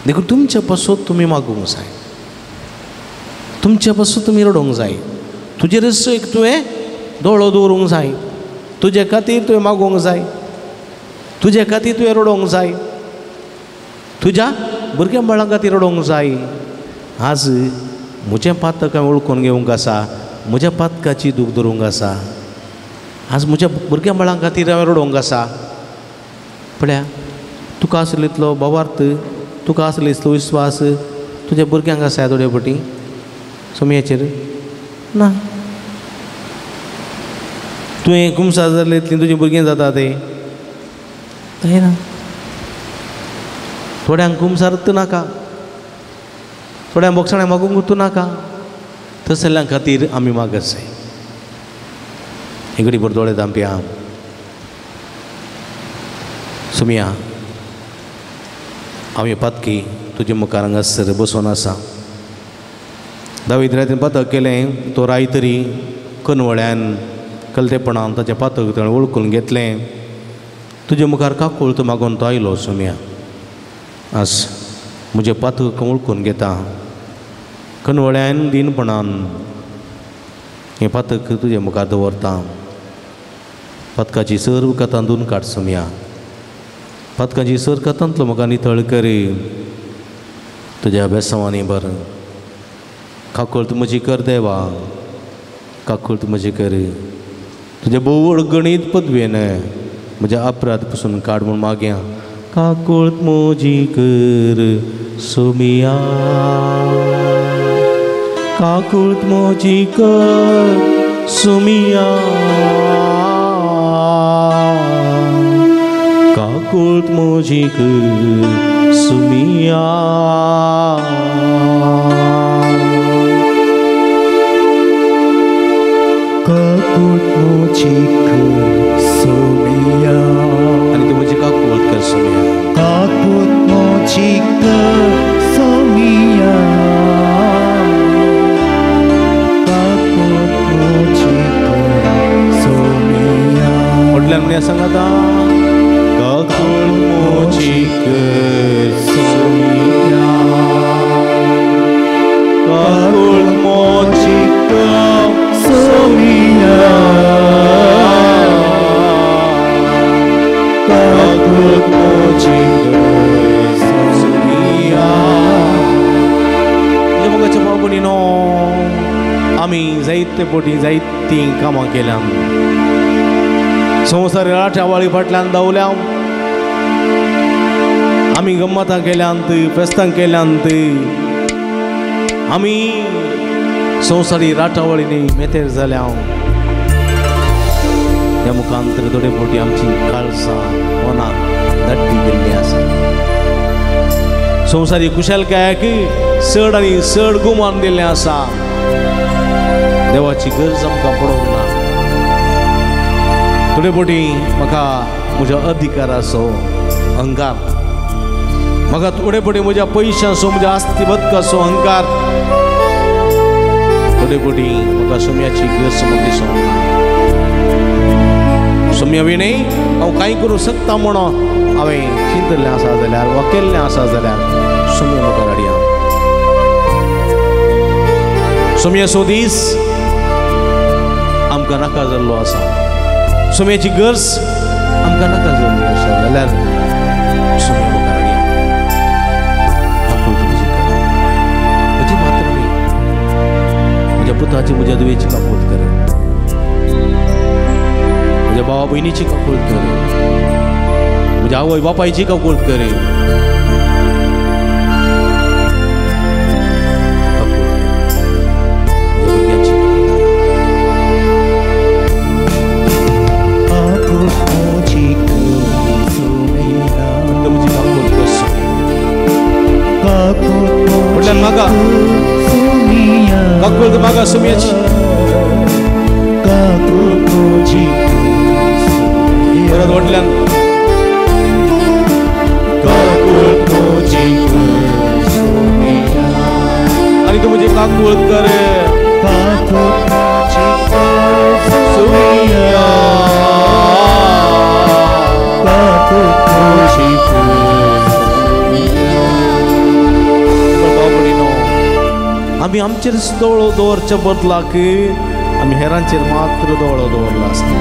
देखून तुमचे पासून तुमी मागूंक जाय तुमचे पासून तुमी रडोंक जाय तुजे रस्त्याक तुवें दोळो दवरूंक जाय तुजे खातीर तुवें मागोवंक जाय तुजे खातीर तुवें रडोंक जाय तुज्या भुरग्यां बाळां खातीर रडोंक जाय आज म्हजें पातक हांवें वळखून घेवंक आसा म्हज्या पातकाची दूख धरूंक आसा आज म्हज्या भुरग्यां बाळां खातीर हांवें रडोंक आसा पळया तुका आसलो इतलो भावार्थ तुका आसलो इतलो विस्वास तुज्या भुरग्यांक आसा थोड्या फावटी सोमयाचेर ना तुवें कुमसार जालें इतलीं तुजीं भुरगीं जाता ते ना थोड्यांक कुमसारत नाका थोड्यांक बोगसाणें मागूंक नाका तसल्ल्यां खातीर आमी मागत जाय एक बरो दोळे धांपया सुमिया हांव हे पातकी तुजे मुखार हांगासर बसून आसा दावीद रातीन पातक केलें तो रायतरी कनवळ्यान कलतेपणान ताचें पातक ताणें वळखून घेतलें तुजे मुखार काकोळट मागून तो आयलो सुमिया आज म्हजें पातक वळखून घेता कनवळ्यान दिनपणान हें पातक तुजे मुखार दवरता पातकाची सर्व कथां धुवन काड सुमिया पातकाची सर कथांतलो म्हाका नितळ कर तुज्या अभ्यासांनी बर काकोळट म्हजी कर देवा काकोळट म्हजी कर तुज्या बोवड गणीत पदवेन म्हज्या अपराध पसून काड म्हूण मागया काकोळट म्हजी कर सुमिया काकोळट म्हजी कर सुमिया काकोळट म्हजी कर सुमिया काकोळट म्हजी कर सुमिया आणि तू म्हजी काकोळट कर सुमिया काकोळट म्हजी कर सुमिया काकोळट म्हजी कर सुमिया म्हटल्यार म्हणे सांगाता काकोळट म्हजी कर सुमिया काकोळट म्हजी कर सुमिया काकोळट म्हजी कर सुमिया मोगाच्या बाबुणीनो आमी जायते पोटी जायतीं कामां केल्या संवसार राठ्यावाळी फाटल्यान धांवल्या आमी गम्मतां केल्यांत फेस्तां केल्यांत आमी संवसारी राटावळींनी मेतेर जाल्या त्या मुखांतर थोडे फावटी आमची काळजां मनां धाडटी गेल्लीं आसा संवसारी कुशलकायेक चड आनी चड गुमान दिल्लें आसा देवाची गरज आमकां पडोंक ना थोडे फावटी म्हाका म्हज्या अधिकाराचो अहंकार म्हाका थोडे फावटी म्हज्या पयशांचो म्हज्या आस्ती बदकाचो अहंकार थोडे फावटी म्हाका सोम्याची गरज म्हाका दिसोंक ना सोम्या विणें हांव कांय करूं शकता म्हणून हांवें चिंतल्लें आसा जाल्यार वा केल्लें आसा जाल्यार सोम्या मुखार हाडया सोम्याचो दीस आमकां नाका जाल्लो आसा सोम्याची गरज आमकां नाका जाल्ली आसा जाल्यार सोम्या मुखार हाडया म्हजी मात्र न्ही म्हज्या पुताची म्हज्या दुयेची काकूट करे म्हज्या भावा भयणीची काकूट करे म्हज्या आवय बापायची काकूट करे Maga, kakul maga sumiaci. Berat wadlan. Ani tu muझे kakul करे. Sumia. आमी आमचेर दोळो दवरच्या बदलाक आमी हेरांचेर मात्र दोळो दवरलो आसता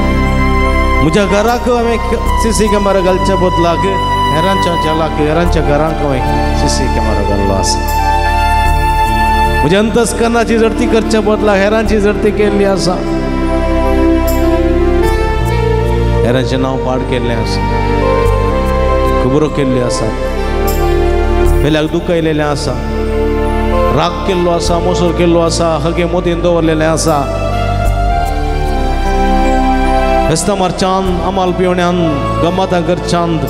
म्हज्या घराक हांवें सीसी कॅमेरा घालच्या बदलाक हेरांच्या जलाक हेरांच्या घरांक हांवें सीसी कॅमेरा घाल्लो आसा म्हज्या अंतस्करणाची जडती करच्या बदलाक हेरांची जडती केल्ली आसा हेरांचें नांव पाड केल्लें आसा खबरो केल्ल्यो आसात पेल्याक दुखयलेलें आसा राग केल्लो आसा मोसोर केल्लो आसा हगे मोदीन दवरलेलें आसा फेस्तां मारच्यांत आमाल पिवण्यांत गम्मतां करच्यांत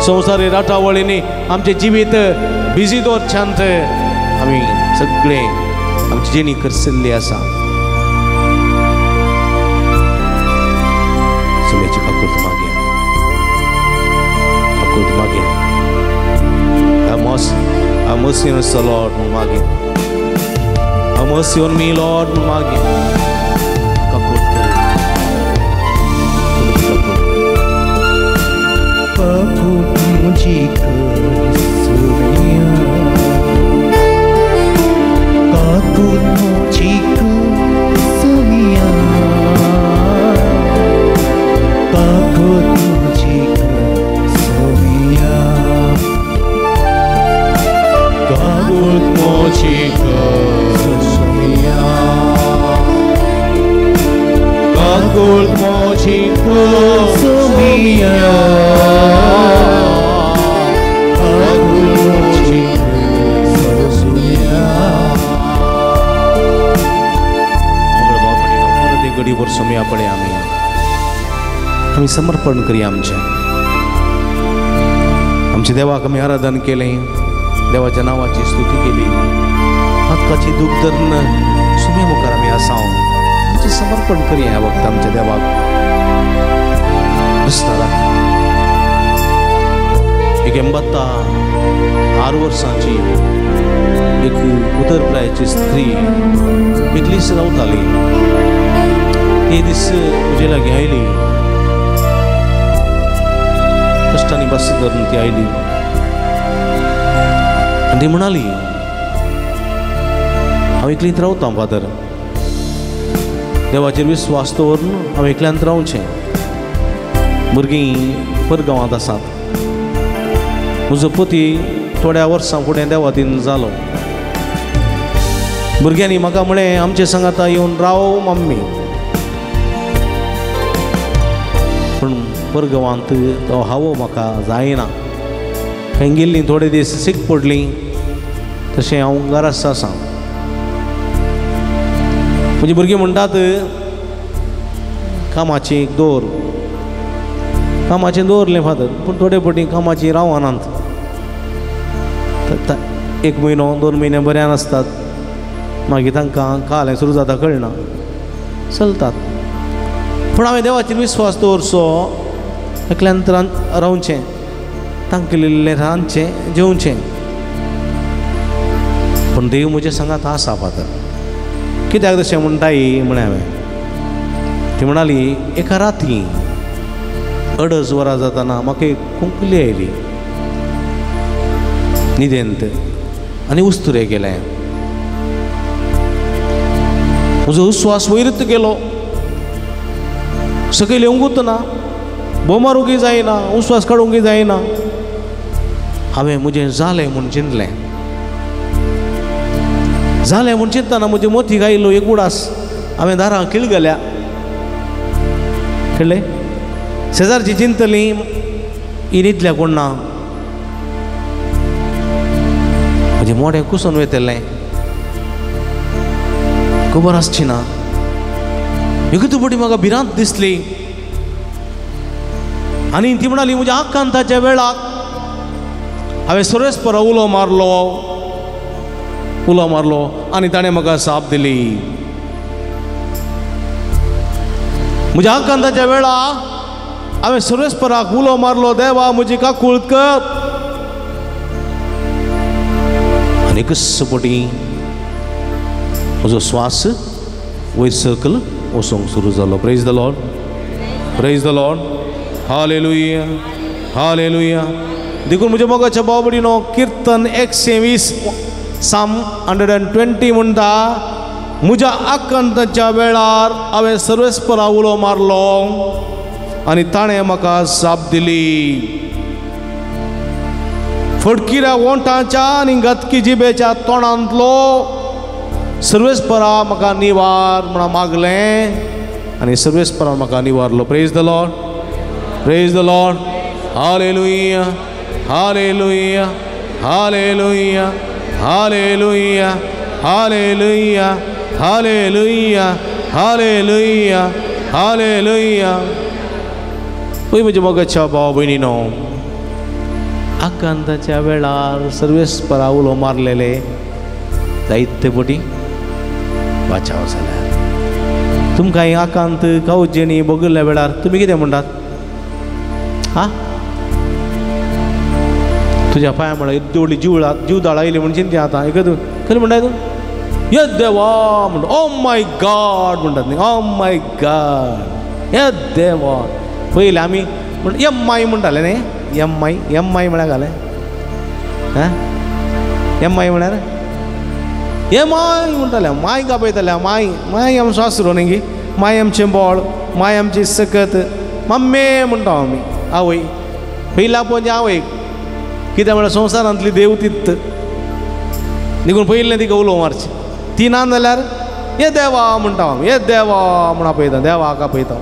संवसारी राटावळींनी आमचें जिवीत बिजी दवरच्यांत आमी सगळे आमची जिणी करसिल्ली आसा सुमेची काकूट मागया काकूट मागया Have mercy on us, Lord, मागे Have mercy on me, Lord, मागे काकूट करे काकूट मुझे कर सुमिया काकूट मुझे कर सुमिया काकूट मुझे कर सुमिया Kakut mochika sumia Kakut mochika sumia Kakut mochika sumia मंगळ बापणीनो परत एक घडीभर समय पडे आमी समर्पण करी आमचे देवाक आमी आराधन केलें देवाच्या नावाची स्तुती केली हक्काची दूख धरून सुम्या मुखार आमी आसांव आमचें समर्पण करी ह्या वक्त आमच्या देवाक क्रिस्ताराक एक 86 वर्सांची एक उदरप्रायाची स्त्री एकलीच रावताली ते दीस म्हजे लागीं आयली कश्टांनी बस धरून ती आयली आनी ती म्हणाली हांव एकलींच रावतां फादर देवाचेर विस्वास दवरून हांव एकल्यांत रावचें भुरगीं परगांवांत आसात म्हजो पती थोड्या वर्सां फुडें देवातीन जालो भुरग्यांनी म्हाका म्हळें आमचे सांगाता येवन राव मम्मी पूण परगांवांत तो हावो म्हाका जायना खंय गेल्लीं थोडे दीस सीक पडलीं तशें हांव घरात आसां. म्हणजे भुरगीं म्हणटात कामाची दवर, कामाचें दवरलें फादर, पूण थोडे फावटी कामाची रावनात. 1 म्हयनो 2 म्हयने बऱ्यान आसतात, मागीर तांकां कालें सुरू जाता कळना, चलतात. पूण हांवें देवाचेर विस्वास दवरचो, एकल्यान रावचें, तांकां केलेलें रांदचें जेवचें. पूण देव म्हजे सांगात आसा फादर. कित्याक तशें म्हणटाय म्हणे हांवें. ती म्हणाली एका राती 2:30 वरां जाताना म्हाका एक कुंकली आयली न्हिदेंत आनी उस्तुरे गेलें. म्हजो उस्वास वयरत गेलो, सकयल येवंकूच ना, बोमारूंकय जायना, उस्वास काडूंकय जायना. हांवें म्हजें जालें म्हूण चिंतलें. जालें म्हूण चिंतना म्हजे मोतीक आयिल्लो एक उडास. हांवें दारां किळगल्या, कळ्ळें. शेजारची चिंतलीं ही न्हिदल्या कोण ना. म्हजें मोडें कुसून वयतलें, खबर आसची ना. एकूच फावटी म्हाका भिरांत दिसली आनी ती म्हणाली म्हज्या आकांताच्या वेळाक हांवें सर्वेस्परा उलो मारलो आनी ताणें म्हाका साप दिली. म्हज्या आकांताच्या वेळाक हांवें सर्वेस्पराक उलो मारलो, देवा म्हजी काकूळ कर. आनी एकच फावटी म्हजो स्वास वयर सकल वचूंक सुरू जालो. Praise the Lord, praise the Lord, हालेलुया, हालेलुया. देखून म्हज्या मोगाच्या भाव भयणीनो, कीर्तन 120 साम 120 म्हणटा, म्हज्या आकांताच्या वेळार हांवें सर्वेस्परा उलो मारलो आनी ताणें म्हाका साप दिली. फडकिऱ्या ओंठाच्या आनी गतकी जिबेच्या तोंडांतलो सर्वेस्परा म्हाका निवार म्हणून मागलें आनी सर्वेस्परा म्हाका निवारलो. Praise the Lord, praise the Lord, हालेलुया, हालेलुया, हालेलुया, हालेलुया, हालेलुया, हालेलुया, हालेलुया, हालेलुया. पळय म्हज्या मोगाच्या भाव भयणीनो, आकांताच्या वेळार सर्वेस्परा उलो मारलेले जायते फावटी वाचाव जाल्यार. तुमकां आकांत कावजेनी बगयल्ल्या वेळार तुमी कितें म्हणटात? हा, तुज्या पांया म्हळ्यार देवळी जीव दाळायली म्हण चिंती आतां एकच खरें म्हणटाय तूं. ये देवा म्हणटा, ओ माय गॉड म्हणटात न्ही, ओ माय गॉड, ये देवा. पयलीं आमी माई म्हणटाले न्ही, माई म्हळ्यार घालें, माई म्हळ्यार हे माय म्हणटाले, माय कापयताले, माय आमचो आसरो न्ही गी, माय आमचें बोळ, माय आमची सकत, मम्मे म्हणटा आमी, आवय. पयला पणजे आवय, कित्याक म्हळ्यार संवसारांतली देव तित्त. देखून पयलें तिका उलो मारचें. ती ना जाल्यार हे देवा म्हणटा आमी, हे देवा म्हण आपयता, देवाक आपयता.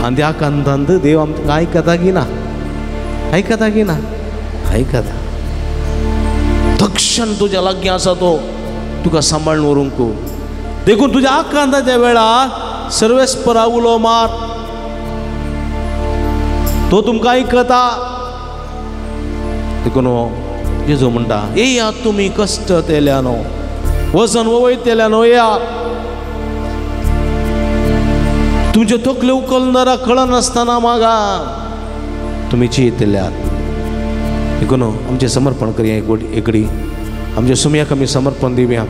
आनी त्या कांतांत देव आमकां आयकता की ना, आयकता की ना, आयकता. तक्षण तुज्या लागीं आसा तो तुका सांबाळून व्हरूंक. देखून तुज्या आकांताच्या वेळार सर्वेस्परा उलो मार, तो तुमकां आयकता. देखून जेजू म्हणटा, येयात तुमी कश्ट तेल्यानो, वजन वयतल्यानो येयात. तुमचे तकले उखलणारा कळनासतना मागा, तुमी चेतल्यात. देखून आमचें समर्पण करया एकडी, आमच्या सुमयाक आमी समर्पण दिवया.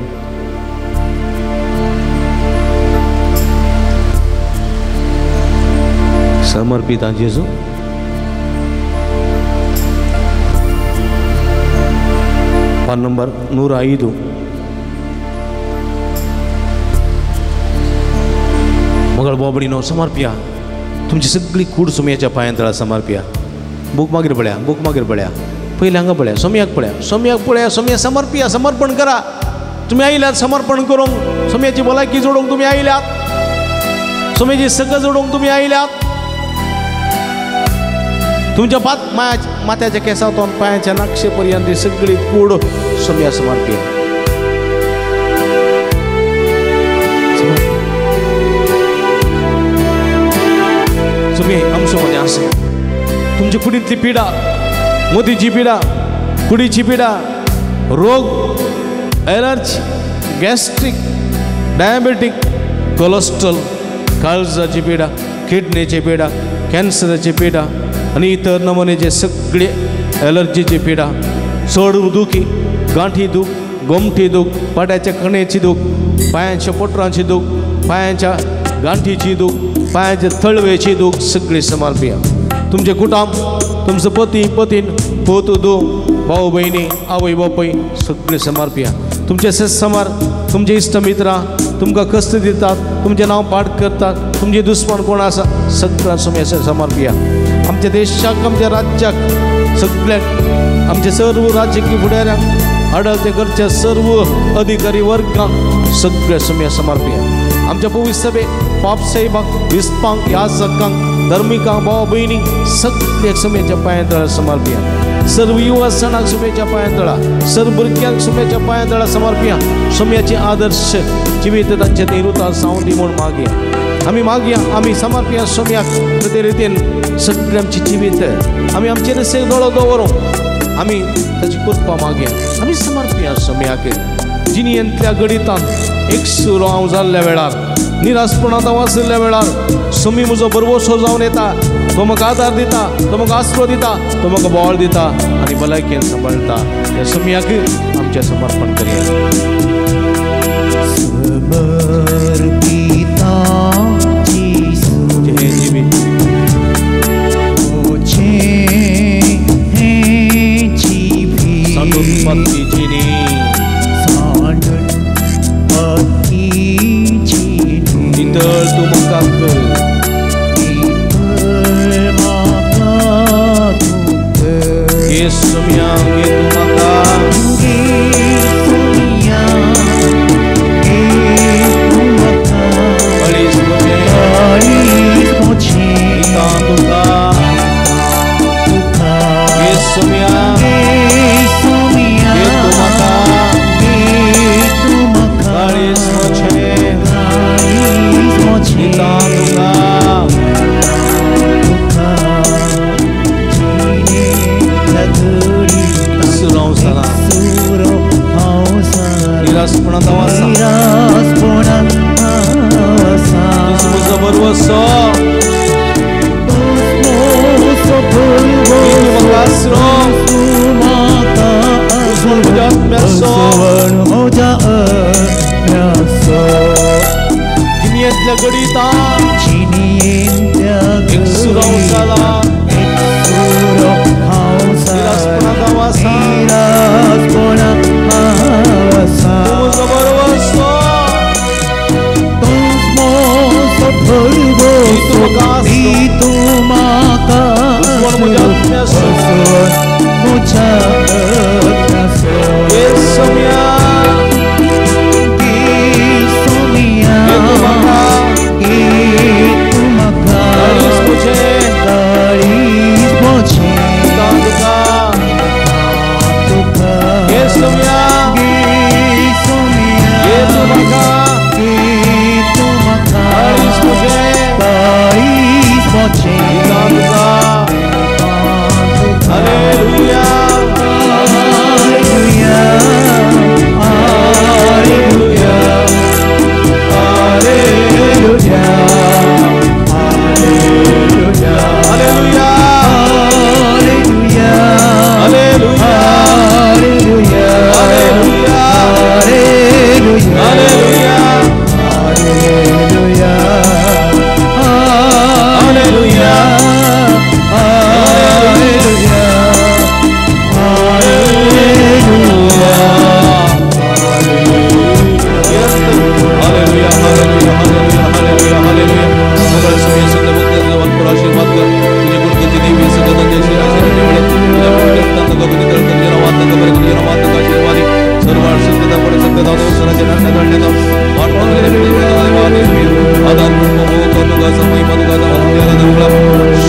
समर्पित जेजू, पान नंबर 105. मगळ बोबडीनो समर्पिया. तुमची सगळी कूड सुमयाच्या पांयां तळा समर्पिया. बूक मागीर पळया, बूक मागीर पळया, पयले हांगा पळया, सोमयाक पळया, सोमयाक पळया. सोमया समर्पिया, समर्पण करा. तुमी आयल्यात समर्पण करूंक, सोमयाची भलायकी जोडूंक तुमी आयल्यात, सोमयाची सकत जोडूंक तुमी आयल्यात. तुमच्या माथ्याच्या केसातून पायाच्या नाक्षेपर्यंत सगळी कूड सोम्या समर्पित तुम्ही आमच्यामध्ये असं तुमची कुडीतली पिढा मोतीची पिढा कुडीची पिढा रोग ॲलर्जी गॅस्ट्रिक डायबेटिक कोलेस्ट्रॉल काळजाची पिढा किडनीची पिढा कॅन्सरची पिढा आणि इतर नमुनेचे सगळे ॲलर्जीची पिढा सोडदुखी गांठी दुख गोमठी दुख पाट्याच्या कणेची दुख पायांच्या पोटरांची दुख पायांच्या गांठीची दुख पायाच्या तळवेची दुख सगळे समर्पिया तुमचे कुटुंब तुमचं पती पतीन पोतू दो भाऊ बहिणी आवई बापई सगळे समर्पिया तुमचे सत्समार तुमचे इष्टमित्र तुमका कष्ट देतात तुमचे नाव पाठ करतात तुमचे दुश्मन कोण असा सगळ्या समय समर्पिया आमच्या देशाक आमच्या राज्याक सगळ्याक आमचे सर्व राजकीय फुडाऱ्यांक आडळतेकडच्या सर्व अधिकारी वर्गांक सगळ्या समय समर्पिया आमच्या पवित्र सभे पापसाहेबांक विस्पांक याजकांक धर्मिकांक भाव बहिणी सगळ्या समयाच्या पांयतळा समर्पिया सर्व युवा सणाक सुमेच्या पांयतळा सर्व भुरग्यांक सुमेच्या पांयतळा समर्पिया सुम्याचे आदर्श जिवीत तांचे निरुता सावंदी म्हणून मागया आम्ही मागया आम्ही समर्पिया सुम्याक ते रितीन सगळी आमची जिवीत आम्ही आमचे रस्ते दोळो दवरू आम्ही ताची कृपा मागया आम्ही समर्पिया सुम्याक जिनियंतल्या गणितांत एक सूर हांव जाल्ल्या वेळार निराशपणांत वाचल्या वेळार सुमी म्हजो बरवसो जावन येता तो म्हाका आदार दिता तो म्हाका आस्रो दिता तो म्हाका बोळ दिता आनी भलायकेन सांबाळटा त्या सुमयाक आमचें समर्पण करया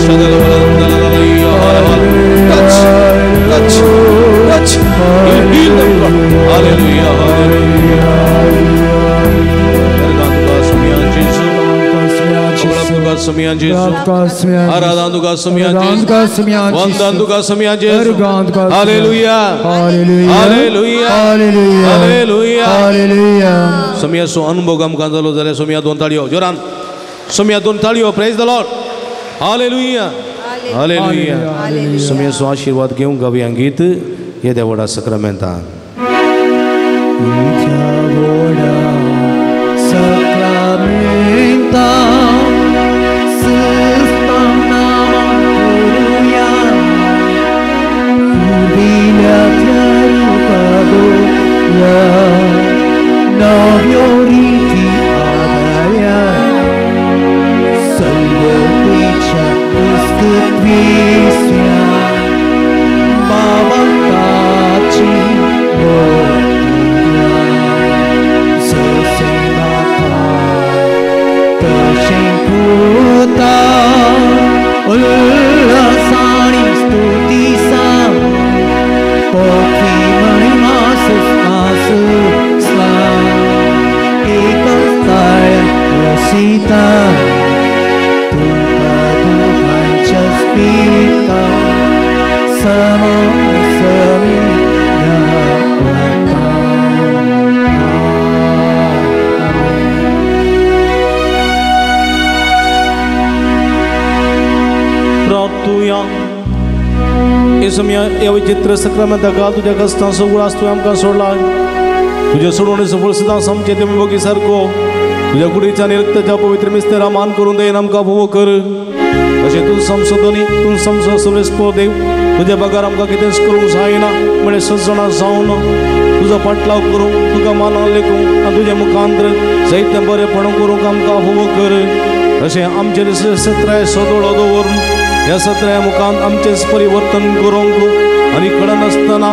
Shadala touch. Heal them, Lord. Hallelujah. Semia Jesus, Aradan duga semia Jesus, Wandan duga semia Jesus, Hallelujah, Hallelujah, Hallelujah. Semia so anubogam kandalo zale semia don talio, Joran, semia don talio, praise the Lord, Hallelujah, Hallelujah. Semia so आशीर्वाद घेऊन गावी अंगीत ये देवड़ा सक्रामेंटा. चित्र सक्रामेंट गाल तुझ्या कष्टां सगळास तू आमकां सोडला तुझ्या सोडवणेचो फळ सदांच आमचे ते बगी सारको तुझ्या कुडीच्या आनी रक्ताच्या पवित्र मिस्तेरा मान करून दयन आमकां फोव कर अशें तूं संसदनी तूं समसो सर्वेस्पो देव तुझ्या बगार आमकां कितेंच करूंक जायना म्हळ्यार सज्जणां जावन तुजो पाटलाव करूंक तुका मानान लेखूंक आनी तुज्या मुखांतर जायतें बरेंपण करूंक आमकां फोव कर अशें आमचेर सत्राय सदोळो दवरून ह्या सत्राया मुखांत आमचेंच परिवर्तन करूंक आनी कळना आसतना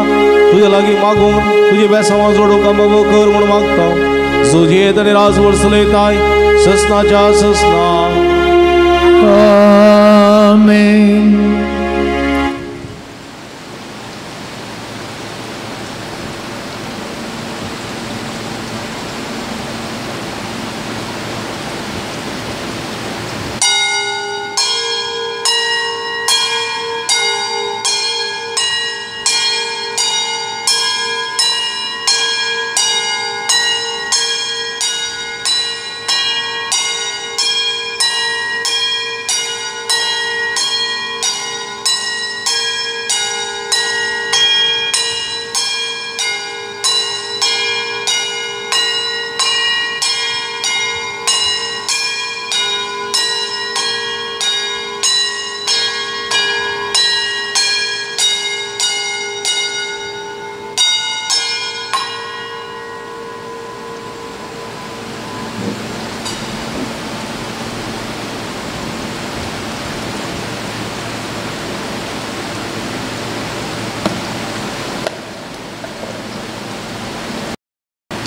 तुजे लागीं मागूंक तुजे बेसांवां जोडूंक आमकां कर म्हूण मागता जोजेत आनी राज वर्सलयताय ससनाच्या ससना आमेन.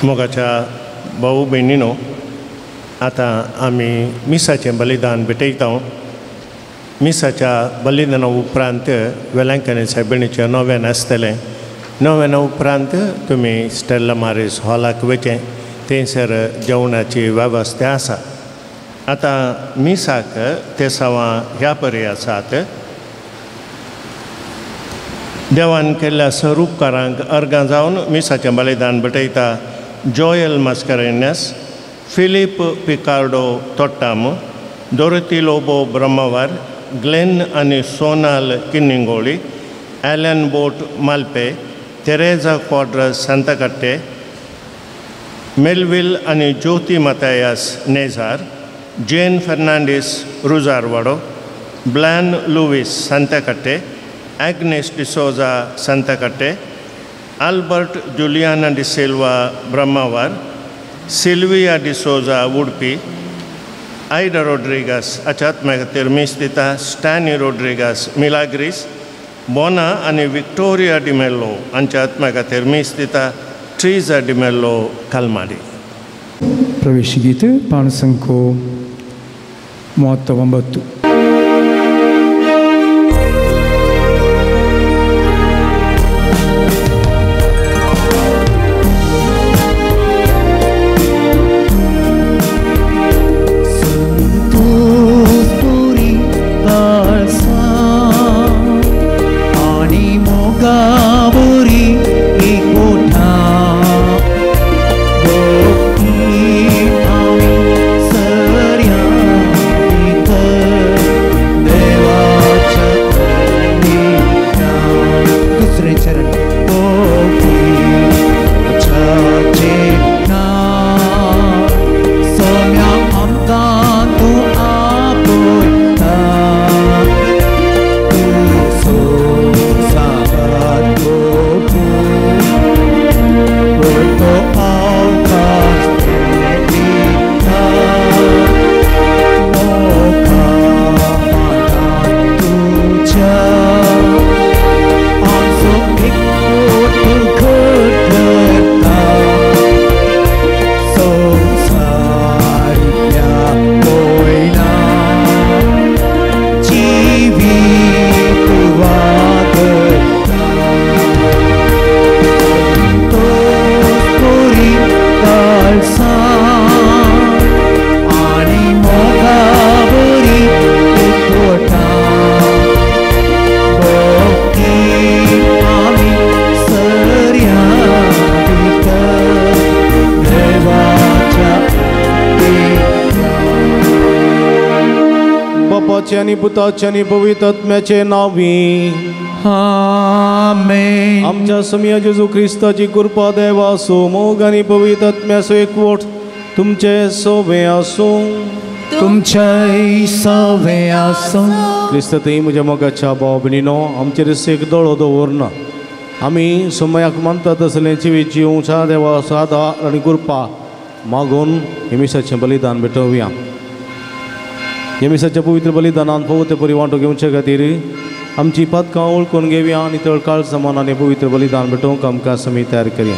मोगाच्या भाऊ भयणीनो आता आमी मिसाचें बलिदान भेटयता. मिसाच्या बलिदाना उपरांत वेलांकनी सायबिणीचें नोवेन आसतलें. नोवेना उपरांत तुमी स्टेला मारीस हॉलाक वचें थंयसर जेवणाची वेवस्था आसा. आतां मिसाक तेसावां ह्या परी आसात. देवान केल्ल्या स्वरूपकारांक अर्गां जावन मिसाचें बलिदान भेटयता. Joel Mascarenhas, Philip Picardo Thottam, Dorothy Lobo Brahmavar, Glen आनी सोनाल किन्निंगोळी, ॲलन बोट Malpe, Teresa Quadros Santhekatte, Melville आनी Jyothi Mathias Nejar, Jane Fernandes रुजारवाडो, Blanche Louis Santhekatte, Agnes D'Souza Santhekatte, Albert Juliana D'Silva Brahmavar, Sylvia D'Souza Udupi, Ida Rodrigues अचात्म्या खातीर मीस दिता. स्टॅनी रोड्रिगास मिलाग्रीस, बोना आनी विक्टोरिया डिमेल्लो हांच्या आत्म्या खातीर मीस दिता. ट्रिजा डिमेल्लो कालमाडी. प्रवेश गीत पाण संख्यो 39. देवाचे आणि पुताचे आणि पवित्र आत्म्याचे नावी आमेन. आमच्या समया जेजू ख्रिस्ताची कृपा देवा असो मोग आणि पवित्र आत्म्याचो एकवट तुमचे सोबे असो. तुमचे सवे आसो. क्रिस्त थंय म्हज्या मोगाच्या भाव भयणीनो आमचे रिसेक दोळो दवरना. आमी समयाक मानता तसलें जिवीची उंचा देवा सादा आनी कृपा मागून हेमिसाचें बलिदान भेटोवया. हेमिसाच्या पवित्र बलिदानान पवित्र परी वांटो घेवचे खातीर आमची पातकां ओळखून घेवया आनी तळकाळ समान आनी पवित्र बलिदान भेटोवंक आमकां समी तयार करया.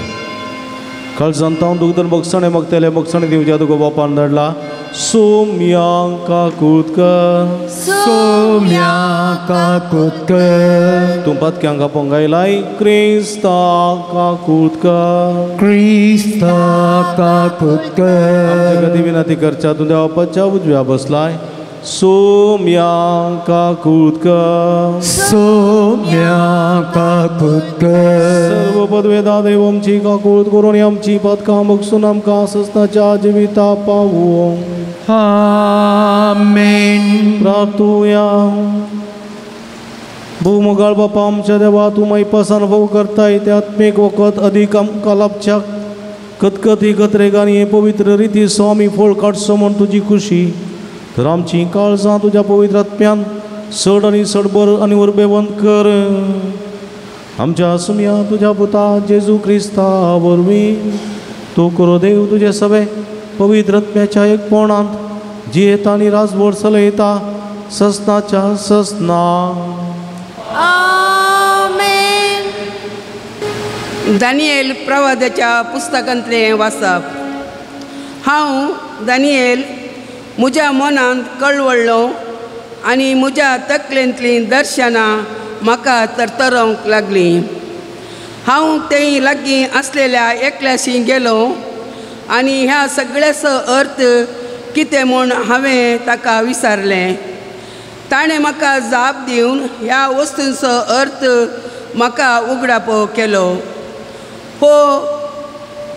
काळजांत दुगदर बगसणे मगतेले बगसणे दिवच्या तुका बापान धाडला. सोम्यांका कुदकर सोम्याका कुदकर तूं पातक्यांका पोंगायलाय. क्रिस्ताका कुदकर क्रिस्ताका कुदकर. जगती विनंती करच्या तूं देवाच्या उजव्या बसलाय. सोम्यांका कुदकर सोम्याका कुदकर. सर्व पदवेदा देव आमची काकूळ करून आमची पातकां बगसून आमकां सस्ताच्या जिविता पावू. आमेन. प्रार्थुया. भूमोगाळ बापा आमच्या देवा तूं मैपासान फोव करताय ते आत्मीक वखद अदीक आमकां लाभच्या कतकती कत्रेगांनी हे पवित्र रिती सो आमी फळ काडचो म्हण तुजी खुशी. तर आमची काळजां तुज्या पवित्र आत्म्यान चड आनी चडबर आनी उर्बेवंत कर. आमच्या सुमया तुज्या पुता जेजू क्रिस्ता वरवीं तूं करो देव तुजे सवे पवित्र आत्म्याच्या एकपणांत जियेता आनी राजभर चलयता ससनाच्या ससना. आमेन. दानियेल प्रवादाच्या पुस्तकांतलें वाचप. हांव दानियेल म्हज्या मनांत कळवळ्ळो आनी म्हज्या तकलेंतलीं दर्शनां म्हाका तरतरोंक लागलीं. हांव तें लागीं आसलेल्या एकल्याशी गेलो आनी ह्या सगळ्याचो अर्थ कितें म्हूण हांवें ताका विचारलें. ताणें म्हाका जाप दिवन ह्या वस्तूंचो अर्थ म्हाका उगडापो केलो. हो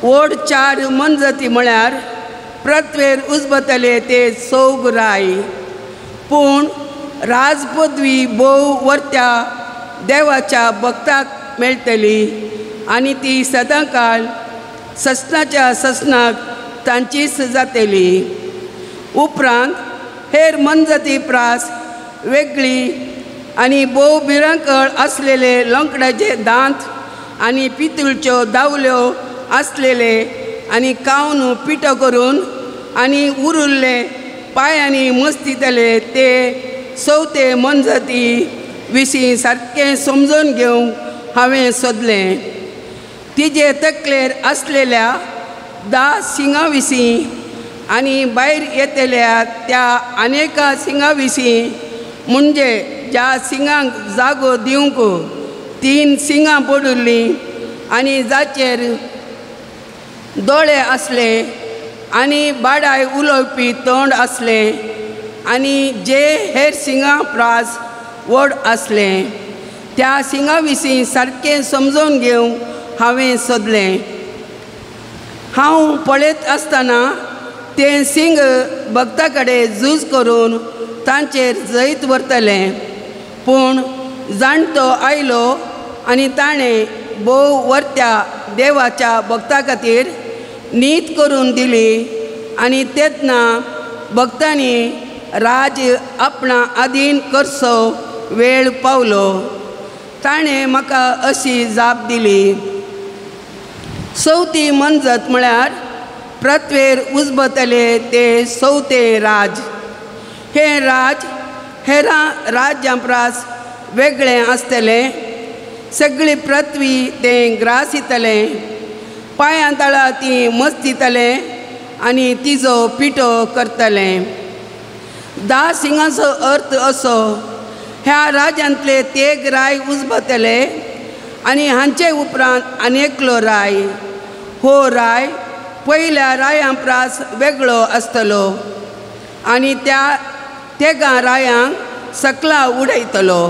व्हड 4 मनजती म्हळ्यार प्रतवेर उजबतले ते चौग राय. पूण राजपदवी भोव वर्त्या देवाच्या भक्ताक मेळटली आनी ती सदांकाळ ससनाच्या ससनाक तांचीच जातली. उपरांत हेर मनजती प्रास वेगळी आनी भोव भिरांकळ आसलेले लोंकडाचे दांत आनी पितूळच्यो दावल्यो आसलेले आनी कावन पिठो करून आनी उरिल्ले पांयांनी मस्तितले ते चवथे मनजती विशीं सारकें समजून घेवंक हांवें सोदलें. तिजे तकलेर आसलेल्या 10 सिंगां विशीं आनी भायर येतल्या त्या आनेका सिंगां विशीं म्हणजे ज्या सिंगांक जागो दिवंक 3 सिंगां पडुल्लीं आनी जाचेर दोळे आसले आनी बाडाय उलोवपी तोंड आसलें आनी जे हेर सिंगां प्रास व्हड आसलें त्या सिंगां विशीं सारकें समजून घेवंक हांवें सोदलें. हांव पळयत आसतना तें सिंग भक्ता कडेन झूज करून तांचेर जैत व्हरतलें. पूण जाणटो आयलो आनी ताणें भोव वर्त्या देवाच्या भक्ता खातीर नीत करून दिली आनी तेतना भक्तांनी राज आपणा अधीन करचो वेळ पावलो. ताणें म्हाका अशी जाप दिली. चवथी मनजत म्हळ्यार प्रतवेर उजबतले ते चवथे राज. हे राज हेरां राज्यां प्रास वेगळें आसतलें. सगळी पृथ्वी तें ग्रासितलें. पांयां तळा ती मस्तितलें आनी तिजो पिठो करतलें. 10 सिंगांचो अर्थ असो. ह्या राज्यांतले तेग राय उजबतले आनी हांचे उपरांत आनेकलो राय. हो राय पयल्या रायां प्रास वेगळो आसतलो आनी त्या तेगा रायांक सकला उडयतलो.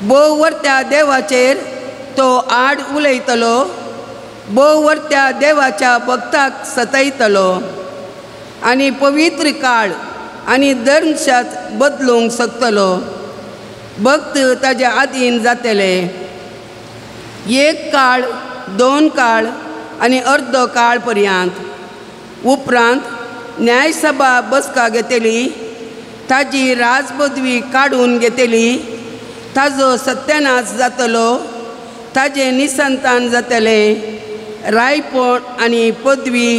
भोव वर्त्या देवाचेर तो आड उलयतलो. भोव वर्त्या देवाच्या भक्ताक सतयतलो आनी पवित्र काळ आनी धर्मशास्त्र बदलूंक शकतलो. भक्त ताच्या आधीन जातले. एक काळ, 2 काळ आनी अर्दो काळ पर्यंत उपरांत न्यायसभा बसका घेतली. ताजी राजपदवी काडून घेतली. ताजो सत्यानाश जातलो. ताजे निसंतान जातले. रायपण आनी पदवी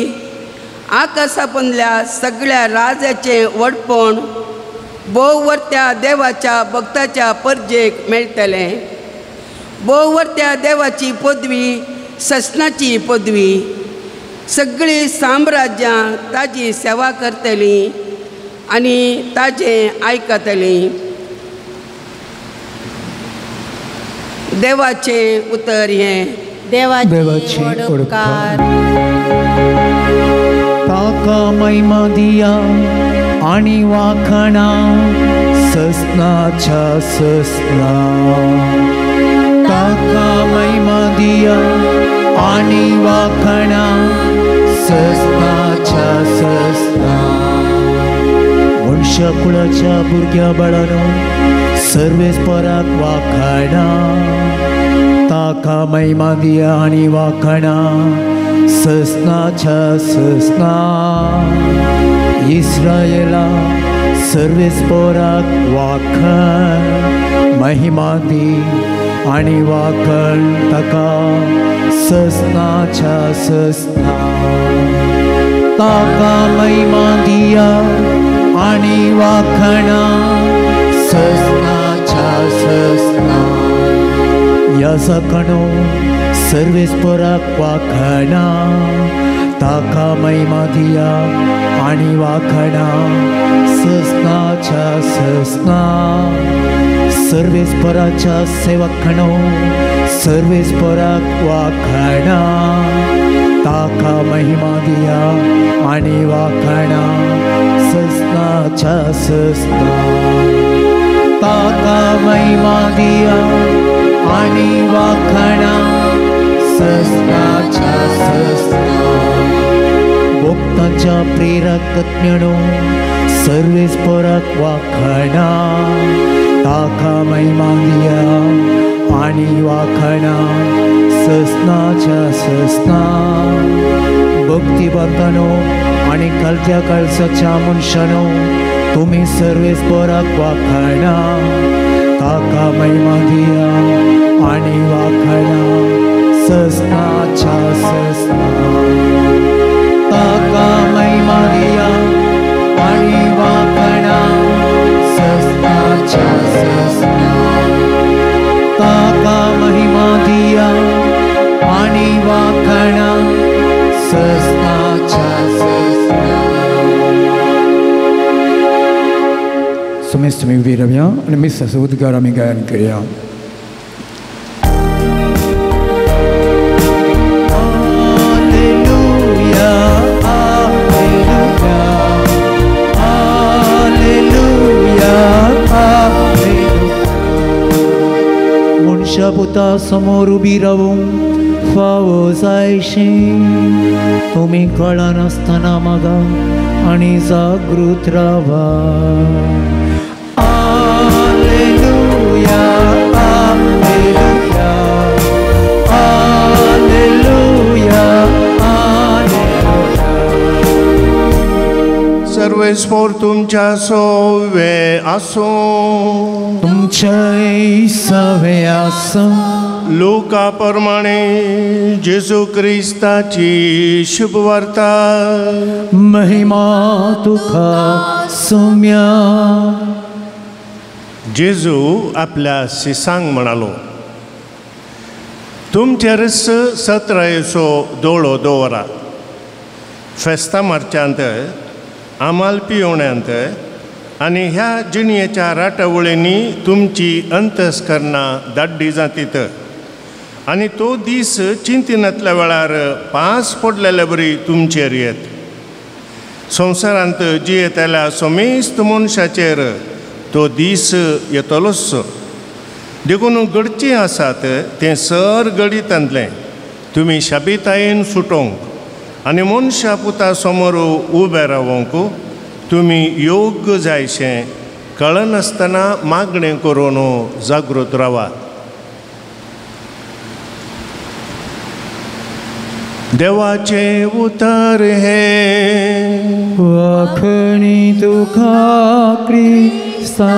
आकाशापंदल्या सगळ्या राजाचे व्हडपण भोववर्त्या देवाच्या भक्ताच्या परजेक मेळटले. भोववर्त्या देवाची पदवी ससनाची पदवी. सगळीं साम्राज्यां ताजी सेवा करतलीं आनी ताजें आयकतलीं. देवाचें उतर हें. देवाची ओडकार. ताका महिमा दिया आणि वाखणा ससनाच्या ससना. ताका महिमा दिया आणि वाखणा ससनाच्या ससना. मनुष्यकुळाच्या भुरग्या बाळांनो सर्वेस्पराक वाखणा. ताका महिमा दिया आणि वाखणा ससनाच्या ससना. इस्रायेला सर्वेस्पराक वाखण. महिमा दी आणि वाखण ताका ससनाच्या ससना. ताका महिमा दिया आणि वाखणा ससनाच्या ससना. या सकणो सर्वेस्पराक वाखणा. ताका महिमा दिया आणि वाखणा ससनाच्या ससना. सर्वेस्पराच्या सेवकणो सर्वेस्पराक वाखणा. ताका महिमा दिया आणि वाखणा ससनाच्या ससना. ताका महिमा दिया आणि वाखणा ससनाच्या ससना. भक्तांच्या प्रेरक आत्म्यानो सर्वेस्पराक वाखणा. ताका महिमा दिया आणि वाखणा ससनाच्या ससना. भक्तिभक्तांनो आणि खालच्या काळसाच्या मनशांनो तुम्ही सर्वेस्पराक वाखणा. ताका महिमा दिया आणि वाखणा ससनाच्या ससना. ताका महिमा दिया आणि वाखणा ससनाच्या ससना. ताका महिमा दिया आणि वाखणा ससनाच्या ससना. Semesta minggu virabya, and missa saudgara mingayan kriya. Hallelujah, Hallelujah, Hallelujah, Hallelujah. Munsha puta समोर उभी राहून फावो जायशी. तुम्ही कळा नसताना मागा आणि जागृत राहा. सर्वेस्पोर तुमच्या सोवे असो. तुमच्या सवे असो. लोका प्रमाणे जेजू क्रिस्ताची शुभवार्ता. महिमा तुका सौम्या. जेजू आपल्या शिसांक म्हणालो, तुमचेरच 17 दोळो दवरा. फेस्तां मारच्यांत, आमाल पियोण्यांत आनी ह्या जिणयेच्या राटवळींनी तुमची अंतस्करणां दाड्डी जातीत. आनी तो दीस चिंतिनांतल्या वेळार पास पडलेले बरी तुमचेर येत. संवसारांत जियेतल्या समेस्त मनशाचेर तो दीस येतलोच. देखून घडचें आसात तें सर घडीतांतलें तुमी शाबितायेन सुटोवंक आनी मनशा पुता समोर उबे रावंक तुमी योग्य जायशें कळनासतना मागणें करून जागृत रावात. देवाचे उतर हे वाखणी तुका क्रिस्ता.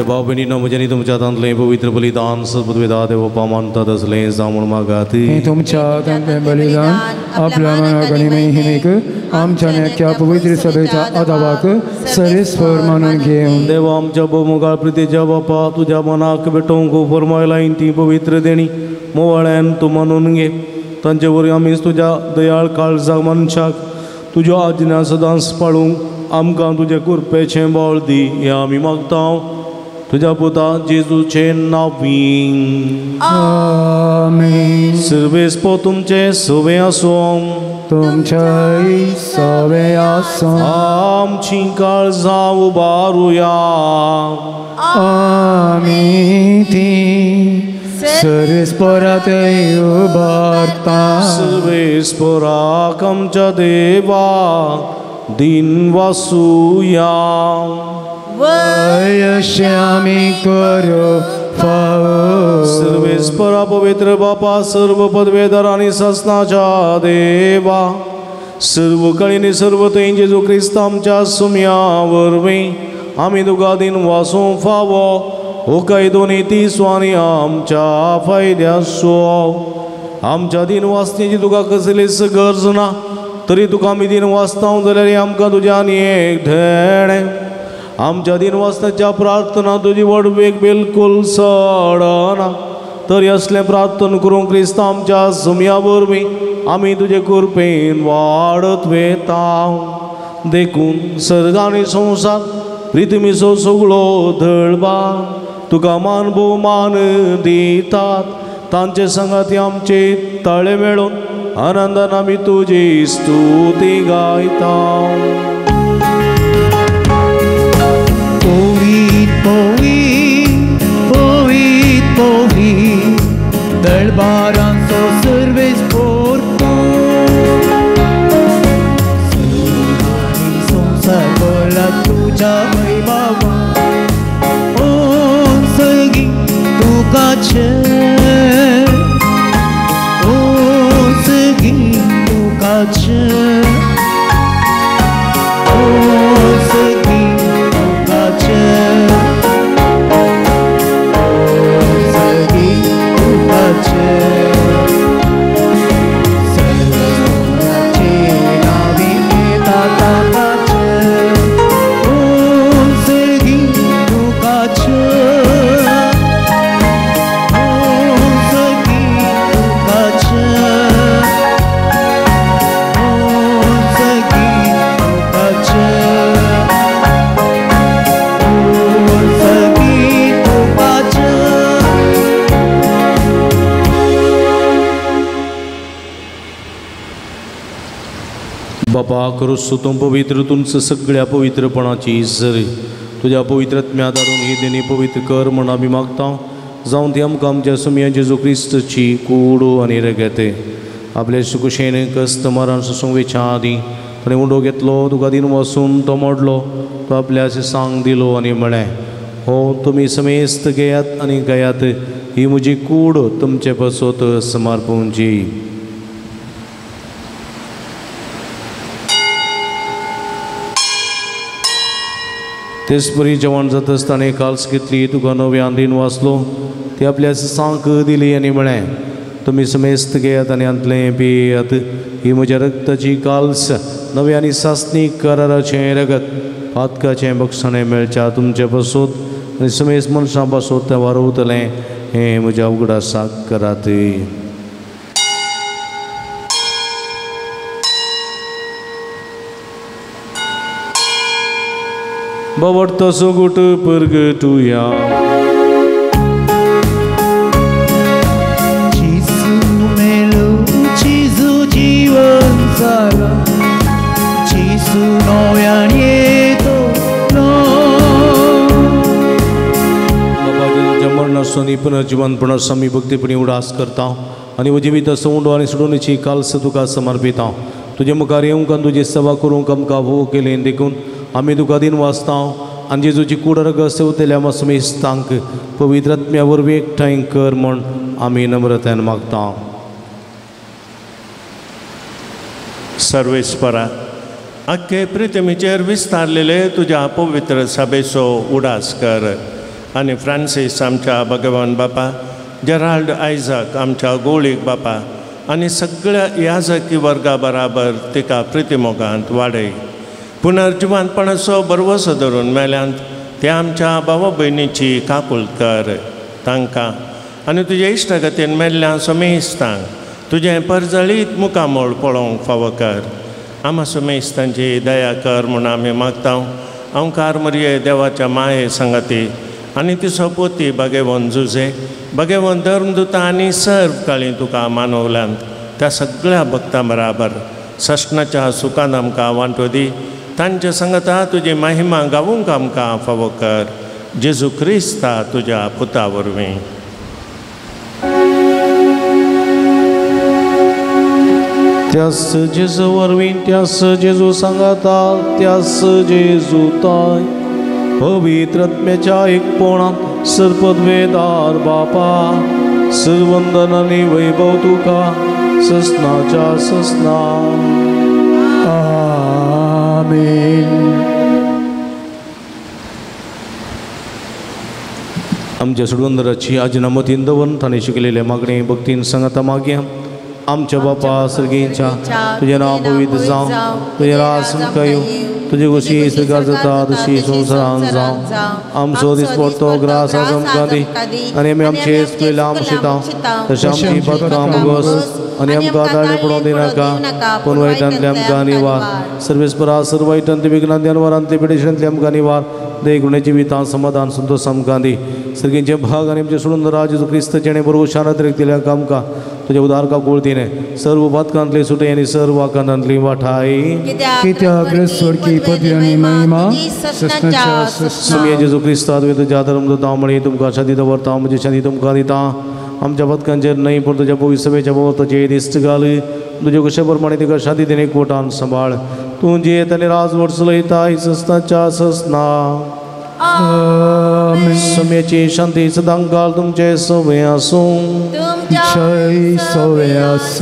भाव बहिणींनो, म्हज्यानी तुमच्या हातांतलें पवित्र बलिदान सद्बुद्वेदा देवोपा मानतात असलें जावून मागात. तुमच्या हातांतलें बलिदान आपल्या मनाक आनी महिमेक आमच्या नेक्या पवित्र सभेच्या आदावाक सरेस्पर मानून घेवन. देवा, आमच्या बहुमुगाळ प्रितेच्या बापा, तुझ्या मनाक भेटोवंक फरमायलां ती पवित्र देणी मोवाळ्यान तूं मानून घे. तांचे वरवीं आमी तुज्या दयाळ काळजाक मनशाक तुज्यो आज्ञा सदांच पाळूंक आमकां तुजे कृपेचें बळ दी. हें आमी मागता तुझ्या पुता जेजूचे नांवीं. आमीन. सर्वेस्पो तुमचे सवे आसूं. तुमच्याय सवे आसूं. आमची काळजां उबारुया. आमी ती सर्वेस्परात उबारता. सर्वेस्पराक आमच्या देवा दिन वासुया. वयशे आमी करू फावो. सर्वेस्परा पवित्र बापा, सर्व पदवेदार आणि ससनाच्या देवा, सर्व कळीने सर्व थंय जेजू क्रिस्त आमच्या सुम्या वरवीं आमी तुका दिन वासूंक फावो. हो काय दोनी तिसवांनी आमच्या फायद्याचो. आमच्या दिन वाचण्याची तुका कसलीच गरज ना, तरी तुका आमी दिन वाचता जाल्यार आमकां तुज्या आनी एक धेण. आमच्या दिन वाचण्याच्या प्रार्थना तुजी वडवेक बिलकुल सडना, तरी असलें प्रार्थना करूंक क्रिस्त आमच्या सुम्या वरवीं आमी तुजे कृपेन वाडत वेता. देखून सर्ग आनी संवसार प्रिथमिचो सगळो धळबा तुका मान भोवमान दितात. तांचे संगाती आमचे ताळे मेळून आनंदान आमी तुजी स्तुती गायता. Povit दळबारांचो Sarves Porto. सर्वांनी संसार बोला तुझ्या वैभवा. ओ सगळी तुकाचे, ओ सगळी तुकाचे, ओ सगळी तुकाचे. बापा, करूस तूं पवित्र तुमचं सगळ्या पवित्रपणाची सर तुझ्या पवित्रत्म्या धाडून ही देणी पवित्र कर म्हण आमी मागता. जावन ती आमकां आमच्या सुमया जेजू क्रिस्तची कूड आनी रगत आपल्या सुकुशेन कस्टमरान सोसूंक विचारी ताणें उंडो घेतलो तुका दिन वसून तो मोडलो तो आपल्या सांग दिलो आनी म्हळें हो तुमी समेस्त घेयात आनी गयात ही म्हजी कूड तुमचे पसोत समर्पूंची. तेच परी जेवण जाता आसतना काल्स घेतली तुका नव्यान दिन वाचलो ती आपल्या सांक दिली आनी म्हळें तुमी समेस्त घेयात आनी अंतलें पियेयात ही म्हज्या रक्ताची काल्स नव्या आनी सासणीक कराराचें रगत पातकाचें बक्षणें मेळच्या तुमचे पसोत आनी समेस्त मनशां पासोत तें वारोवतलें हें म्हज्या उगडासाक करात. Bawarta sogut pergetuya Cisu melu cisu jiwan sala Cisu noyan yeto no बाबा जमरना सोनी पुनर्जीवनपणा समी भक्तीपणी उडास करता आनी उजिवीत सोंड आनी सोडूनची काल्स तुका समर्पिता तुजे मुखार येवंक आनी तुजी सेवा करूंक आमकां भोव केलें देखून आमी तुका दिन वाचता आनी जेजूची कूड रगत सेवतल्या मसमेस्तांक पवित्र आत्म्या वरवीं एकठांय कर म्हण आमी नम्रतायेन मागता. सर्वेस्परा आख्खे पृथ्वीचेर विस्तारलेले तुज्या पवित्र सभेचो उडास कर आनी फ्रांसीस आमच्या भगवान बापा जेराल्ड आयझाक आमच्या गोळीक बापा आनी सगळ्या याजकी वर्गा बराबर तिका प्रितीमोगांत वाडय. पुनर्जीवनपणाचो बरवसो धरून मेल्यांत ते आमच्या भावा भयणीची काकूळ कर तांकां आनी तुज्या इश्टगतीन मेल्ल्या समेस्तांक तुजें परजळीत मुखामोळ पळोवंक फावो कर. आमा समेस्तांची दया कर म्हूण आमी मागता. हांव कारमरये देवाच्या माये संगती आनी तिचो पोती भगेवन जुजे भगेवन धर्मदुता आनी सर्व काळी तुका मानवल्यांत त्या सगळ्या भक्तां बराबर सशनाच्या सुखान आमकां वांटो दी. तांच्या संगता तुजी महिमा गावूंक आमकां फावो कर. जेजू क्रिस्ता तुज्या पुता वरवीं. त्यास जेजू वरवीं त्यास जेजू सांगाता त्यास जेजू ताय पवित्र आत्म्याच्या एकपणांत सर्पद्वेदार बापा सर्वंदन आनी वैभव तुका ससनाच्या ससना. आमच्या सुडवंदराची आजनामतीन दवरून ताणें शिकलेल्या मागणे भक्तीन सांगता मागया आमच्या बापा सर्गेच्या तुझें नांव पवित्र जावं तुजें राज आमकां येवं तुजे कशी स्विकार जाता तशी संवसारांत जावं आमचो दिसपडटो ग्रास आज आमकां दी आनी आमी आमचे पयल्या आमकां शितां तशें आमची पातकां मागोस आनी आमकां दाणे पडोवंक दिनाका पूण वायटांतले आमकां निवार सर्वेस्परा सर्व वायटांतले विघ्नांतले अनवरांतले पिडेशनांतले आमकां निवार देगुण्याची वितां समाधान संतोश आमकां दी सर्गींचे भाग आनी आमचे सोडून राज क्रिस्त जेणें बरोबर शांत दिल्या आमकां तुज्या उदारका कोळतीने सर्व पातकांतली सुटय आनी सर्व आकांतांतली वाठाय कित्याक सोडकी पदवी आनी महिमा ससनाच्या सुमये जेजू क्रिस्ता तुवें तुज्या धर्मदूता म्हणी तुमकां शांती दवरता म्हजी शांती तुमकां दिता आमच्या पथकांचेर न्हय पूण तुज्या पवित्र सभेच्या भोंवतणेचेर दिश्ट घाल तुजे कशे प्रमाणे तिका शांती दिने कोटान सांबाळ तूं जियेत आनी राजवट चलयता ससनाच्या ससना. सुमयेची शांती सदां काळ तुमचे सवे आसूं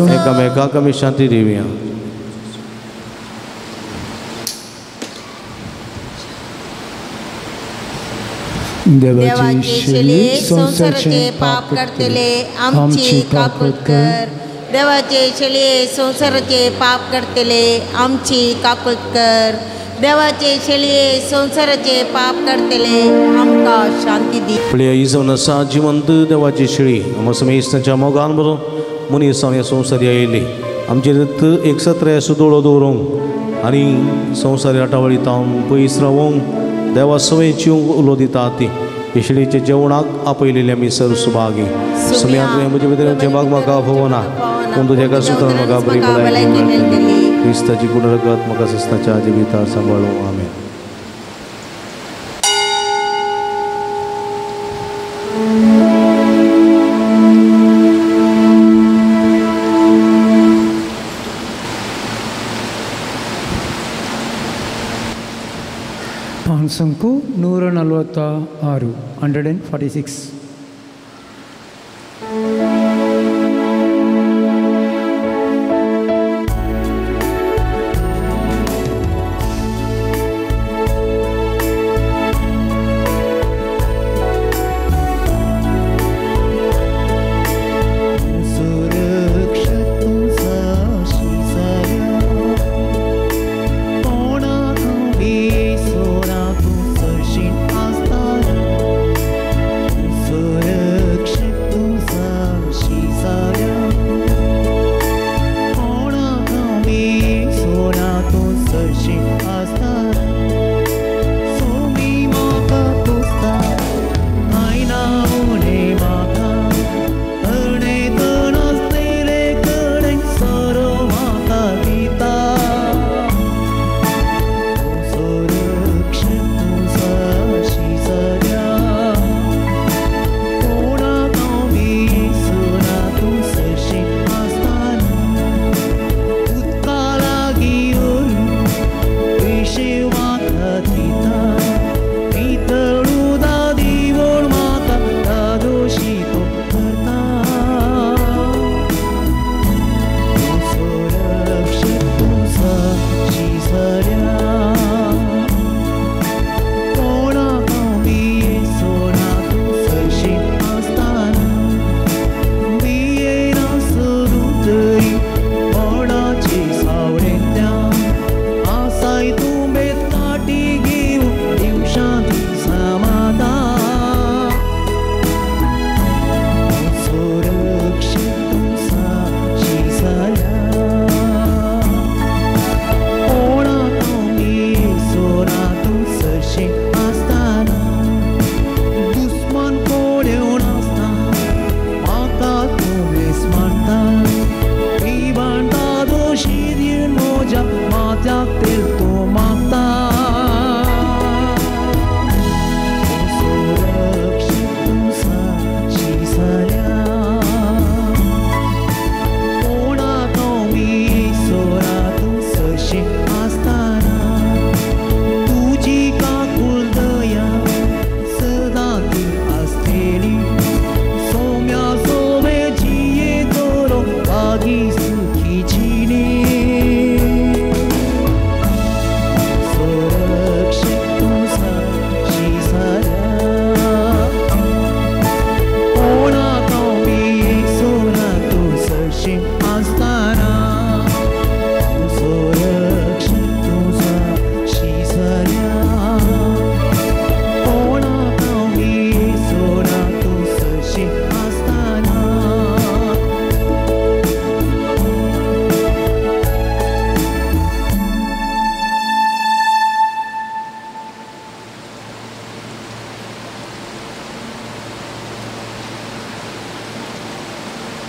एकामेकाक आमी शांती दिवया. देवाचे शेली संसाराचे पाप करतले आमची काकूळ कर. देवाचे शेली संसाराचे पाप करतले आमची काकूळ कर. देवाचे शेली संसाराचे पाप करतले आमकां शांती दी. आपल्या इजवन आसा जिवंत देवाची शेळी आमच्या समेस्ताच्या मोगान बरो मनीस हांव ह्या संवसारी आयिल्ली आमचे रक्त एक सत्र्या सुदोळो दवरूंक आनी संवसारी आटावळीतावन पयस रावूंक देवा सवयेची उलो दिता ती शेळीचे जेवणाक आपयलेली आमी सर्व सुभागी. समेयांत म्हजे भितर भाग म्हाका फोव ना पूण तुज्या एका सुत्रान म्हाका बरी भलायकी क्रिस्ताची पुनरगत म्हाका ससनाच्या जिवितार सांबाळूं. आमेन. ಸಂಕು 146 146.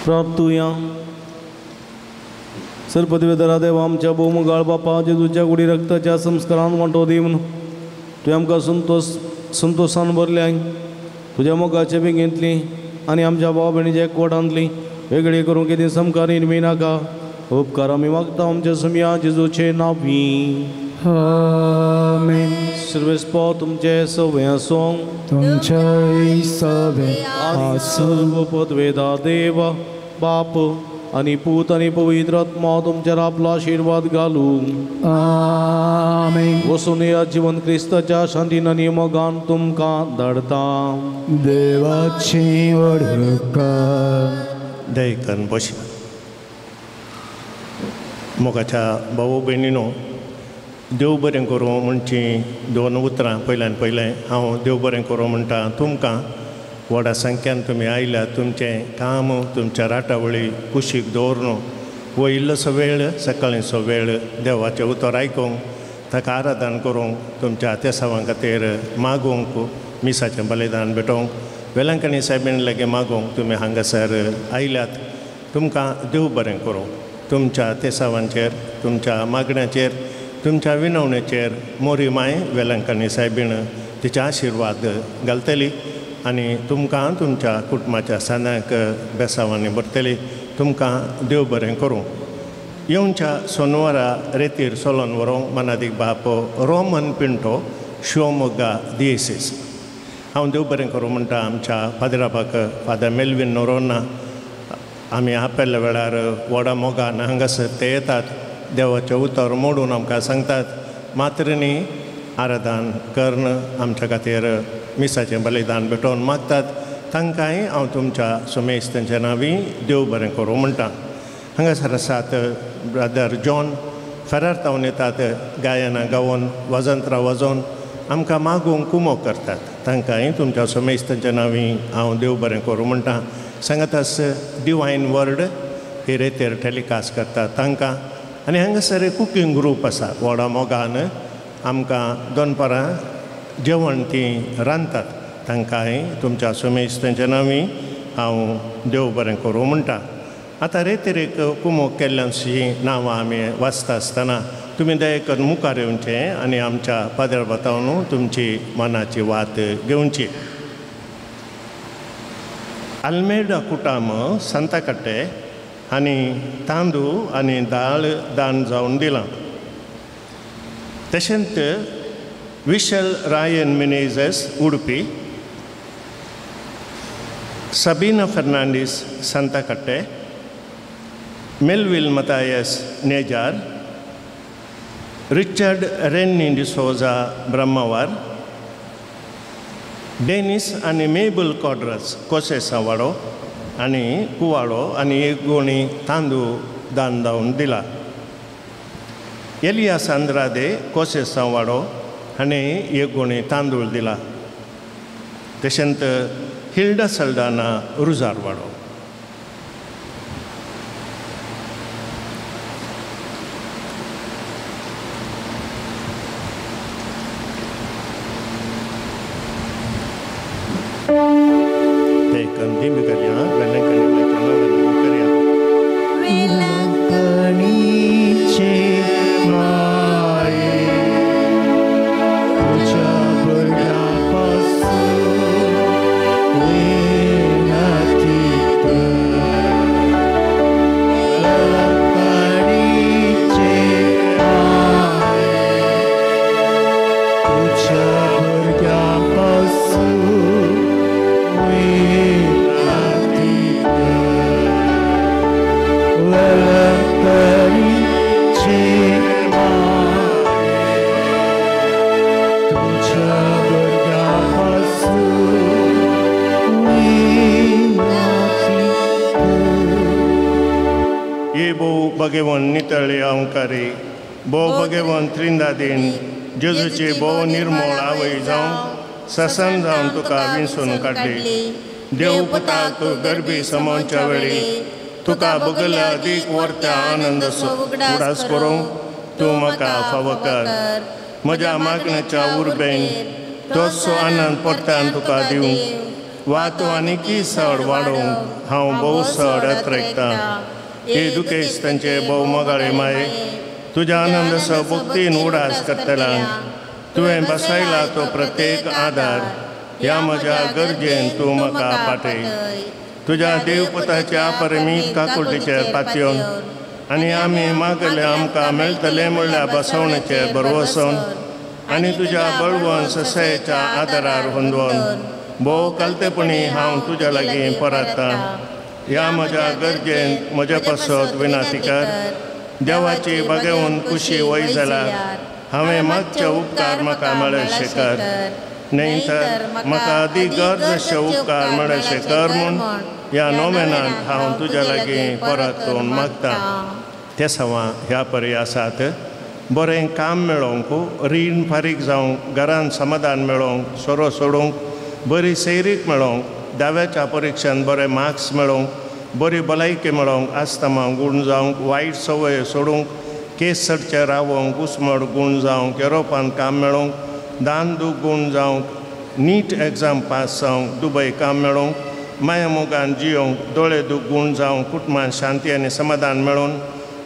प्राप्तुया सरपदवेदरा देव आमच्या भौमगाळ बापा जेजूच्या गुडी रक्ताच्या संस्कारान वांटो दी म्हणून तुवें आमकां संतोषान भरल्या तुज्या मोगाचे बेगींतली आनी आमच्या भाव भयणीच्या एकवटांतली वेगळी करूंक कितें समकारी निमी नाका उपकार आमी मागता आमच्या समिया जेजूचे नांवी आमेन. सर्वेस्पो तुमचे सवे आसूं तुमचे सवे आनी सर्व पदवेदा देव बाप आनी पूत आनी पवित्र आत्मा तुमचेर आपलो आशिर्वाद घालूं आमेन. वसून या जीवन क्रिस्ताच्या शांतीन आनी मोगान तुमकां धाडता. देवाची वडकार दयकन बशी मोगाच्या भाऊ भयणीनो देव बरें करूं म्हणची 2 उतरां पयलें हांव देव बरें करूं म्हणटा तुमकां व्हडा संख्यान तुमी आयल्यात तुमचें काम तुमच्या राटावळी कुशीक दवरून वो इल्लोसो वेळ सकाळींचो वेळ देवाचें उतर आयकूंक ताका आराधन करूंक तुमच्या तेसावां खातीर मागूंक मिसाचें बलिदान भेटोवंक वेलंकणी साहेबीण लागीं मागूंक तुमी हांगासर आयल्यात तुमकां देव बरें करूं तुमच्या तेसावांचेर तुमच्या मागण्याचेर तुमच्या विनवणेचेर मोरी माय वेलंकणी साहेबीण तिचे आशिर्वाद घालतली आनी तुमकां तुमच्या कुटुंबाच्या सणाक बेसांवांनी भरतली तुमकां देव बरें करूं. येवच्या सोनवारा रेतीर सोलोन व्हरूंक मनादीक बाप रोमन पिंटो शिवमोग्गा दिएसीस हांव देव बरें करूं म्हणटा आमच्या फादराबाक फादर मेल्विन नोरोना आमी आपयल्ल्या वेळार व्हडा मोगान हांगासर ते येतात देवाचें उतर मोडून आमकां सांगतात मात्रिनी आराधन कर्ण आमच्या खातीर मिसाचें बलिदान भेटोवन मागतात तांकांय हांव तुमच्या सुमेस्तांच्या नांवी देव बरें करूं म्हणटा हांगासर आसात ब्रदर जॉन फेरार तावन येतात गायनां गावून वजंत्रां वाजोवन आमकां मागूंक कुमो करतात तांकांय तुमच्या सुमेस्तांच्या नांवी हांव देव बरें करूं म्हणटा सांगातास डिवायन वर्ड ही रेतेर टॅलिकास्ट करतात तांकां आनी हांगासर एक कुकींग ग्रूप आसा व्हडा मोगान आमकां दनपारां जेवण तीं रांदतात तांकांय तुमच्या सुमेस्तांच्या नांवी हांव देव बरें करूं म्हणटा आतां रेतेर एक कुमो केल्ल्यांची नांवां आमी वाचता आसतना तुमी दया करून मुखार येवचें आनी आमच्या पाद्र बतावन तुमची मनाची वात घेवची आल्मेडा कुटाम सांताकट्टे आनी तांदूळ आनी दाळ दान जावन दिलां तशेंच Vishal Ryan Menezes Udupi Sabina Fernandes Santhekatte Melville Mathias Nejar Richard Rennie D'Souza Brahmavar Dennis आनी मेबल कॉड्रस कोसेसा वाडो आनी कुवाळो आनी एक गोणी तांदूळ दान जावन दिला एलियास आंद्रादे कोसेसा वाडो आनी एक गोणी तांदूळ दिला तशेंच हिल्डा सल्डाना रुजार वाडो भगवान नितळे अवकारी भोव भगवान त्रिंदादीन जेजूची भोव निर्मळ आवय जावं ससन जावन तुका विंसून काडली देव पुताक गर्भी समोवच्या वेळी तुका बगला अदीक वर्त्या आनंद उडास करूंक तूं म्हाका फावो कर म्हज्या मागणेच्या उर्बेन तोचो आनंद परतान तुका दिवंक वा तूं आनीकी चड वाडोवंक हांव भोव चड येत्रेकतां हे दुखेस तांचे भोव मोगाळे माये तुज्या आनंद भक्तीन उडास करतल्यांक तुवें बसयला तो प्रत्येक आदार ह्या म्हज्या गरजेन तूं म्हाका पाटय तुज्या देवपुताच्या अपरिमीत काकुळटीचेर पातयोन आनी आमी मागले आमकां मेळटलें म्हणल्यार बसवणेचेर बरवसून आनी तुज्या बळवंत ससयेच्या आदारार हुंदोवन भोव कालतेपणी हांव तुज्या लागीं परतां ह्या म्हज्या गरजेन म्हजे पासत विनाती कर देवाची बगेवन खुशी वय जाल्यार हांवें मागचे उपकार म्हाका मेळशे कर न्ही तर म्हाका अदीक गरज अशे उपकार मेळशे कर म्हूण ह्या नोवेनांत हांव तुज्या लागीं परत करून मागतां ते सवां ह्या परी आसात बरें काम मेळोवंक रीण फारीक जावंक घरान समाधान मेळोवंक सोरो सोडूंक बरी सैरीक मेळोवंक दाव्याच्या परिक्षेंत बरे मार्क्स मेळोवंक बरी भलायकी मेळोवंक आस्तमा गूण जावंक वायट संवय सोडूंक केस सडचे रावोवंक घुस्मट गूण जावंक युरोपांत काम मेळोवंक दान दूख गूण जावंक नीट एग्जाम पास जावंक दुबय काम मेळोवंक माया मोगान जियोवंक दोळे दूख गूण जावंक कुटुंबांत शांती आनी समाधान मेळोवन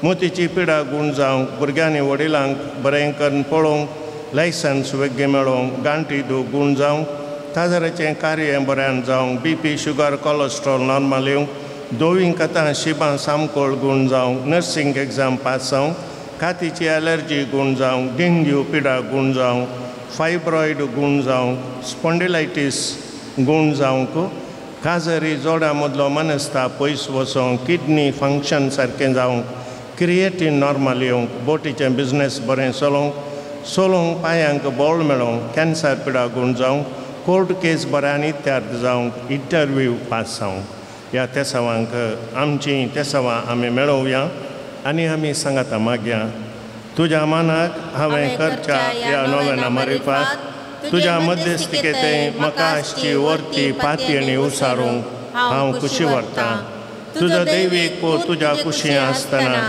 मोतीची पिडा गूण जावंक भुरग्यांनी वडिलांक बरें करून पळोवंक लायसन्स वेगळे मेळोवंक गांठी दूख गूण जावंक काजराचें कार्य बऱ्यान जावंक BP शुगर कोलेस्ट्रॉल नॉर्मल येवंक दोवीं कथां शिबां सामकोळ गूण जावंक नर्सिंग एग्जाम पास जावंक कातीची एलर्जी गूण जावंक डेंग्यू पिडा गूण जावंक फायब्रॉयड गूण जावंक स्पॉन्डिलायटीस गूण जावंक काजरी जोडा मदलो मनस्ताप पयस वचोंक किडनी फंक्शन सारकें जावंक क्रिएटीन नॉर्मल येवंक बोटीचें बिझनेस बरें चलोवंक पांयांक बळ मेळोवंक कॅन्सर पिडा गूण जावंक कोर्ट केस बऱ्यान इत्यार्थ जावंक इंटरव्यू पास जावंक ह्या तेसावांक आमचीं तेसावां आमी मेळोवया आनी आमी सांगाता मागया तुज्या मनाक हांवें करच्या ह्या नोवेना मारिफात तुज्या मध्यस्थिकेतें म्हाका आसची वर्ती पातयेणी उसारूंक हांव कुशी व्हरतां तुजो दैवीक पो तुज्या कुशी आसतना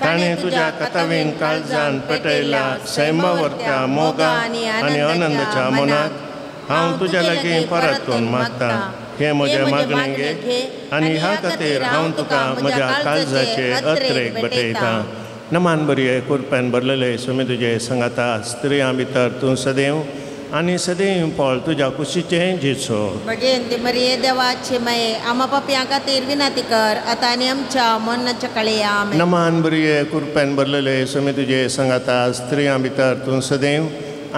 ताणें तुज्या कतावीन काळजान पेटयल्या सैमावर्त्या मोगा आनी आनंदाच्या मनाक हांव तुज्या लागीं परतून मागतां हे म्हजे मागणें घे आनी ह्या खातीर हांव तुका म्हज्या काळजाचे अत्रेक भेटयतां नमान बरी कुरप्यान भरलेले सुमी तुजे संगाता स्त्रियां भितर तूं सदैव आनी सदैव पोळ तुज्या कुशीचें जिसो भगवंती मरिये देवाचे माये आम्हा पापयां खातीर विनंती कर आतां आनी आमच्या मरणाच्या काळी आमेन नमान बरी कुरप्यान भरलेले सुमी तुजे संगाता स्त्रियां भितर तूं सदैव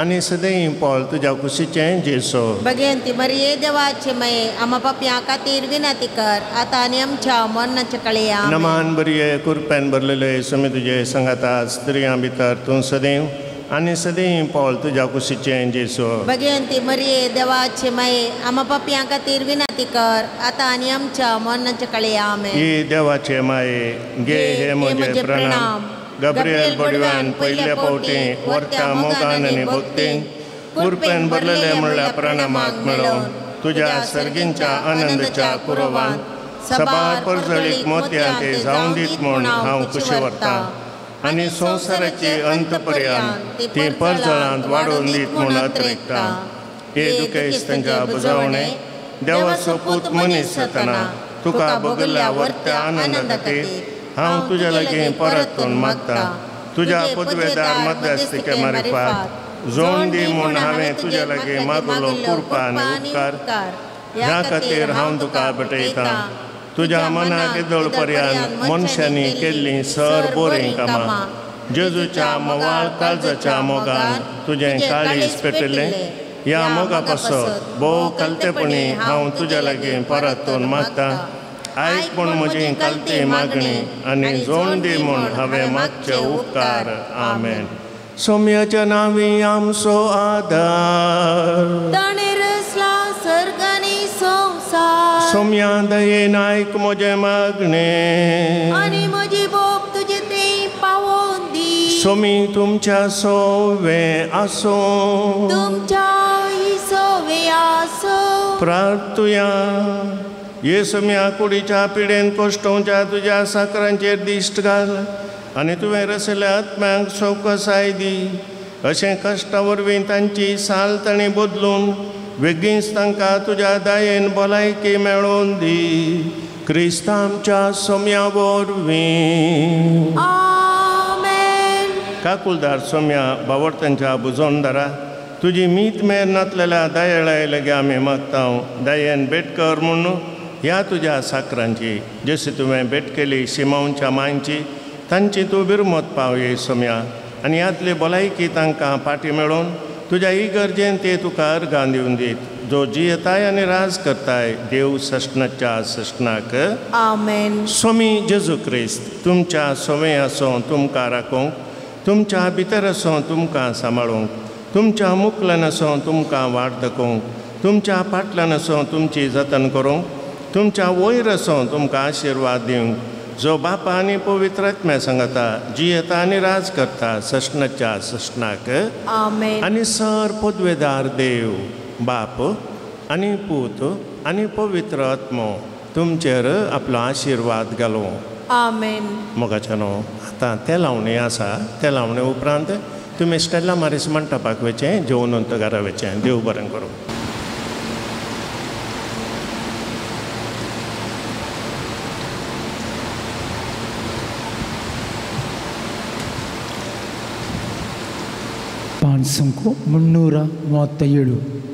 आनी सदैव पोळ तुज्या कुशीचें जिसो भगवंती मरिये देवाचे माये आम्हा पापयां खातीर विनंती कर आतां आनी आमच्या मरणाच्या काळी आमेन नमान बरी कुरप्यान भरलेले सुमी तुजे संगाता स्त्रियां भितर तूं सदैव आनी सदैव पोळ तुज्या कुशीचें जिसो भगवंती मरिये देवाचे माये आम्हा पापयां खातीर विनंती कर आतां आनी आमच्या मरणाच्या काळी आमेन ही देवाचे माये घे हे म्हजे प्रणाम गब्रियल बडव्यान पयले फावटी वर्त्या मोगान आनी भक्तीन कुरपेन भरलेले म्हणल्या प्रणामाक मेळोवन तुज्या सर्गींच्या आनंदाच्या कुरवान सबार परजळीक मोत्यां ते जावं दीत म्हूण हांव कुशी व्हरतां आनी संवसाराची अंत पर्यंत ती परजळांत वाडोवन दीत म्हूण अत्रेकता हे दुखेस्तांच्या बुजवणे देवाचो पूत मनीस जातना तुका बगल्ल्या वर्त्या आनंदा खातीर हांव तुज्या लागीं परतून मागतां तुज्या पदवेदार मध्यस्थिके मारिफात जोड दी म्हूण हांवें तुज्या लागीं मागलो कृपा आनी उपकार ह्या खातीर हांव तुका भेटयतां तुज्या मनाक येदोळ पर्यंत मनशांनी केल्लीं सर बोरीं कामां जेजूच्या मोवाळ काळजाच्या मोगान तुजें काळीज पेटयलें ह्या मोगा पासत भोव कालतेपणी हांव तुज्या लागीं परतून मागतां आयक म्हूण म्हजी कालती मागणी आनी जोड दी म्हूण हांवें मागचे उपकार आमेन सौम्याच्या नांवी आमचो आदार ताणें रचला सर्ग आनी संवसार सौम्या दयेन आयक म्हजें मागणें आनी म्हजी बोप तुजे थंय पावोवन दी सोमी तुमच्या सोवे आसो तुमच्या ही सवे आसो प्रार्थुया येसुम्या कुडीच्या पिडेन कोश्टोवच्या तुज्या साकरांचेर दिश्ट घाल आनी तुवें रचयल्या आत्म्यांक सौकसाय दी अशें कश्टा वरवीं तांची साल ताणीं बदलून बेगीनच तांकां तुज्या दयेन भलायकी मेळोवन दी क्रिस्त आमच्या सोम्या वरवीं आमेन काकुलदार सोम्या बावर्तांच्या बुजोनदारा तुजी मीत मेर नातलेल्या दयाळाय लेगी आमी मागतां दयेन भेट कर म्हूण ह्या तुज्या साकरांची जशी तुवें भेट केली शिमोनच्या मांयची तांची तूं बिरमत पावये सोम्या आनी ह्यातली भलायकी तांकां पाटी मेळोवन तुज्या इगर्जेन ते तुका अर्गां दिवन दीत जो जियेताय आनी राज करताय देव सष्णाच्या सष्णाक आमेन स्वामी जेजू क्रिस्त तुमच्या सवे आसो तुमकां राखोवंक तुमच्या भितर आसो तुमकां सांबाळूंक तुमच्या मुखल्यान आसो तुमकां वाट दाखोवंक तुमच्या फाटल्यान आसो तुमची जतन करूंक तुमच्या वयर आसो तुमकां आशिर्वाद दिवंक जो बापा आनी पवित्र आत्म्या सांगता जियेता आनी राज करता सष्णाच्या सष्णाक आमेन आनी सर पदवेदार देव बाप आनी पूत आनी पवित्र आत्मो तुमचेर आपलो आशिर्वाद घालो आमेन मोगाच्या न्हू आतां ते लावणी आसा ते लावणे उपरांत तुमी स्टेला मारीस मंटपाक वचें जेवून घरा वचें देव बरें करूं ಪಾನ್ಸಂಕು 337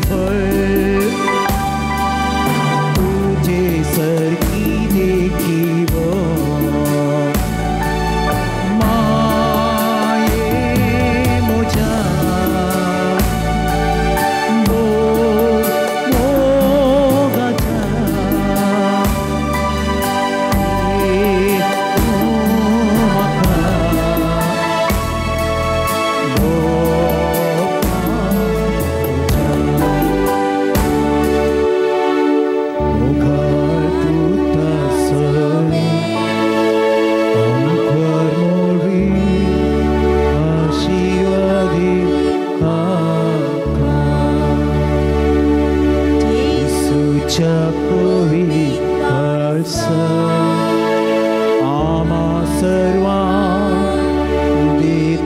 फळ तुझे सारकी देखीव माये मोच्या मोगाच्या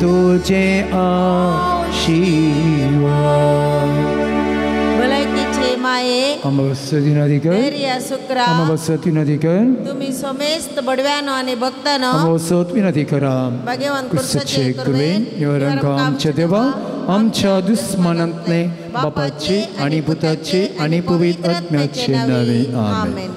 तुझे आशीर्वाद भलायकीचे माये अमावस्या दिनाधिकार धैर्य शुक्रा अमावस्या दिनाधिकार तुम्ही सोमेस्त बडव्यानो आणि भक्तानो अमावस्या दिनाधिकार भगवान कृष्णाचे कृष्णाचे कृपे निवारण आमच्या देवा आमच्या दुश्मनांतले बापाचे आणि पुताचे आणि पवित्र आत्म्याचे नावे आमेन.